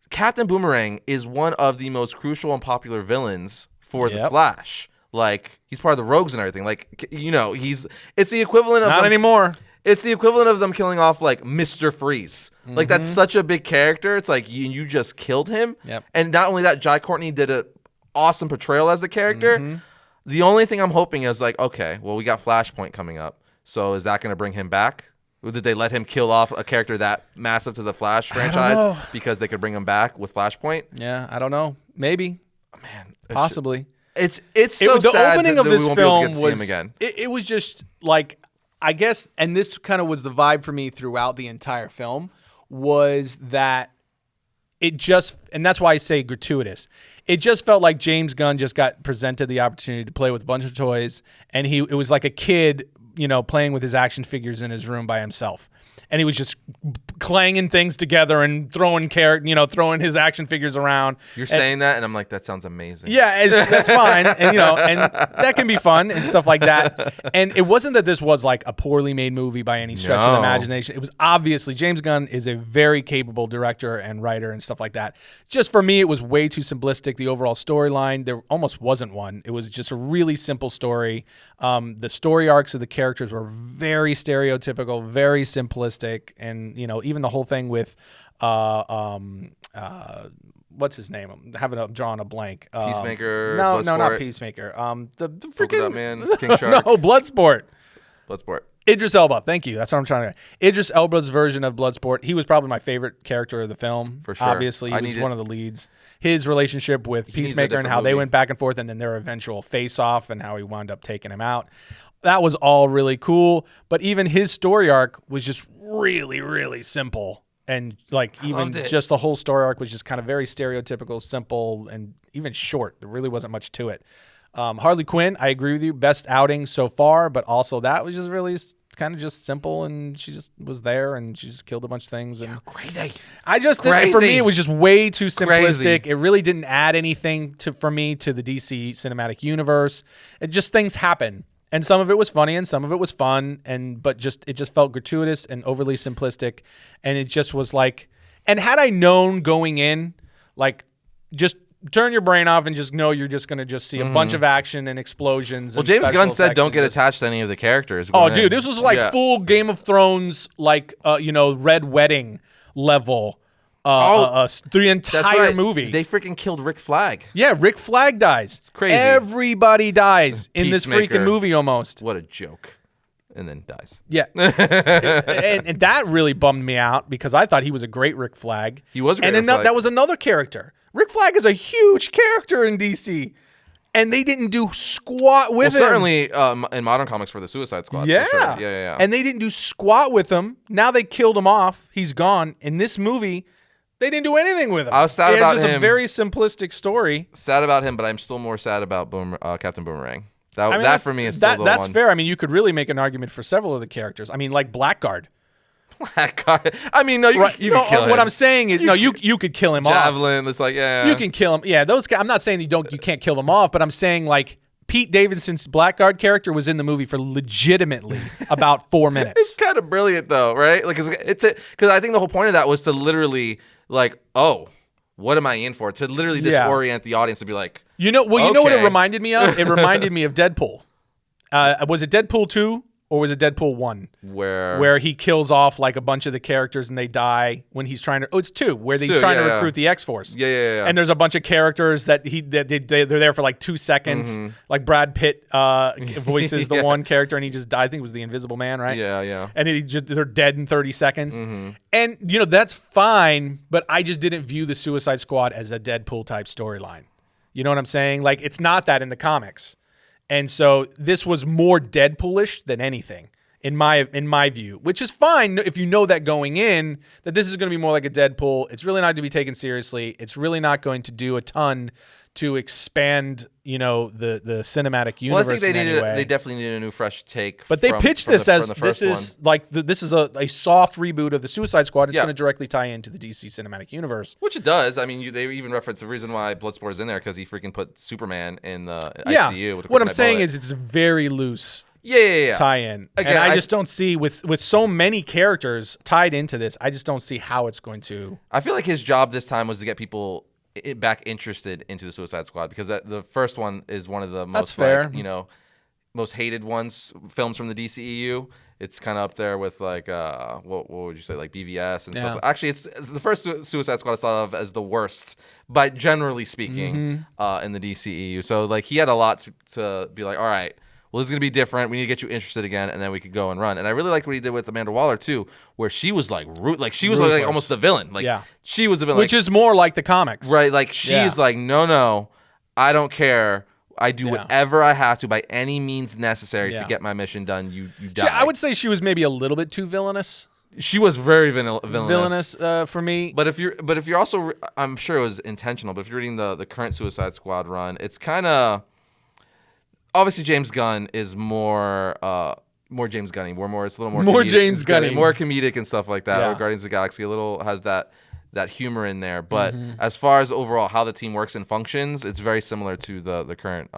Captain Boomerang is one of the most crucial and popular villains for the Flash. Like he's part of the Rogues and everything. Like it's the equivalent of Not anymore. It's the equivalent of them killing off like Mr. Freeze. Like that's such a big character. It's like you just killed him. Yep. And not only that, Jai Courtney did an awesome portrayal as the character. The only thing I'm hoping is like, okay, well, we got Flashpoint coming up. So is that going to bring him back? Or did they let him kill off a character that massive to the Flash franchise because they could bring him back with Flashpoint? Yeah, I don't know. Maybe. Man, Possibly. It's so the sad opening that of we this won't be able to film get to see him was again. It was just like, I guess, and this kind of was the vibe for me throughout the entire film, was that it just, and that's why I say gratuitous. It just felt like James Gunn just got presented the opportunity to play with a bunch of toys, and it was like a kid playing with his action figures in his room by himself. And he was just clanging things together and throwing his action figures around. You're saying that, and I'm like, that sounds amazing. Yeah, that's fine, and that can be fun and stuff like that. And it wasn't that this was like a poorly made movie by any stretch of the imagination. It was obviously James Gunn is a very capable director and writer and stuff like that. Just for me, it was way too simplistic. The overall storyline, there almost wasn't one. It was just a really simple story. The story arcs of the characters were very stereotypical, very simplistic. And even the whole thing with what's his name? I'm drawing a blank. Peacemaker. No, not Peacemaker. The freaking man, King Shark. No, Bloodsport. Bloodsport. Idris Elba. Thank you. That's what I'm trying to. Idris Elba's version of Bloodsport. He was probably my favorite character of the film. For sure. Obviously, he was one of the leads. His relationship with Peacemaker and how they went back and forth, and then their eventual face-off and how he wound up taking him out. That was all really cool, but even his story arc was just really, really simple. And even just the whole story arc was just kind of very stereotypical, simple, and even short. There really wasn't much to it. Harley Quinn, I agree with you, best outing so far, but also that was just really kind of just simple, and she just was there, and she just killed a bunch of things. And crazy. I just think, for me, it was just way too simplistic. It really didn't add anything for me to the DC cinematic universe. It just things happen. And some of it was funny and some of it was fun, but it just felt gratuitous and overly simplistic. And it just was like, and had I known going in, just turn your brain off and just know you're just going to just see a bunch of action and explosions. Well, James Gunn said don't get attached to any of the characters. Oh, dude, this was full Game of Thrones, Red Wedding level. The entire movie. They freaking killed Rick Flag. Yeah, Rick Flag dies. It's crazy. Everybody dies in this freaking movie almost. What a joke. And then dies. Yeah. and that really bummed me out because I thought he was a great Rick Flag. He was a great Rick Flag. That was another character. Rick Flag is a huge character in DC. And they didn't do squat with him. Certainly in modern comics for the Suicide Squad. Yeah. For sure. Yeah. And they didn't do squat with him. Now they killed him off. He's gone. In this movie, they didn't do anything with him. I was sad about him. It's just a very simplistic story. Sad about him, but I'm still more sad about Captain Boomerang. That for me is still the that's one. fair. I mean, you could really make an argument for several of the characters. I mean, like Blackguard. Blackguard. I mean, no, you could kill him. What I'm saying is, you could kill him off. Javelin. It's like, yeah. You can kill him. Yeah, those guys. I'm not saying you can't kill them off, but I'm saying Pete Davidson's Blackguard character was in the movie for legitimately about 4 minutes. It's kind of brilliant though, right? Because I think the whole point of that was to literally what am I in for? To literally disorient the audience and be like, you know what it reminded me of? It reminded me of Deadpool. Was it Deadpool 2 or was it Deadpool 1? Where he kills off a bunch of the characters and they die when he's trying to. Oh, it's 2 where he's trying to recruit the X-Force. Yeah. And there's a bunch of characers that they're there for 2 seconds. Like Brad Pitt voices the one character and he just died. I think it was the Invisible Man, right? Yeah. And they're dead in 30 seconds. And that's fine, but I just didn't view the Suicide Squad as a Deadpool type storyline. You know what I'm saying? It's not that in the comics. And so this was more Deadpoolish than anything, in my view, which is fine if you know that going in, that this is going to be more like a Deadpool. It's really not to be taken seriously. It's really not going to do a ton to expand, the cinematic universe. Well, I think they definitely needed a new, fresh take. But they pitched this as this is this is a soft reboot of the Suicide Squad. It's going to directly tie into the DC cinematic universe, which it does. I mean, they even reference the reason why Bloodsport is in there because he freaking put Superman in the ICU. With what I'm saying is it's very loose. Yeah. Tie-in. Again, and I just don't see with so many characters tied into this. I just don't see how it's going to. I feel like his job this time was to get people back interested into the Suicide Squad because the first one is one of the most most hated films from the DCEU. It's kind of up there with what would you say, BVS and stuff. Actually, it's the first Suicide Squad is thought of as the worst, by generally speaking, in the DCEU. So he had a lot to be like, all right, well, this is going to be different. We need to get you interested again, and then we could go and run. And I really liked what he did with Amanda Waller, too, where she was she was almost the villain. She was the villain. Which is more like the comics. Right, she's no, I don't care. I do whatever I have to by any means necessary to get my mission done. You die. I would say she was maybe a little bit too villainous. She was very villainous for me. But if you're also, I'm sure it was intentional, but if you're reading the current Suicide Squad run, it's kind of... Obviously, James Gunn is more more James Gunny, more it's a little more More comedic, James Gunny, more comedic and stuff like that. Yeah. Or Guardians of the Galaxy a little has that humor in there. But as far as overall how the team works and functions, it's very similar to the current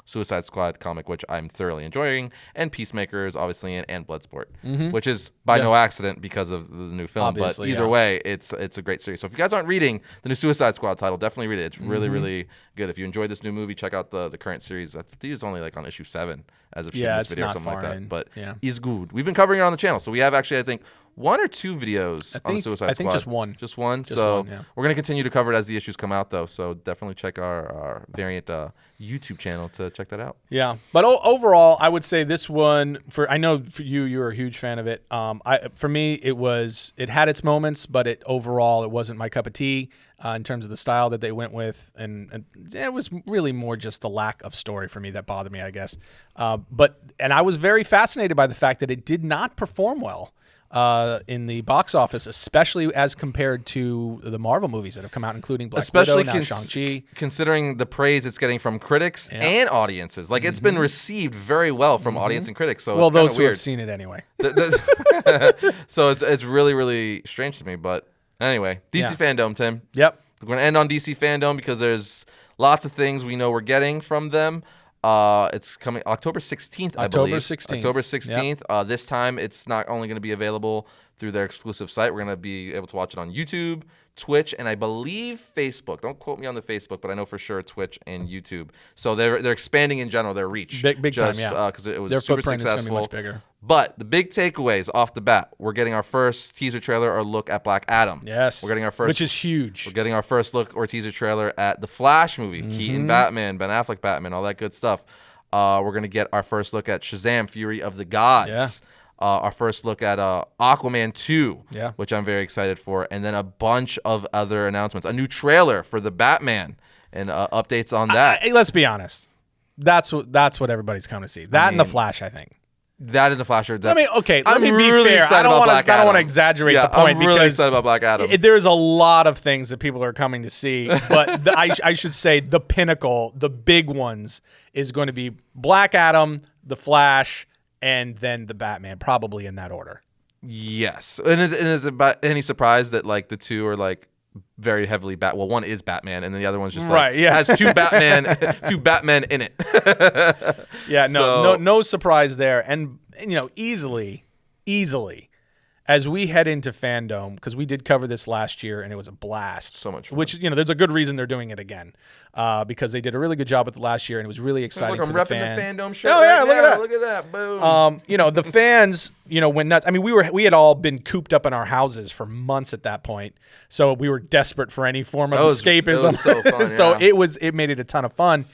Suicide Squad comic, which I'm thoroughly enjoying, and Peacemaker is obviously in, and Bloodsport, which is by no accident because of the new film. Obviously, but either way, it's a great series. So if you guys aren't reading the new Suicide Squad title, definitely read it. It's really, really good. If you enjoyed this new movie, check out the current series. I think it's only like on issue 7 as of shooting this video or something like that. But it's good. We've been covering it on the channel. So we have actually, I think, 1 or 2 videos on the Suicide Squad. I think just one. Just one. So we're going to continue to cover it as the issues come out, though. So definitely check our variant YouTube channel to check that out. Yeah. But overall, I would say this one, I know for you're a huge fan of it. For me, it had its moments, but overall, it wasn't my cup of tea in terms of the style that they went with. And it was really more just the lack of story for me that bothered me, I guess. And I was very fascinated by the fact that it did not perform well in the box office, especially as compared to the Marvel movies that have come out, including Black Widow, now Shang-Chi. Considering the praise it's getting from critics and audiences. Like, it's been received very well from audience and critics. So it's those who have seen it anyway. So it's really, really strange to me. But anyway, DC Fandome, Tim. Yep. We're going to end on DC Fandome because there's lots of things we know we're getting from them. It's coming October 16th, I believe. October 16th. Yep. This time, it's not only going to be available through their exclusive site. We're going to be able to watch it on YouTube, Twitch, and I believe Facebook. Don't quote me on the Facebook, but I know for sure Twitch and YouTube. So they're expanding in general their reach. Big time, yeah. Because it was their super footprint successful. is going to be much bigger. But the big takeaways off the bat, we're getting our first teaser trailer or look at Black Adam. Yes. We're getting our first, which is huge. We're getting our first look or teaser trailer at the Flash movie, Keaton Batman, Ben Affleck Batman, all that good stuff. We're going to get our first look at Shazam, Fury of the Gods. Yeah. Our first look at Aquaman 2, which I'm very excited for. And then a bunch of other announcements. A new trailer for the Batman and updates on that. Let's be honest. That's what everybody's coming to see. And the Flash, I think. That and the Flash are let me be really fair. I don't want to exaggerate the point. I'm really excited about Black Adam. There's a lot of things that people are coming to see, but I should say the pinnacle, the big ones, is going to be Black Adam, the Flash, and then the Batman, probably in that order. Yes. And is it any surprise that like the two are like very heavily well, one is Batman and then the other one's just like has two Batmen in it. Yeah, no surprise there. And easily as we head into Fandome, because we did cover this last year and it was a blast. So much fun. Which, there's a good reason they're doing it again. Because they did a really good job with it last year and it was really exciting for the fan. I'm repping the Fandome shirt. Oh yeah, look at that. Look at that. Boom. The fans, went nuts. I mean, we had all been cooped up in our houses for months at that point. So we were desperate for any form of escapism. It was so fun. So it made it a ton of fun.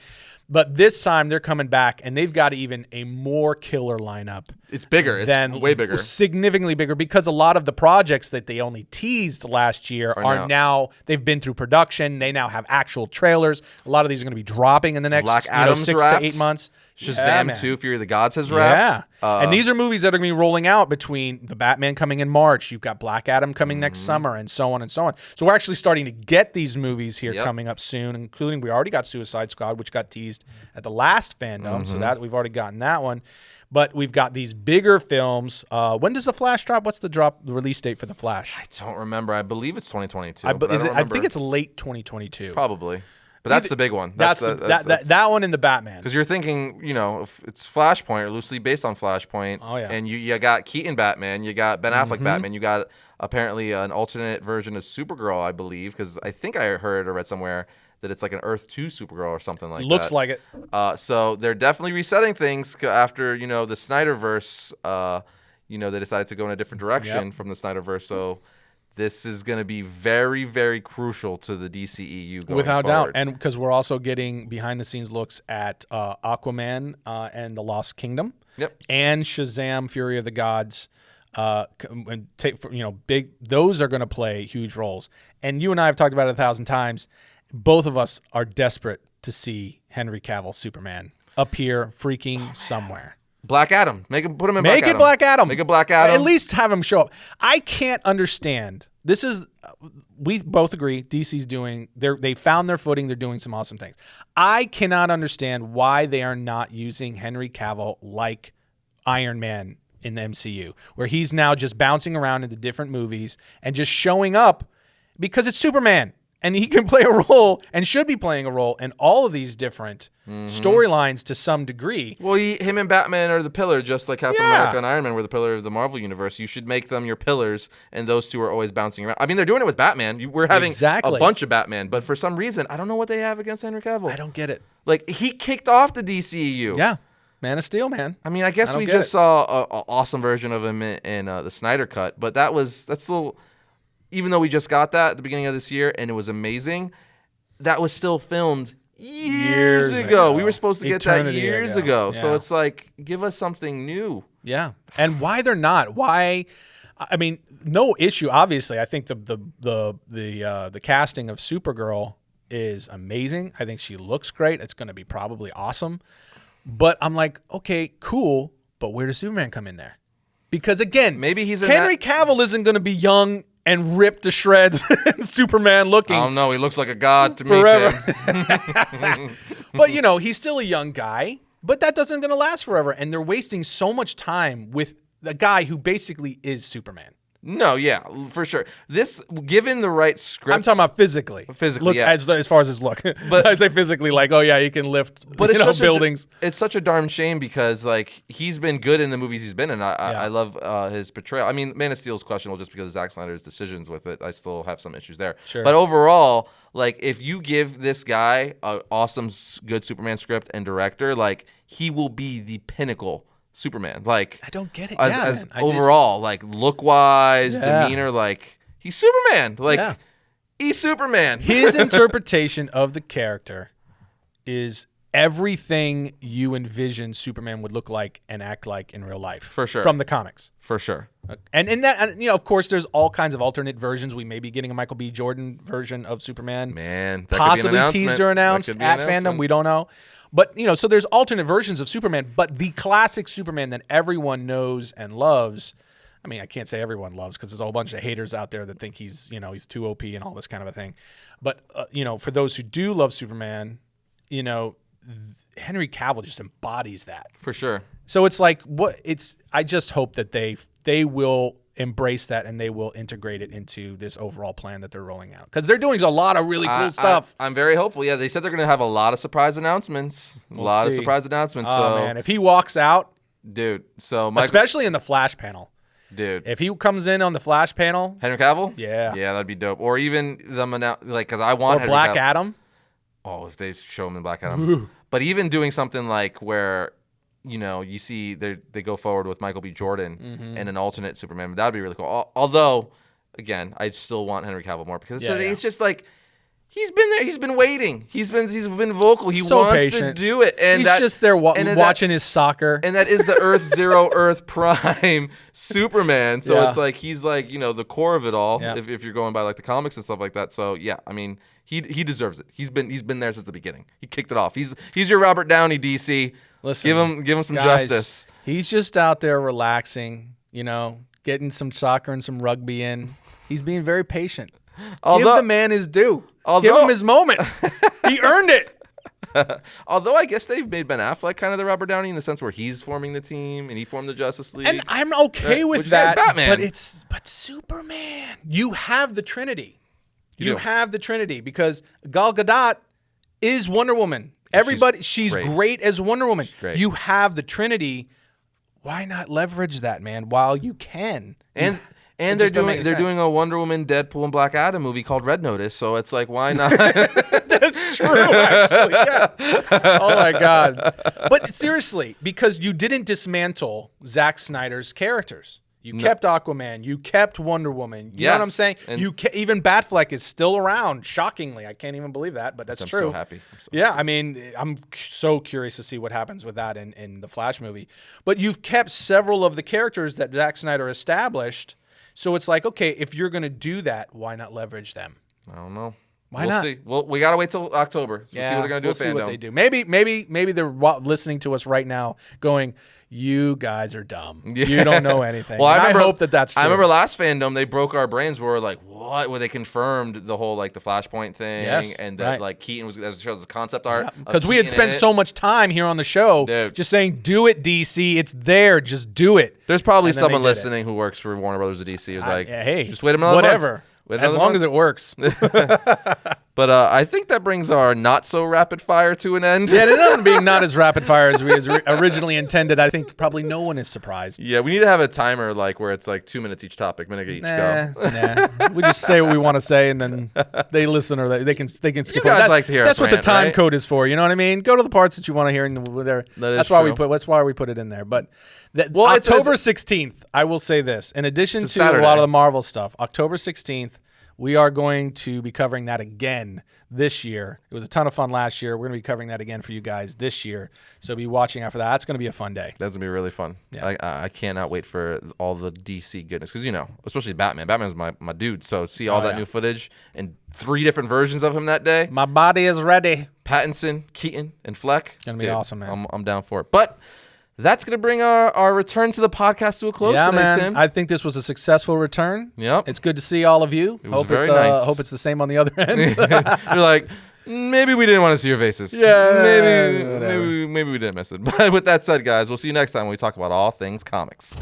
But this time they're coming back and they've got even a more killer lineup. It's bigger. It's way bigger. Significantly bigger because a lot of the projects that they only teased last year are now they've been through production. They now have actual trailers. A lot of these are going to be dropping in the next 6 to 8 months. Shazam 2, Fury of the Gods has wrapped. Yeah. And these are movies that are going to be rolling out between the Batman coming in March. You've got Black Adam coming next summer and so on and so on. So we're actually starting to get these movies here coming up soon, including we already got Suicide Squad, which got teased at the last Fandome. So that we've already gotten that one. But we've got these bigger films. When does the Flash drop? What's the release date for the Flash? I don't remember. I believe it's 2022. I think it's late 2022. Probably. But that's the big one. That's that one in the Batman. Because you're thinking, if it's Flashpoint or loosely based on Flashpoint. Oh, yeah. And you got Keaton Batman, you got Ben Affleck Batman, you got apparently an alternate version of Supergirl, I believe. Because I think I heard or read somewhere that it's like an Earth 2 Supergirl or something like that. Looks like it. So they're definitely resetting things after, the Snyderverse, they decided to go in a different direction from the Snyderverse. So this is going to be very, very crucial to the DCEU going without forward. doubt. And because we're also getting behind-the-scenes looks at Aquaman and the Lost Kingdom. Yep. And Shazam, Fury of the Gods. Big. Those are going to play huge roles. And you and I have talked about it 1,000 times. Both of us are desperate to see Henry Cavill Superman appear freaking somewhere. Black Adam. Put him in Black Adam. Make it Black Adam. Make it Black Adam. At least have him show up. I can't understand. This is, we both agree, DC's they found their footing. They're doing some awesome things. I cannot understand why they are not using Henry Cavill like Iron Man in the MCU, where he's now just bouncing around into different movies and just showing up because it's Superman. And he can play a role and should be playing a role in all of these different storylines to some degree. Well, him and Batman are the pillar, just like Captain America and Iron Man were the pillar of the Marvel Universe. You should make them your pillars, and those two are always bouncing around. I mean, they're doing it with Batman. We're having a bunch of Batman, but for some reason, I don't know what they have against Henry Cavill. I don't get it. Like, he kicked off the DCEU. Yeah. Man of Steel, man. I mean, I guess we just saw an awesome version of him in the Snyder Cut, but that's still... Even though we just got that at the beginning of this year and it was amazing, that was still filmed years ago. We were supposed to get that years ago. Yeah. So it's like, give us something new. Yeah. And why they're not? Why? I mean, no issue. Obviously, I think the casting of Supergirl is amazing. I think she looks great. It's going to be probably awesome. But I'm like, okay, cool. But where does Superman come in there? Because again, maybe Henry Cavill isn't going to be young and ripped to shreds, Superman looking. I don't know. He looks like a god to forever. me, Tim. But, he's still a young guy. But that doesn't going to last forever. And they're wasting so much time with the guy who basically is Superman. No, yeah, for sure. This, given the right script. I'm talking about physically. Physically, yeah. As far as his look. But I say physically, like, oh, yeah, he can lift buildings. It's such a darn shame because, like, he's been good in the movies he's been in. I love his portrayal. I mean, Man of Steel is questionable just because of Zack Snyder's decisions with it. I still have some issues there. Sure. But overall, like, if you give this guy an awesome, good Superman script and director, like, he will be the pinnacle Superman. Like, I don't get it. As overall, like, look-wise, demeanor, like, he's Superman. Like, he's Superman. His interpretation of the character is everything you envision Superman would look like and act like in real life. For sure. From the comics. For sure. And in that, of course, there's all kinds of alternate versions. We may be getting a Michael B. Jordan version of Superman. Man, that possibly could be an teased or announced at Fandom. We don't know. But, so there's alternate versions of Superman. But the classic Superman that everyone knows and loves, I mean, I can't say everyone loves because there's a whole bunch of haters out there that think he's too OP and all this kind of a thing. But, for those who do love Superman, Henry Cavill just embodies that. For sure. So it's like, I just hope that they will embrace that and they will integrate it into this overall plan that they're rolling out. Because they're doing a lot of really cool stuff. I'm very hopeful. Yeah, they said they're going to have a lot of surprise announcements. We'll see. Of surprise announcements. Oh, man. If he walks out. Dude. Especially in the Flash panel. Dude. If he comes in on the Flash panel. Henry Cavill? Yeah. Yeah, that'd be dope. Or even them because I want Henry Black Cavill. Adam. Oh, if they show him in Black Adam. But even doing something like where, you see they go forward with Michael B. Jordan and an alternate Superman. That'd be really cool. Although, again, I still want Henry Cavill more because it's just like he's been there. He's been waiting. He's been vocal. He wants patient. to do it. And he's just there watching his soccer. And that is the Earth Zero, Earth Prime Superman. So it's like he's like the core of it all. Yeah. If you're going by like the comics and stuff like that. So yeah, I mean. He deserves it. He's been there since the beginning. He kicked it off. He's your Robert Downey, DC. Listen, give him some guys, justice. He's just out there relaxing, getting some soccer and some rugby in. He's being very patient. Give the man his due. Give him his moment. He earned it. Although I guess they've made Ben Affleck kind of the Robert Downey in the sense where he's forming the team and he formed the Justice League. And I'm okay with that. Batman. But Superman, you have the Trinity. You have the Trinity because Gal Gadot is Wonder Woman. She's great as Wonder Woman. You have the Trinity. Why not leverage that, man, while you can? And they're doing a Wonder Woman, Deadpool, and Black Adam movie called Red Notice. So it's like, why not? That's true, actually. Yeah. Oh my God. But seriously, because you didn't dismantle Zack Snyder's characters. You kept Aquaman. You kept Wonder Woman. You know what I'm saying? Even Batfleck is still around, shockingly. I can't even believe that, but that's true. I'm so happy. Yeah, I mean, I'm so curious to see what happens with that in the Flash movie. But you've kept several of the characters that Zack Snyder established. So it's like, okay, if you're going to do that, why not leverage them? I don't know. Why we'll not? see. Well, we gotta wait till October. So we'll see what they're gonna do we'll with see Fandom. what they do. Maybe they're listening to us right now, going, "You guys are dumb. Yeah. You don't know anything." Well, I hope that's true. I remember last Fandom, they broke our brains. We were like, what? Where they confirmed the whole like the Flashpoint thing, and that like Keaton was as showed the concept art because we had spent so much time here on the show just saying, "Do it, DC. It's there. Just do it." There's probably someone listening who works for Warner Brothers or DC who's like, "Hey, just wait a minute, whatever." As long as it works. But I think that brings our not so rapid fire to an end. Yeah, it ended up being not as rapid fire as we originally intended. I think probably no one is surprised. Yeah, we need to have a timer like where it's like 2 minutes each topic, minute each go. Nah. We just say what we want to say, and then they listen or they can skip. You guys like to hear That's us what rant, the time right? code is for. You know what I mean? Go to the parts that you want to hear, and that's why we put it in there. But October 16th, I will say this: in addition to a lot of the Marvel stuff, October 16th. We are going to be covering that again this year. It was a ton of fun last year. We're going to be covering that again for you guys this year. So be watching out for that. That's going to be a fun day. That's going to be really fun. Yeah. I cannot wait for all the DC goodness. Because, especially Batman. Batman's my dude. So see all that new footage and 3 different versions of him that day. My body is ready. Pattinson, Keaton, and Fleck. Going to be awesome, man. I'm down for it. But that's going to bring our return to the podcast to a close today, man. Tim. I think this was a successful return. Yep. It's good to see all of you. It was very nice. Hope it's the same on the other end. You're like, maybe we didn't want to see your faces. Yeah. Maybe we didn't miss it. But with that said, guys, we'll see you next time when we talk about all things comics.